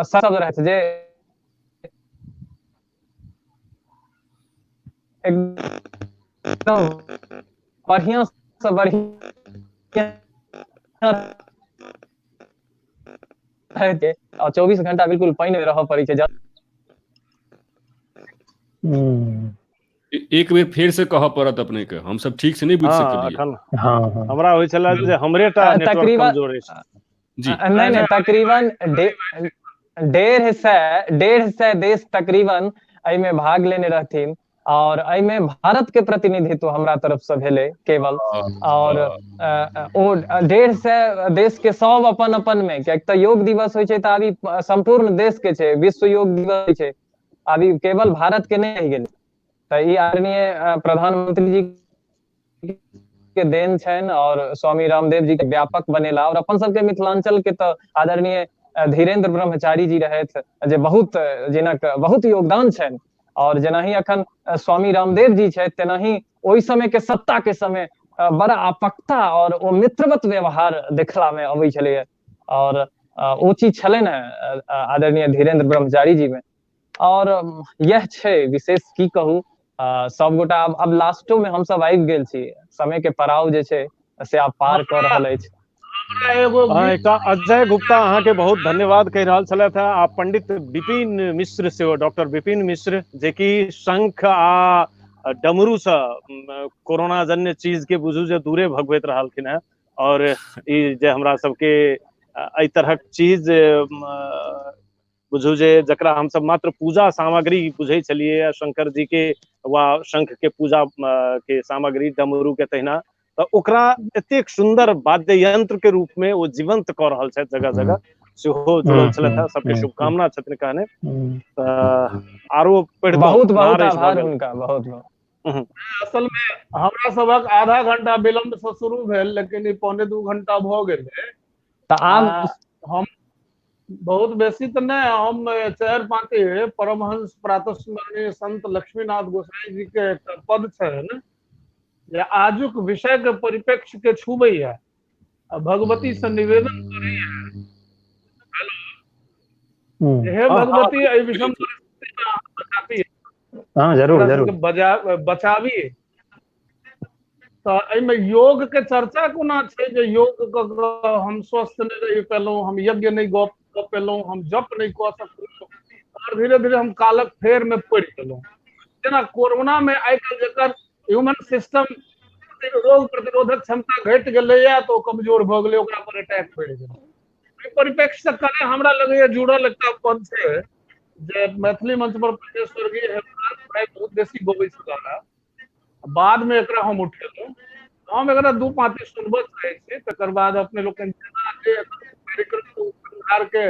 सब रहत जे एकदम बढ़िया से बढ़िया है, और 24 घंटा बिल्कुल पानी में रह पड़े छै। एक बेर फेर से कह पड़त अपने के, हम सब ठीक से नहीं बुझ सकलिए। हां, हमरा होय छला जे हमरेटा नेटवर्क कमजोर है जी। नहीं तकरीबन 150 देश तकरीबन एहि में भाग लेने रहथिन, और एहि में भारत के प्रतिनिधित्व हमरा तरफ से भेले केवल, और ओ 150 देश के सब अपन अपन में, कियाक त योग दिवस होय छै त अभी संपूर्ण देश के छै, विश्व योग दिवस छै, अभी केवल भारत के नहीं रह गेलै। तो ई आदरणीय प्रधानमंत्री जी के देन छन, और स्वामी रामदेव जी के व्यापक बनेला, और अपन सबके मिथिलांचल के तो आदरणीय धीरेन्द्र ब्रह्मचारी जी रहथि जे बहुत जिनक बहुत योगदान छनि, और जेनाही अखन स्वामी रामदेव जी छथि तेनाही ओहि समय के सत्ता के समय बड़ा आपकता और ओ मित्रवत व्यवहार देखला में अबै छलैया, और ओ चीज छलनि है आदरणीय धीरेन्द्र ब्रह्मचारी जी में। और यह छै विशेष की कहू, सब गोटा अब लास्टो में हम सब आबि गेल छी, समय के पड़ाव जे छै से आब पार कर रहल अछि। अजय गुप्ता अहाँ के बहुत धन्यवाद कह रहल छलथि है। आ पंडित विपिन मिश्र से, डॉक्टर विपिन मिश्र जे कि शंख आ डमरू से कोरोना जन्य चीज के बुझू जे दूरे भगवैत रहलखिन है, और ई जे हमरा सबके एहि तरहक चीज बुझू जे जकरा हम सब मात्र पूजा सामग्री बुझै छलिए, शंकर जी के वा शंख के पूजा के सामग्री डमरू के तहिना, तो ओकरा एतेक सुंदर वाद्य यंत्र के रूप में वो जीवंत कर रहल छथि, जगह जगह सेहो जुड़ल छलथि। सबके शुभकामना छथिन कहने। आरो बहुत बहुत आभार उनका, बहुत बहुत। असल में हमरा सबक आधा घंटा विलंब से शुरू भेल, लेकिन ई 1.25 घंटा भ गेलै। त आब हम बहुत बेसी तो नहीं, हम 4-5 परमहंस प्रातस्मरणीय संत लक्ष्मीनाथ गोसाई जी के पद छन जे आजुक विषय के परिप्रेक्ष्य के छूबे है, भगवती से निवेदन करे है। हेलो, हे भगवती एहि विषम परिस्थिति में बचाबी। हां जरूर जरूर बचाबी। तो एहिमे योग के चर्चा कोना छै जे योग हम स्वस्थ नहीं रहि पेलहुं, हम यज्ञ नहीं गप पेलहुं, हम जप नहीं कऽ सकलहुं, और धीरे धीरे हम कालक फेर में पड़ि गेलहुं। जेना कोरोना में आइ काल्हि जकर ह्यूमन सिस्टम रोग प्रतिरोधक क्षमता घटि गेलैया तो कमजोर भऽ गेलै, ओकरा पर अटैक पड़ि गेलै। परिप्रेक्ष्य से कने हमरा लगैया जुड़ल एकटा पद छै जे मैथिली मंच पर पहले स्वर्गीय हेमंत भाई बहुत बेसी गबै छलाह, बाद में एकरा हम उठेलहुँ, हम एकरा दू पाँती सुनबऽ चाहै छी, तकर बाद अपने लोग जेना जे कार्यक्रम उपहार के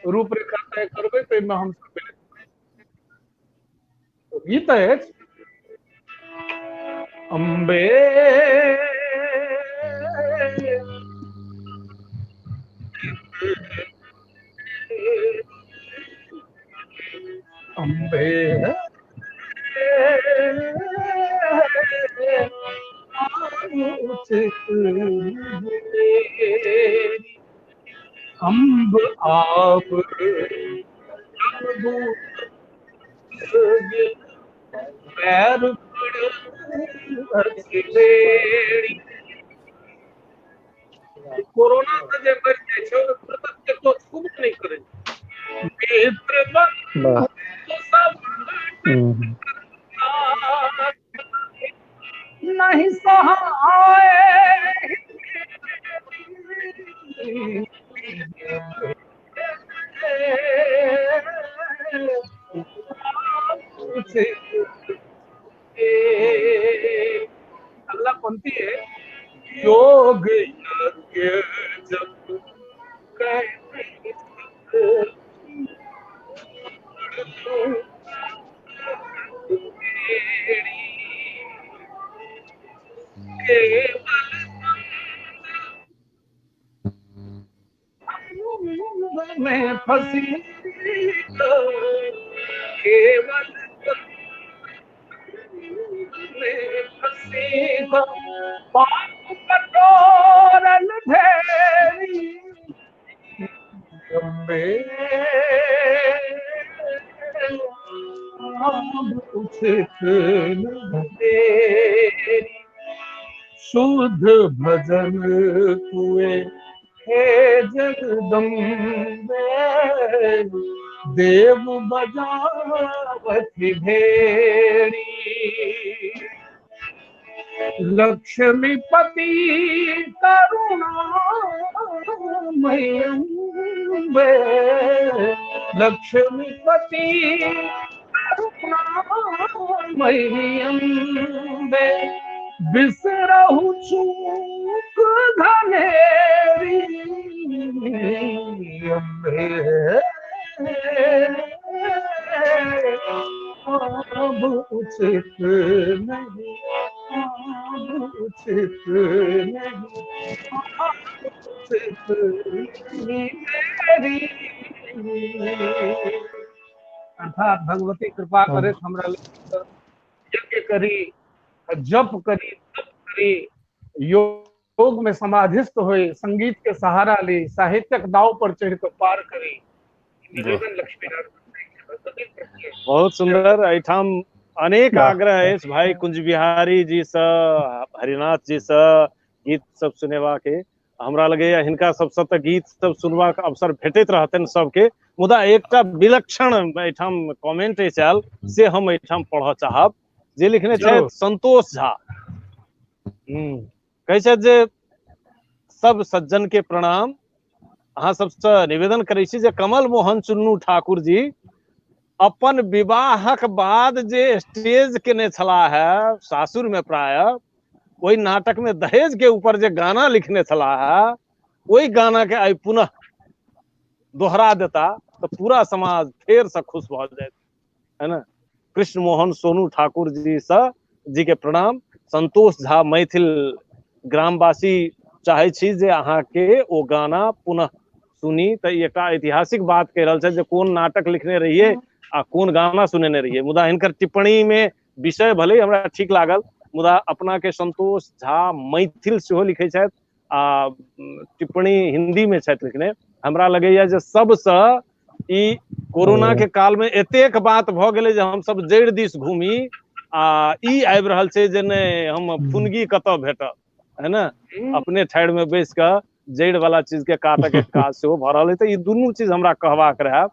रूपरेखा तय करबै ताहिमे हम सम्मिलित करबै। गीत अछि अम्बे अम्बे अम्ब आप पैर कोरोना से जे मरि जाइ छै ओकर तो छूबो नहीं करे, मित्र बंधु सब नहीं सहाय, अल्लाह पंक्ति है योग यज्ञ जब में फंसी केवल पाप कटोरन ढेरी अम्बे शुद्ध भजन हुए हे जगदम्बे, देव बजावती भेड़ी लक्ष्मीपति करुणामयी अम्बे, लक्ष्मीपति करुणामयी अम्बे, बिसरहु चूक घनेरी अम्बे, अब उचित नहीं, उचित नहीं, उचित मेरी। अर्थात भगवती कृपा करे हमरा यज्ञ करी, जप करी, तप करी, योग में समाधिस्थ होए, संगीत के सहारा ली, साहित्यक दाव पर चढ़ कर पार करी। लक्ष्मी बहुत सुंदर। एठाम अनेक आग्रह है भाई कुंज बिहारी जी से, हरिनाथ जी से गीत सब सुनेवा के, हमरा लगे हिनका सबसे त गीत सब सुनवा के अवसर भेटैत रहतन सबके, मुदा एकटा विलक्षण एठाम कमेंट चल से हम एठाम पढ़ चाहब, जे लिखने छै संतोष झा। कहै छै जे सब सज्जन के प्रणाम, अहाँ सबसे निवेदन करै छी जे कमल मोहन चुन्नू ठाकुर जी अपन विवाहक बाद जे स्टेज केने छला है सासुर में, प्राय वही नाटक में दहेज के ऊपर जे गाना लिखने छला है, वही गाना के आई पुनः दोहरा देता तो पूरा समाज फेर से खुश भ जाए, है ना। कृष्ण मोहन सोनू ठाकुर जी के प्रणाम। संतोष झा मैथिल ग्रामवासी चाहे छी जे अहाँ के ओ गाना पुनः सुनी, तो एक ऐतिहासिक बात कह रहा है कौन नाटक लिखने रहिए आ कौन गाना सुनेने रहिए, मुदा हिनकर टिप्पणी में विषय भले हमरा ठीक लागल, मुदा अपना के संतोष झा मैथिल सेहो लिखे छथि आ टिप्पणी हिंदी में छथि लिखने। हमरा लगैया जे सबसे ई कोरोना के काल में एतेक बात भ गेलै जे हम सब जड़ दिस घूमी आ ई आबि रहल छै जे ने हम फुनगी कतऽ भेटत, है ना, अपने ठाड़ में बैस के जड़ वाला चीज के काटे के काज सेहो भ रहल है। तो ई दुनू चीज हमरा कहबाक रहे,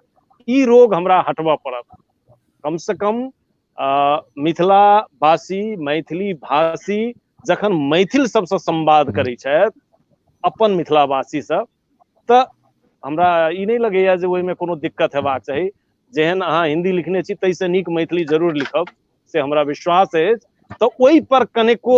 ई रोग हमरा हटबऽ पड़त। कम से कम मिथिला वासी, मैथिली भाषी जखन मैथिल सबसे संवाद करै छथि अपन मिथिला वासी सब, तऽ हमरा ई नहीं लगैया जे ओहिमे कोनो दिक्कत हेबाक चाही। जेहन अहाँ हिंदी लिखने छी तैसे नीक मैथिली जरूर लिखब से हमरा विश्वास है। तो ओहि पर कनेको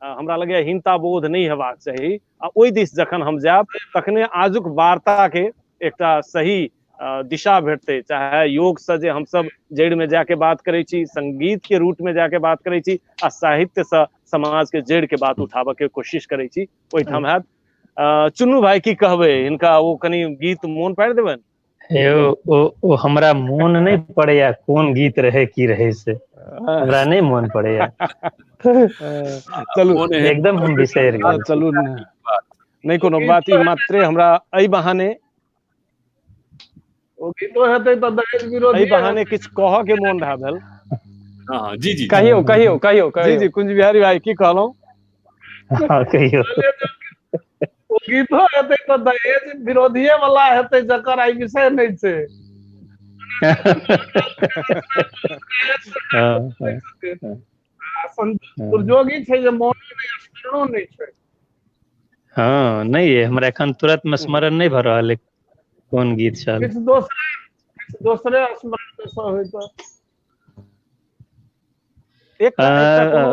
हमरा लगे हीनता बोध नहीं हेबाक चाही आ ओहि दिस जखन हम जायब तखने आजुक वार्ता के एकटा सही दिशा भेटते, चाहे योग से जे हम सब जड़ में जाके बात करे छी, संगीत के रूट में जाके बात करे छी आ साहित्य से समाज के जड़ के बात उठाबे के कोशिश करे छी ओहि ठाम हैत। चुन्नू भाई की कहबे इनका वो कनी गीत मोन पाड़ि देबन? ओ हमरा मोन नहीं पड़े कौन गीत रहे की रहे से हमरा नहीं मोन पड़े चलू एकदम हम बिसरि गेल। चलू नहीं कोनो बात, ई मात्रे हमरा एहि बहाने ओ गीतो हेतै त दहेज विरोधी एहि बहाने किछ कह के मोन भए भेल। हाँ जी जी कहियो कहियो कहियो जी कहियो जी कुंज बिहारी भाई की कहलौं? हाँ कहियो ओ गीतो हेतै त दहेज विरोधीये वाला हेतै जकर आई विषय नहीं छै। दुर्योगी छै जे मौनी नहीं स्मरणो नहीं छै। हाँ नहीं है हमरा एखन तुरंत में स्मरण नहीं भ रहल है कौन गीत छल। किछ दोसरे स्मरण से होय त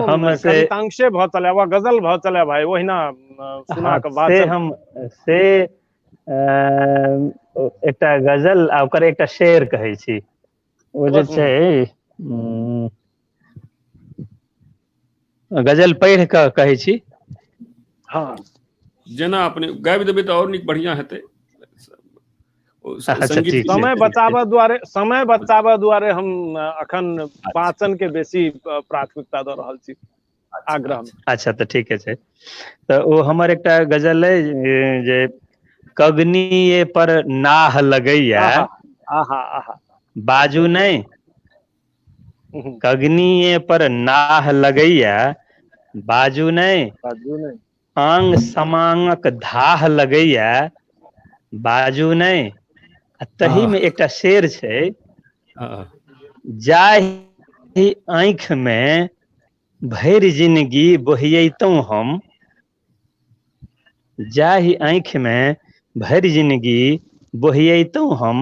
हम से कवितांशे भ चले वा गजल भ चले भाई ओहिना सुना के बात से हम से एकटा गजल आ ओकर एकटा शेर कहै छी। ओ जे छै गजल पढ़ि के कहै छी। हाँ जेना अपने गाबि देबै तऽ और नीक बढ़िया हेतै। अच्छा, ठीक छै। समय बचाबऽ दुआरे हम अखन वाचन के बेसी प्राथमिकता दऽ रहल छी आग्रह में। अच्छा तऽ ठीक छै। तऽ ओ हमर एकटा गजल अइ जे कगनिये पर नाह लगैया बाजू नहीं, कगनिये पर नाह लगैया बाजू नहीं, आंग समांगक धाह लगैया बाजू नहीं। तही में एकटा शेर छै, जाहि आँखि में भरि जिंदगी बोहियैतौं हम, जाहि आँखि में भरि जिंदगी बोहियैतौं हम,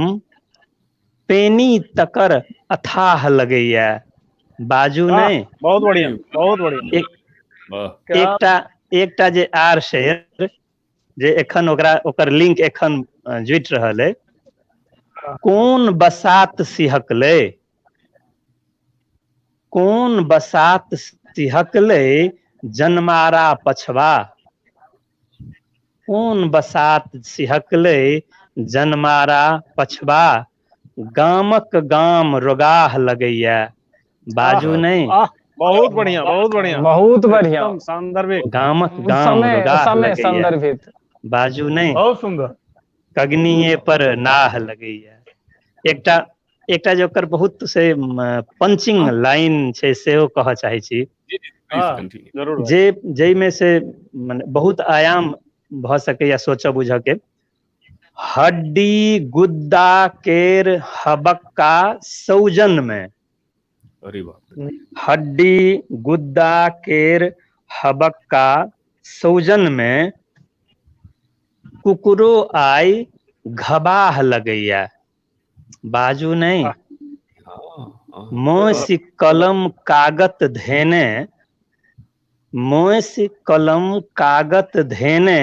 पेनी तकर अथाह लगैया बाजू नहीं। बहुत बढ़िया बहुत बढ़िया। एकटा जे आर शेर जे एखन ओकर लिंक एखन जुटि रहल है। कौन बसात सिहकलै, कौन बसात सिहकलै जनमारा पछवा, कौन बसात सिहकलै जनमारा पछवा, गामक गाम रोगाह लगैया बाजू नहीं। बहुत बढ़िया बहुत बढ़िया बहुत बढ़िया सांदर्भिक। गामक गाम रोगाह समय लगैया संदर्भित बाजू नहीं, बहुत सुंदर। कगनिये पर नाह लगैया। एकटा जे ओकर बहुत से पंचिंग लाइन छै सेहो कहऽ चाहे छी। जे में से बहुत आयाम भ सकैया सोचऽ बुझऽ के। हड्डी गुद्दा केर हबक्का सौजन में, अरे बाप, हड्डी गुद्दा केर हबक्का सौजन में, कुकुरो आई घबाह लगैया बाजू नहीं। मोसी कलम कागत धेने, मोसी कलम कागत धेने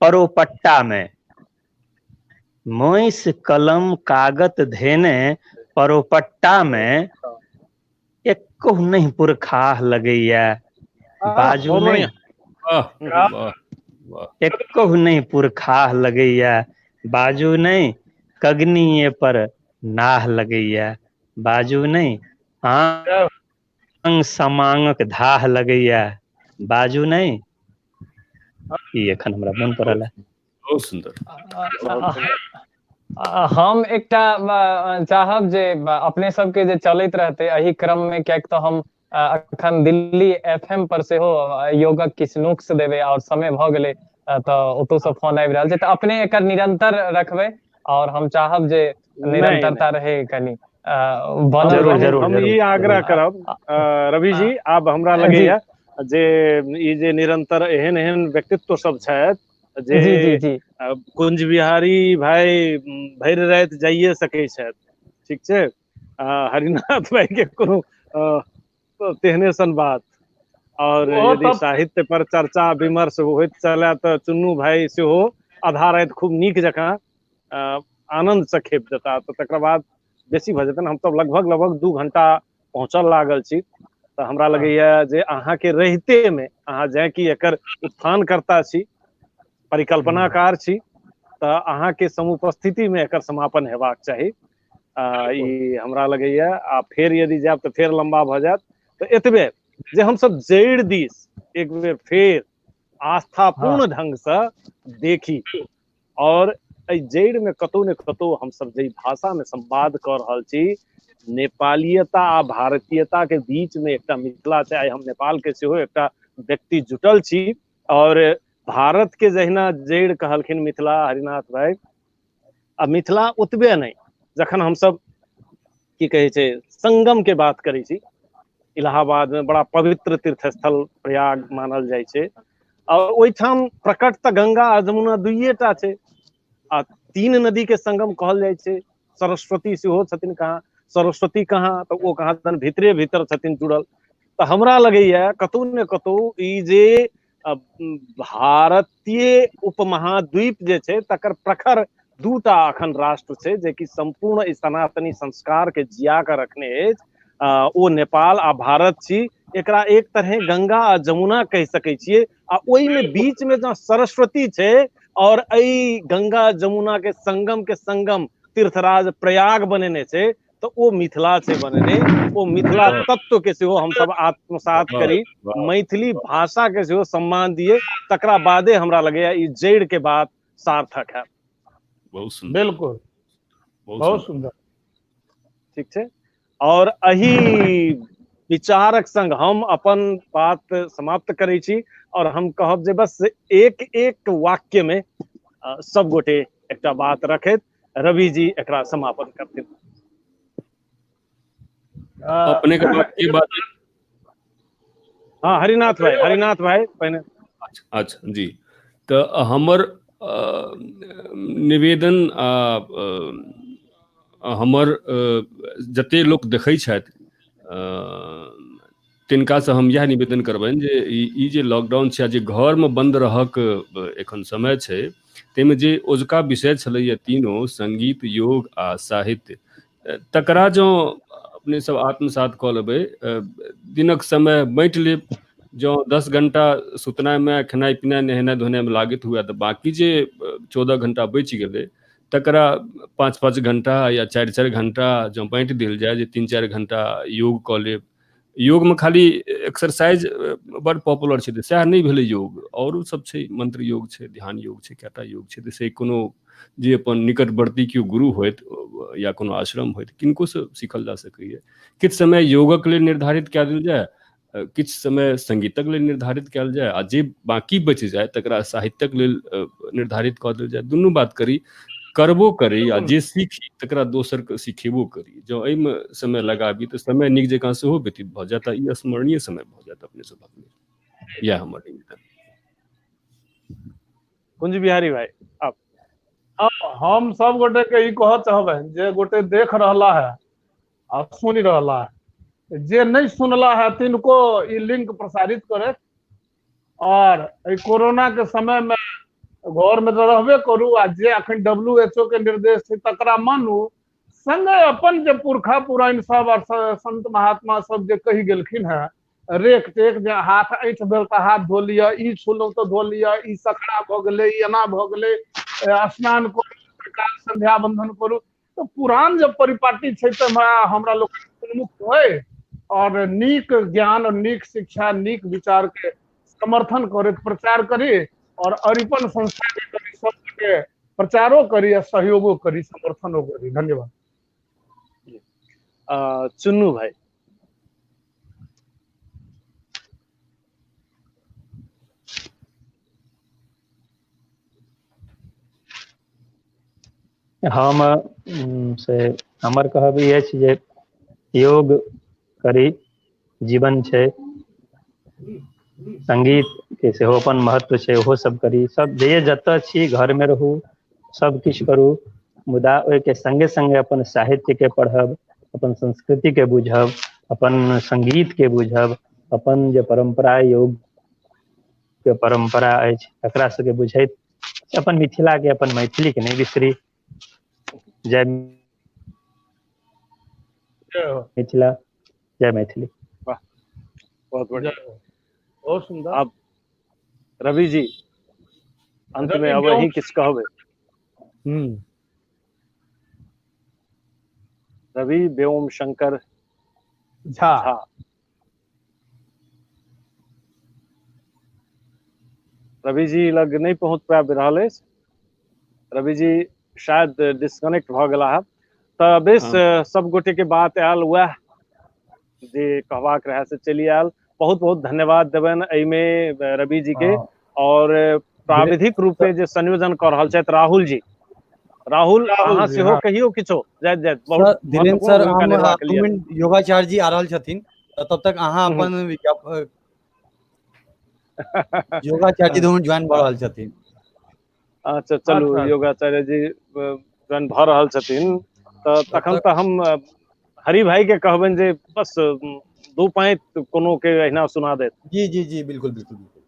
परोपट्टा में, मोइस कलम कागत धेने परोपट्टा में, एको नहीं पुरखाह लगैया बाजू नहीं। एको नहीं पुरखाह लगैया बाजू नहीं, कगनिये पर नाह लगैया बाजू नहीं, आंग समांगक धाह लगैया बाजू नहीं। ई एखन हमरा मन पड़ल है। बहुत सुंदर। हम एकटा चाहब जे अपने सबके जे चलैत रहते एही क्रम में, कियाक तो हम अखन दिल्ली FM पर सेहो योगक किछु नुक्स देबै और समय भ गेलै तो ओतौ से फोन आबि रहल छै, तो अपने एकर निरंतर रखबै और हम चाहब जे निरंतरता रहे कनी बनल रहे। हम ई आग्रह करब रवि जी, आब हमरा लगैया जे ई जे निरंतर एहन एहन व्यक्तित्व सब छथि जे जी जी जी कुंज बिहारी भाई भरि राति जाइए सकै छथि, ठीक छै। हरिनाथ भाई के कोनो तेहने सन बात। और ओ यदि तब साहित्य पर चर्चा विमर्श होइत चले तऽ चुन्नू भाई सेहो आधा राति खूब नीक जकाँ आनंद से खेप देता। तऽ तकर बाद बेसी भऽ जेतै। हम सब लगभग 2 घंटा पहुँचल लागल छी। तऽ हमरा लगैया जे अहाँके रहिते में अहाँ जे कि एकर उत्थान करता छी, परिकल्पनाकार छी, तऽ अहाँके समुपस्थिति में एकर समापन हेबाक चाही। ई हमरा लगैया। आ फेर यदि जायब तऽ फेर लंबा भऽ जायत। तऽ एतबे जे हम सब जड़ि दिस एक बेर फेर आस्थापूर्ण ढंग से देखी, और एहि जड़ि में कतौ ने कतौ हम सब जे भाषा में संवाद कऽ रहल छी, नेपालीयता आ भारतीयता के बीच में एकटा मिथिला छै। आइ हम नेपाल के सेहो एकटा व्यक्ति जुटल छी। और भारत के जहिना जड़ि कहलखिन मिथिला हरिनाथ भाई, आ मिथिला ओतबे नहीं, जखन हम सब की कहे छै संगम के बात करै छी, इलाहाबाद में बड़ा पवित्र तीर्थस्थल प्रयाग मानल जाइ छै। और ओहिठाम प्रकट तऽ गंगा आ जमुना दुइये छै, आ 3 नदी के संगम कहल जाइ छै। सरस्वती सेहो छथिन कहाँ, सरस्वती कहाँ, तऽ ओ कहाँ दन भीतरे भीतर छथिन जुड़ल। तऽ हमरा लगैया कतौ ने कतौ ई जे भारतीय उपमहाद्वीप जे छै तकर प्रखर 2टा अखन राष्ट्र छै जे कि संपूर्ण ई सनातनी संस्कार के जिया के रखने अछि। ओ नेपाल आ भारत छी। एकरा एक तरह गंगा आ जमुना कहि सकै छियै। आ ओहि में बीच में जहाँ सरस्वती छै, और एहि गंगा जमुना के संगम तीर्थराज प्रयाग बनेने छै, तो ओ मिथिला छै बनेने। ओ मिथिला तत्व के सेहो हम सब आत्मसात करी, मैथिली भाषा के सेहो सम्मान दिए, तकरा बादे हमरा लगैया ई जड़ि के बात सार्थक है। बहुत सुंदर, बिल्कुल बहुत सुंदर। ठीक छै। और अही विचारक संग हम अपन बात समाप्त करै छी। और हम कहब जे बस एक वाक्य में सब गोटे एकटा बात रखैत रवि जी एकरा समापन करथिन। अपने के बात की बात। हाँ हरिनाथ भाई पहिने। अच्छा जी, तऽ हमर निवेदन हमर जते लोक देखै छथि तिनकासँ हम इएह निवेदन करबनि जे ई जे लॉकडाउन छै, जे घरमे बन्द रहक एखन समय छै, ताहिमे जे ओजुका विषय छलैया तीनों संगीत, योग आ साहित्य, तकरा जँ अपने सब आत्मसात कऽ लेबै, दिनक समय बाँटि लेब। जँ 10 घंटा सुतनाइमे, खेनाइ पिनाइ, नहेनाइ धोनाइमे लागैत हुए, तऽ बाकी जे 14 घंटा बचि गेलै तकरा 5-5 घंटा या 4-4 घंटा जँ बाँटि देल जाय, जे 3-4 घंटा योग कऽ लेब। योगमे खाली एक्सरसाइज बड़ पॉपुलर छै, तऽ सएह नहि भेलै योग। औरो सब छै, मंत्र योग छै, ध्यान योग छै, कएटा योग छै। तऽ से कोनो जे अपन निकटवर्ती केओ गुरु होइत या कोनो आश्रम होइत, किनकोसँ सीखल जा सकैए। किछु समय योगक लेल निर्धारित कए देल जाय, किछु समय संगीतक लेल निर्धारित कयल जाय, आ जे बाकी बचि जाय तकरा साहित्यक लेल निर्धारित कऽ देल जाय। दुनू बात करी, करबो करी, आ जे सीखी तकरा दोसरके सिखेबो करी। जँ एहिमे समय लगाबी तऽ समय नीक जकाँ सेहो व्यतीत भऽ जायत, आ ई स्मरणीय समय भऽ जायत अपने सभक लेल। इएह हमर निवेदन। कुंज बिहारी भाई अब हम सब गोटे के ई कह चाहबनि जे गोटे देख रहला है आ सुनि रहला है, जे नहीं सुनला है तिनको ई लिंक प्रसारित करे। और कोरोना के समय में घर में तो रहबे करू, आ जे अखन WHO के निर्देश है तकरा मानू। संगे अपन जे पुरखा पुरान सब और संत महात्मा सब जे कहि गेलखिन है, रेख टेक जे हाथ ऐठ भेल तऽ हाथ धो लिया, ई छूलहुँ तऽ धो लिया, ई सखड़ा भऽ गेलै, ई एना भऽ गेलै, स्नान करू, प्रकाश संध्या बंधन करू। तो पुरान जब परिपाटी छै तऽ हमरा लोग उन्मुक्त होय और नीक ज्ञान, नीक शिक्षा, नीक विचार के समर्थन करैत प्रचार करी, और अरिपन संस्था के करी, सबके प्रचारो करी, सहयोगो करी, समर्थनो करी। धन्यवाद। चुन्नू भाई। हम से हमर कहब ई अछि जे योग करी, जीवन छै, संगीत के सेहो अपन महत्व छै, ओहो सब करी। सब जे जतऽ छी घर में रहू, सब किछु करू, मुदा ओहिके संगे संगे अपन साहित्य के पढ़ब, अपन संस्कृति के बुझब, अपन संगीत के बुझब, अपन जे परंपरा योग के परंपरा अछि तकरा सबके बुझैत अपन मिथिला के, अपन मैथिली के नहीं बिसरी। जय मिथिला, जय मैथिली। बहुत बढ़िया, बहुत सुंदर। अब रवि जी अंत में अब अहीं किछु कहबै। रवि व्योम शंकर झा झा। रवि जी लग नहीं पहुंच पाबि रहल अछि, रवि जी शायद डिस्कनेक्ट भ गेला है। तऽ बेस सब गोटे के बात आयल, वह जे कहबाक रहे से चली आयल। बहुत बहुत धन्यवाद देबनि एहिमे रवि जी के। और प्राविधिक रूपे जे संयोजन कर रहल छथि राहुल जी, राहुल अहाँ जी, सेहो हाँ। कहियो किछो। जय जय, सर बहुत धीरेन्द्र महत्वपूर्ण सर, भूमिका हम निर्वाह 2 केलियै। मिनट योगाचार्य जी आ रहल छथिन, तऽ तब तक अहाँ अपन योगाचार्य जी 2 मिनट ज्वाइन भऽ रहल छथिन। अच्छा चलू, योगाचार्य जी ज्वाइन भऽ रहल छथिन, तऽ तखन तऽ हम हरि भाई के कहबनि जे बस 2 पैंत कोनो के अहिना सुना देत। जी जी जी, बिल्कुल बिल्कुल बिल्कुल।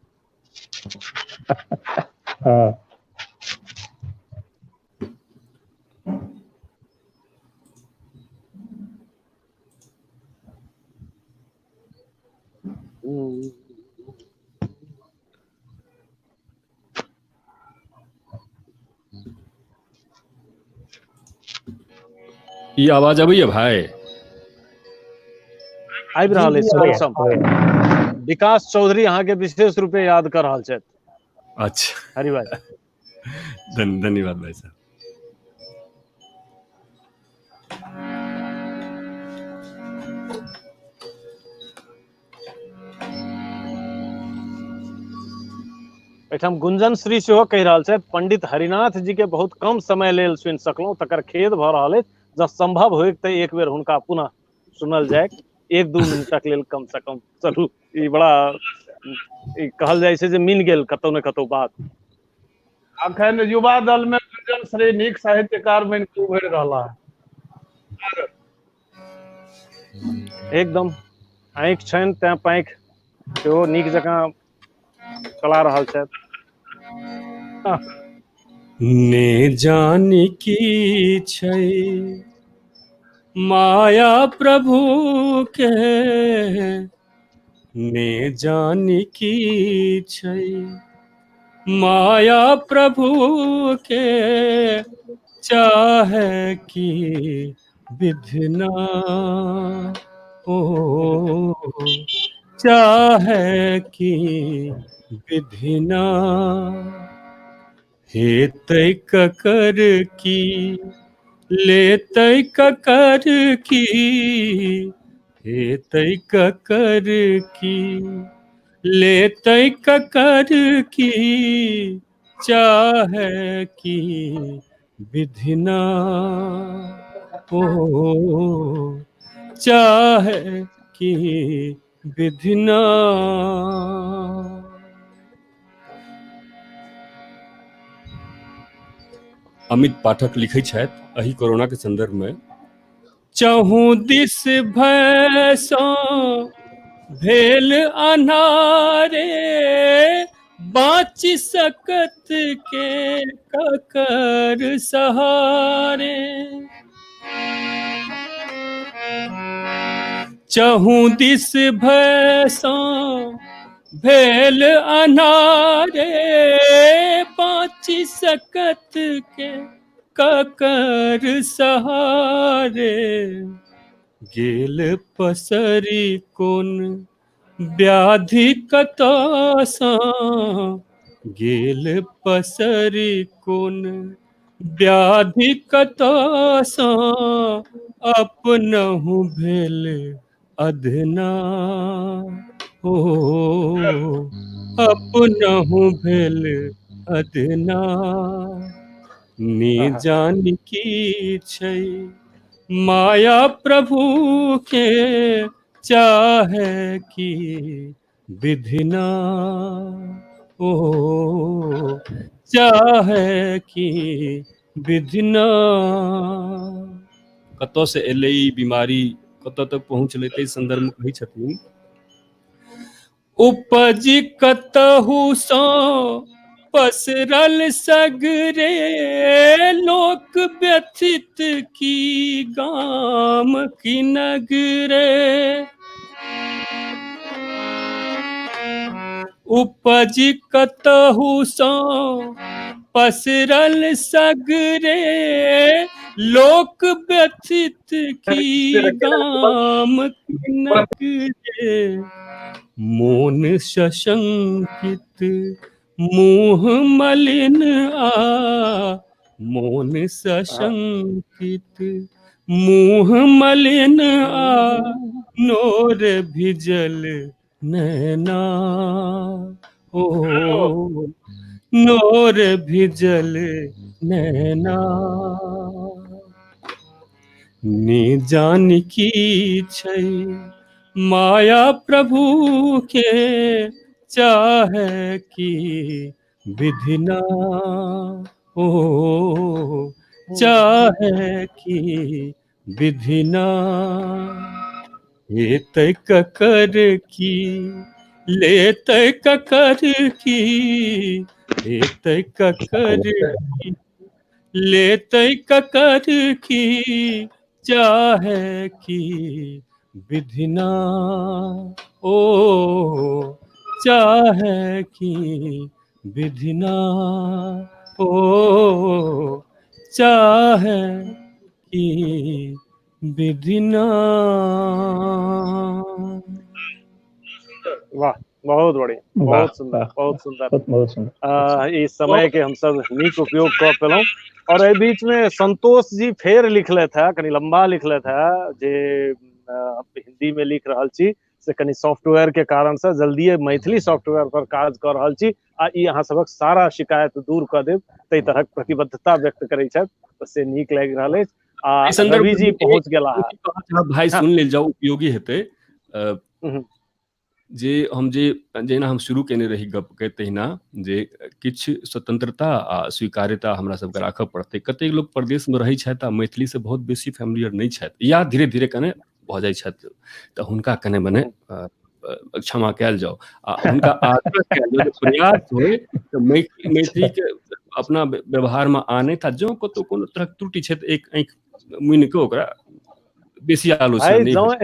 हाँ। ई आवाज अबैया भाई? आबि रहल अछि अबैया, सम। अबैया। विकास चौधरी अहाँ के विशेष रूपे याद कर रहल छथि। अच्छा, हरि भाई धन्यवाद भाई साहब। एहिठाम गुंजन श्री सेहो कहि रहल छथि, पंडित हरिनाथ जी के बहुत कम समय लेल सुनि सकलहुं, तकर खेद भऽ रहल अछि। जँ संभव होय तऽ एक बेर हुनका पुनः सुनल जाय, 1-2 मिनटक लेल कम से कम। चलू, ई बड़ा ई कहल जाइ छै जे मिल गेल कतौ ने कतौ बात। अखन युवा दल में गुंजन श्री नीक साहित्यकार बनि कऽ उभरि रहला है। एकदम आँखि छनि तें पाँखि सेहो नीक जकाँ चला रहल छथि। ने जानी की छै माया प्रभु के, ने जानी की छै माया प्रभु के, चाहे की विधना ओ, चाहे की विधिना। हेतै ककर की लेतै ककर की, हेतै ककर की लेतै ककर की, चाहे की विधिना ओ, चाहे की विधिना। अमित पाठक लिखै छथि एहि कोरोना के संदर्भ में, चहु दिस भय सँ भेल अन्हारे, बाँचि सकत के ककर सहारे। चहु दिस भय सँ भेल अन्हारे, बाँचि सकत के ककर सहारे। गेल पसरी कोन व्याधि कतऽ सँ, गेल पसरी कोन व्याधि कतऽ सँ, अपनहु भेल अधना ओ, अपनहु भेल अधना। ने जानी की छै माया प्रभु के, चाहे की विधिना। ओ चाहे कि विधिना कतौ से एलै ई बीमारी कतौ तक पहुँचलै ताहि संदर्भ में कहै छथिन उपजी कतहु सँ पसरल सगरे लोक व्यथित की गाम की नगरे उपजी कतहु सँ पसरल सगरे लोक व्यथित की गाम की नगरे मोन सशंकित मुँह मलिन मोन सशंकित मुँह मलिन नोर भिजल नैना ओ नोर भिजल नैना निजान की छै माया प्रभु के चाहे की विधिना ओ चाहे की विधिना लेते ककर की लेते ककर की लेते ककर की लेते ककर की चाहे की विधिना ओ चाहे की विधिना ओ चाहे की विधिना। वाह, बहुत बढ़िया, बहुत सुंदर, बहुत सुंदर। इस समय के हम सब नीक उपयोग कर पेलहुं। और एहि बीच में संतोष जी फेर लिखले था, कनी लंबा लिखले था, जे हिंदी में लिख रहल छी से कनी सॉफ्टवेयर के कारण से जल्दी मैथिली सॉफ्टवेयर पर काज कर रहल छी आ ई अहाँ सबक सारा शिकायत दूर कर देब ताहि तरहक प्रतिबद्धता व्यक्त करै छथि, से नीक लागि रहल अछि। आ रवि जी पहुंच गेला भाई सुन लेल जाऊ, उपयोगी हेतै। जे जेना हम शुरू केने रही गप के तहिना जे किछु स्वतंत्रता आ स्वीकार्यता हमरा सबके राखऽ पड़तै। कतेक लोक प्रदेश में रहै छथि आ मैथिली से बहुत बेसी फैमिलियर नहि छथि या धीरे धीरे कने भऽ जाइ छथि, तऽ हुनका कने मने क्षमा कयल जाओ आ हुनका आग्रह कयल जाओ, प्रयास होय तऽ मैथिली के अपना व्यवहार में आने था। जो कतौ कोनो तरहक त्रुटि छै तऽ एक आँखि मुनि के ओकरा बेसी आलोचना नहीं हो।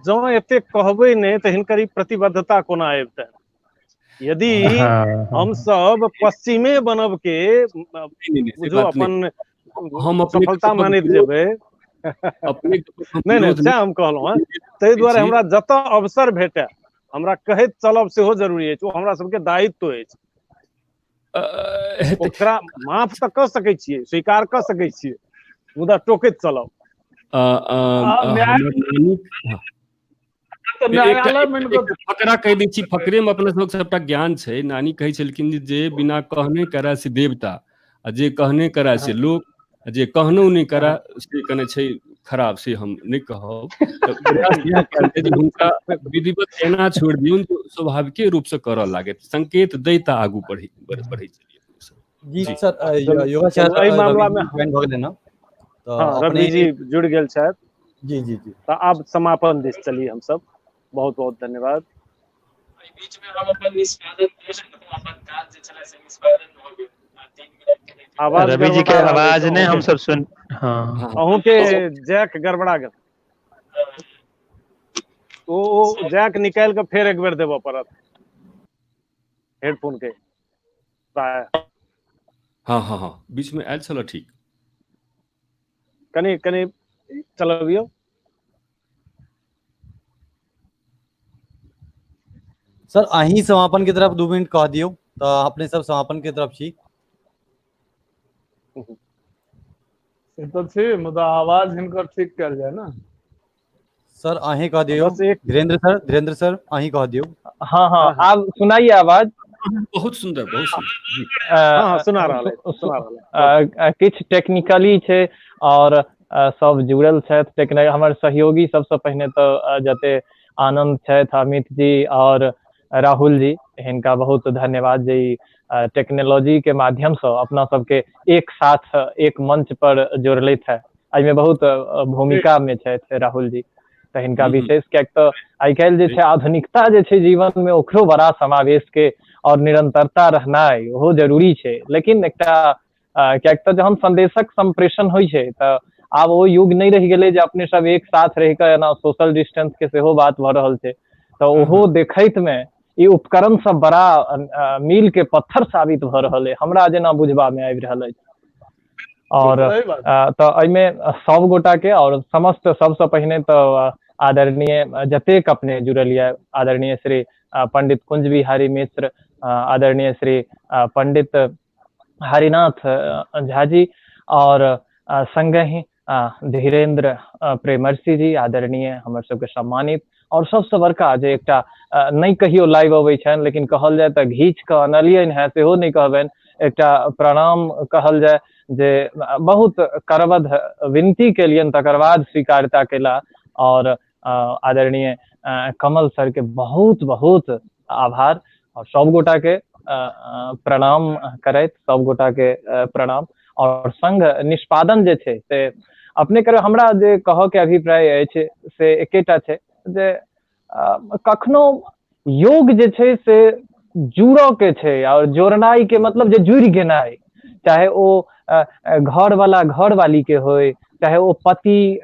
जँ एते कहबै नहीं तऽ हिनकर ई प्रतिबद्धता कोना अबितै। यदि हम सब पश्चिमे बनब के बुझो अपन हम सफलता मानैत जेबै अपने नहीं सएह हम कहलहुँ हँ। ताहि दुआरे हमरा जतऽ अवसर भेटै हमरा कहैत चलब सेहो जरूरी अछि, ओ हमरा सबके दायित्व अछि। ओकरा माफ तऽ कऽ सकै छियै, स्वीकार कऽ सकै छियै, मुदा टोकैत चलब। फकरा कहि दै छी, फकरे में अपना सबके सबटा ज्ञान छै। नानी कहै छलखिन जे बिना कहने करै से देवता, आ जे कहने करै से लोक, जे कहनो नहीं करै से कने छै खराब, से हम नहीं कहब। प्रयास यह करते जे हुनका विधिवत एना छोड़ दियौन तो स्वाभाविक रूप से करऽ लागे, संकेत दैता आगू बढ़ै चलिए। जी सर, योगाचार्य एहि मामला में ज्वाइन भऽ गेलै ना, हाँ रवि जी जुड़ गेल छथि। जी जी जी, तो आब समापन दिस चलिए हम सब। बहुत बहुत धन्यवाद। बीच में हम अपन निष्पादन अपन काज जे छले से निष्पादन भ गेल। 3 मिनट के आवाज रवि जी के आवाज ने हम सब सुन, हाँ अहूँ के जैक गड़बड़ा गेल, ओ जैक निकाल के फेर एक बेर देबऽ पड़त हेडफोन के। हाँ हाँ हाँ, बीच में आयल छल ठीक। कनी कनी चलबियौ। सर अहीं समापन की तरफ 2 मिनट कह दियो, तो अपने सब समापन की तरफ छी। से तो छी, मुदा आवाज हिनकर ठीक कयल जाय ना। सर अहीं कह दियो, धीरेन्द्र सर अहीं कह दियो। हाँ हाँ, आप सुनाइए आवाज। बहुत सुंदर, बहुत सुंदर। हाँ सुना रहा है। किछ टेक्निकली छै और सब जुड़ल छथि टेक्निकल। हमर सहयोगी सबसे पहिने तो जते आनंद छथि, अमित जी और राहुल जी, हिनका बहुत धन्यवाद जे ई टेक्नोलॉजी के माध्यम से अपना सबके एक साथ एक मंच पर जोड़लैथ है। एहिमे बहुत भूमिका में छथि राहुल जी, तऽ हिनका विशेष कियाक तऽ आइ काल्हि जे छै आधुनिकता जे छै जीवन में ओकरो बड़ा समावेश के और निरंतरता रहनाइ ओहो जरूरी छै। लेकिन एकटा कियाक तऽ जहन संदेशक संप्रेषण होइ छै तऽ आब ओ युग नहीं रहि गेलै जे अपने सब एक साथ रह कऽ एना सोशल डिस्टेंस के सेहो बात भऽ रहल छै। तऽ ओहो देखैत में ई उपकरण सब बड़ा मील के पत्थर साबित भऽ रहल है, हमरा जेना बुझबा में आबि रहल अछि। और तऽ एहिमे सब गोटा के और समस्त सबसे पहिने तऽ आदरणीय जतेक अपने जुड़ल ये, आदरणीय श्री पंडित कुंज बिहारी मिश्र, आदरणीय श्री पंडित हरिनाथ झा जी, और संगे ही धीरेन्द्र प्रेमर्षि जी, आदरणीय हमर सबके सम्मानित, और सबसे बड़का जे एकटा नहीं कहियो लाइव अबै छनि लेकिन कहल जाए तऽ घींच कऽ अनलियनि है सेहो नहीं कहबनि, एकटा प्रणाम कहल जाए जे बहुत करबद्ध विनती केलियनि तकर बाद स्वीकार्यता केला। और आदरणीय कमल सर के बहुत बहुत आभार, और सब गोटा के प्रणाम करैत, सब गोटा के प्रणाम। और संग निष्पादन जे छै से अपने कर हमरा जे कह के अभिप्राय अछि से एकेटा छै जे कखनो योग जे छै से जुड़ो के छै, और जोड़नाई के मतलब जे जुड़ गेनाई, चाहे ओ घर वाला घर वाली के होय, चाहे वो पति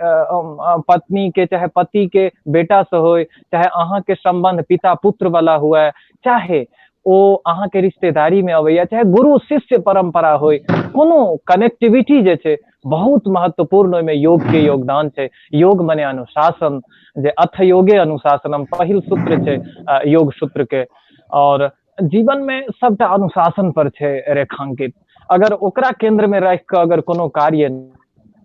पत्नी के, चाहे पति के बेटा से होय, चाहे अहाँ के संबंध पिता पुत्र वाला हुआ, चाहे ओ अहाँ के रिश्तेदारी में अबैया, चाहे गुरु शिष्य परंपरा होय, कोनो कनेक्टिविटी जे छै बहुत महत्वपूर्ण ओहिमे योग के योगदान छै। योग मने अनुशासन, जे अथ योगे अनुशासनम पहिल सूत्र छै योग सूत्र के, और जीवन में सबटा अनुशासन पर छै रेखांकित। अगर ओकरा केंद्र में रख कऽ अगर कोनो कार्य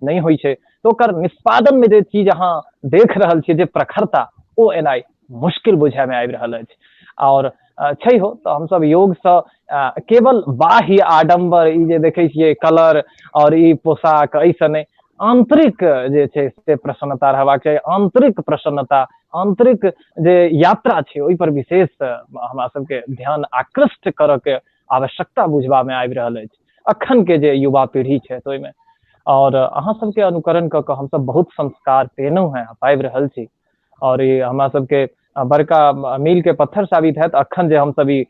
नहीं होइ छै तो ओकर निष्पादन में जे चीज अहाँ देख रहल छियै जे प्रखरता, ओ एनाइ मुश्किल बुझाय में आबि रहल अछि। और छै हो तो हम सब योग से केवल बाह्य आडंबर ई जे देखे छियै कलर और ई पोशाक ऐसे नहीं, आंतरिक जे छै से प्रसन्नता रहबाक चाहिए। आंतरिक प्रसन्नता, आंतरिक जे यात्रा छै ओहि पर विशेष हमरा सबके ध्यान आकृष्ट करऽ के आवश्यकता बुझबा में आबि रहल अछि अखन के जे युवा पीढ़ी छै तो ओहिमे। और अहाँ सबके अनुकरण कऽ हम सब बहुत संस्कार पेनौ हैं, पाबि रहल छी, और ये हमरा सबके बड़का मील के पत्थर साबित है। अखन जे हम सब ई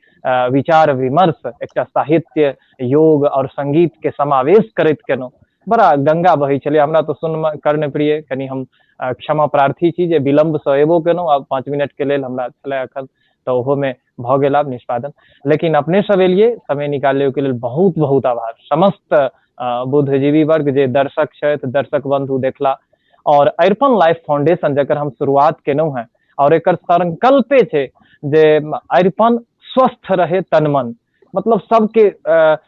विचार विमर्श एकटा साहित्य, योग और संगीत के समावेश करैत केनौ, बड़ा गंगा बही छलै। हमरा तो सुन कर्ण प्रिय, कनी हम क्षमा प्रार्थी छी जे विलम्ब से एबो केनौ, आब 5 मिनट के लेल हमरा छलै अखन, तो ओहो में भ गेल आब निष्पादन। लेकिन अपने सब एलिए, समय निकाले के लेल बहुत बहुत आभार। समस्त बुद्धिजीवी वर्ग जे दर्शक छथि, दर्शक बंधु देखला, और अरिपन लाइफ फाउंडेशन जकर हम शुरुआत केनौ हैं, और एकर संकल्पे छै जे अरिपन स्वस्थ रहे तन मन, मतलब सबके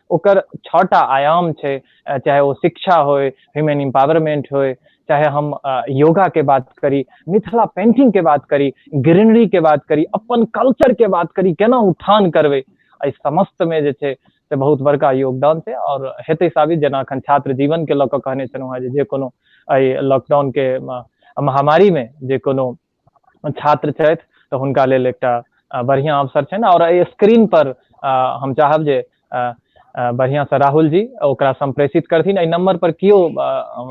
ओकर 6टा आयाम छै, चाहे वो शिक्षा होय, ह्यूमन एम्पावरमेंट होय, चाहे हम योगा के बात करी, मिथिला पेंटिंग के बात करी, ग्रीनरी के बात करी, अपन कल्चर के बात करी, केना उत्थान करबै, एहि समस्त में जे छै से बहुत बड़का योगदान छै। और हेतै साबित जेना अखन छात्र जीवन के लऽ कऽ कहने छलहुँ हैं जे कोनो लॉकडाउन के महामारी में जे कोनो छात्र छथि तऽ हुनका लेल एकटा बढ़िया अवसर छनि। और एहि स्क्रीन पर हम चाहब जे बढ़िया से राहुल जी ओकरा संप्रेषित करथिन। एहि नंबर पर कियो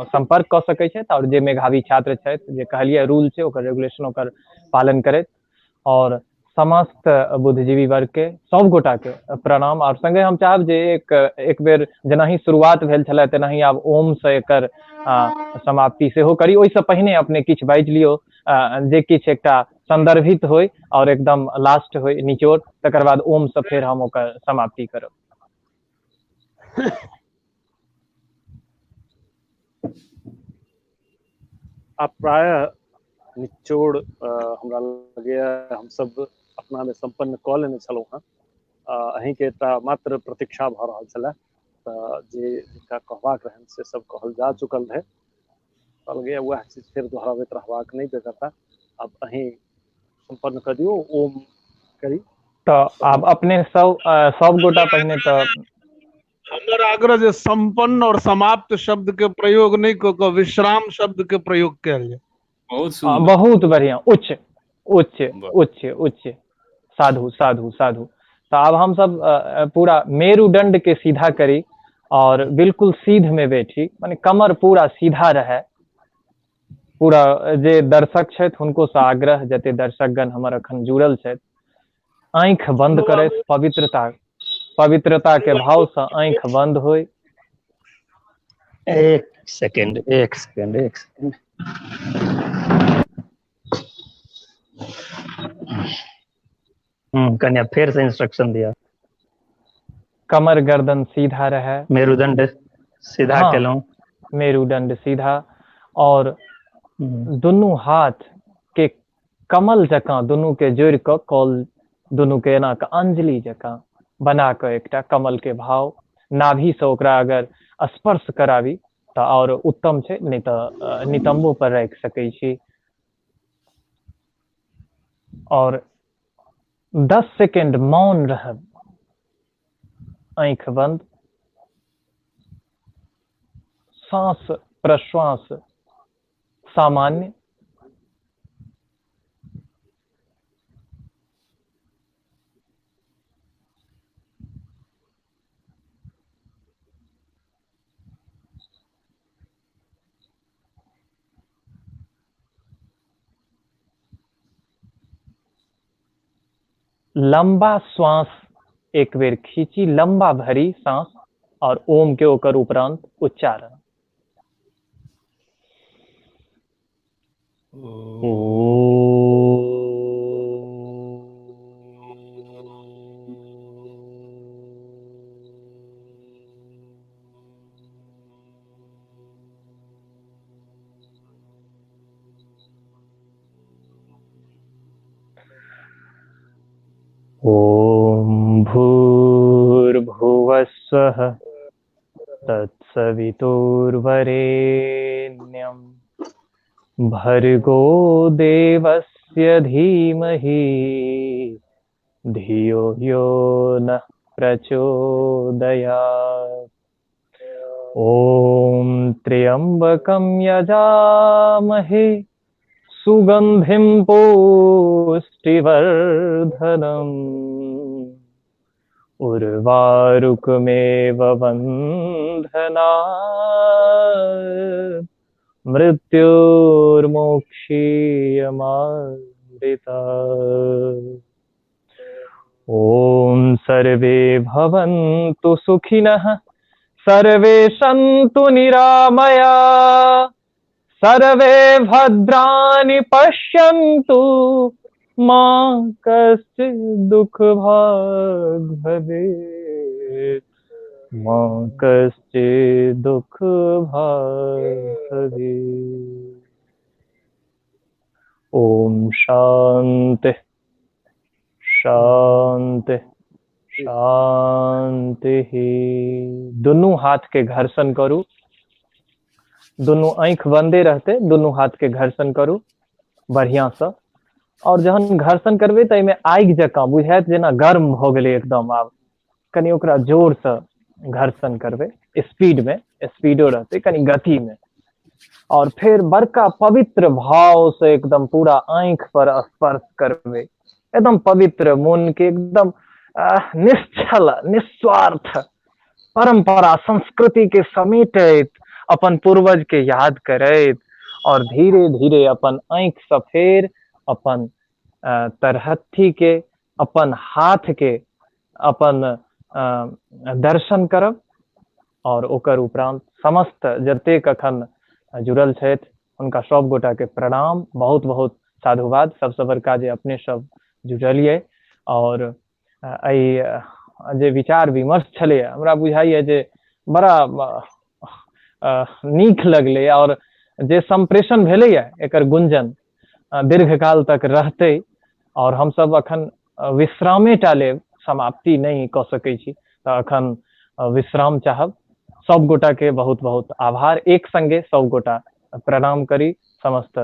संपर्क कऽ सकै छथि, और जे मेधावी छात्र छथि, जे कहलिए रूल छै ओकर रेगुलेशन ओकर पालन करैत, और समस्त बुद्धिजीवी वर्ग के सब गोटा के प्रणाम। और संगे हम चाहब जे एक बेर जेनाही शुरुआत भेल छलै तेनाही आब ओम से एकर समाप्ति सेहो करी। ओहिसँ पहिने अपने किछु बाजि लियौ जे किछु एकटा संदर्भित होय और एकदम लास्ट होय निचोड़, तकर बाद ओम से फिर हम ओकर समाप्ति करब। आप प्राय निचोड़ हमरा लगैया हम सब अपना में संपन्न कऽ लेने छलहुँ हैं। अहीं के मात्र प्रतीक्षा भऽ रहल छलै, जे जिनका कहबाक रहनि से सब कहल जा चुकल है। लगैया वह चीज फिर दोहराबैत रहबाक नहीं बेगरता। अब अहीं संपन्न कर दियो, ओम करी। तो आब अपने सब गोटा पहिने तो हमर आग्रह जे संपन्न और समाप्त शब्द के प्रयोग नहीं कऽ कऽ विश्राम शब्द के प्रयोग कयल जाय। बहुत सुंदर, बहुत बढ़िया, उच्च उच्च उच्च उच्च, साधु साधु साधु। तो अब हम सब पूरा मेरुदंड के सीधा करी और बिल्कुल सीध में बैठी, माने कमर पूरा सीधा रहे। पूरा जे दर्शक छथि हुनको से आग्रह, जते दर्शकगण हमर अखन जुड़ल छथि, आंख बंद करे, पवित्रता के भाव से आंख बंद होय। एक सेकंड। कन्या फिर से इंस्ट्रक्शन दिया। कमर गर्दन सीधा रहे, मेरुदंड सीधा हाँ, केलहुं, मेरुदंड सीधा, और दुनू हाथ के कमल जकाँ दुनू के जोड़ कऽ कॉल, दुनू के एना कऽ अंजलि जकाँ बना कऽ एकटा कमल के भाव, नाभि से ओकरा अगर स्पर्श कराबी तऽ और उत्तम छै, नहीं तऽ नितंबो पर राखि सकै छी। और 10 सेकंड मौन रहब, आंख बंद, सांस प्रश्वास सामान्य, लंबा श्वास एक बेर खींची, लंबा भरी सांस, और ओम के ओकर उपरांत उच्चारण। ओम भूर्भुवस्सुः तत्सवितुर्वरेण्यं भर्गो देवस्य धीमहि धियो यो नः प्रचोदयात्। ओम त्र्यंबकं यजामहे सुगंधिं पुष्टिवर्धनम् उर्वारुकमेव बन्धनात् मृत्युर्मोक्षीयमामृतात्। ओम सर्वे भवन्तु सुखिनः, सर्वे सन्तु निरामया, सर्वे भद्राणि पश्यन्तु, मा कश्चित् दुःखभाग् भवेत्, मा कश्चित् दुःखभाग् भवेत्। ओम शांति शांति शांति। दुनू हाथ के घर्षण करू, दुनू आंख बंदे रहते, दुनू हाथ के घर्षण करू बढ़िया से। और जहन घर्षण करबे त एमे आगि जकाँ बुझायत जेना गर्म भ गेलै एकदम। आब कनी ओकरा जोर से घर्षण करबे, स्पीड में, स्पीडो रहते कनी गति में, और फिर बड़का पवित्र भाव से एकदम पूरा आंख पर स्पर्श करबे, एकदम पवित्र मन के, एकदम निश्चल निस्वार्थ परंपरा संस्कृति के समेटैत, अपन पूर्वज के याद करैत, और धीरे धीरे अपन आंख से फेर अपन तरहत्थी के, अपन हाथ के, अपन दर्शन करब। और ओकर उपरांत समस्त जतेक अखन जुड़ल छथि हुनका सब गोटा के प्रणाम, बहुत बहुत साधुवाद। सबसे बड़का जे अपने सब जुड़लिए, और एहि जे विचार विमर्श छलै हमरा बुझाइए जे बड़ा नीक लगलै, और जे संप्रेषण भेलैए एकर गुंजन दीर्घकाल तक रहते। और हम सब अखन विश्रामे टा लेब, समाप्ति नहीं क सकै छी, तो अखन विश्राम चाहब। सब गोटा के बहुत बहुत आभार। एक संगे सब गोटा प्रणाम करी समस्त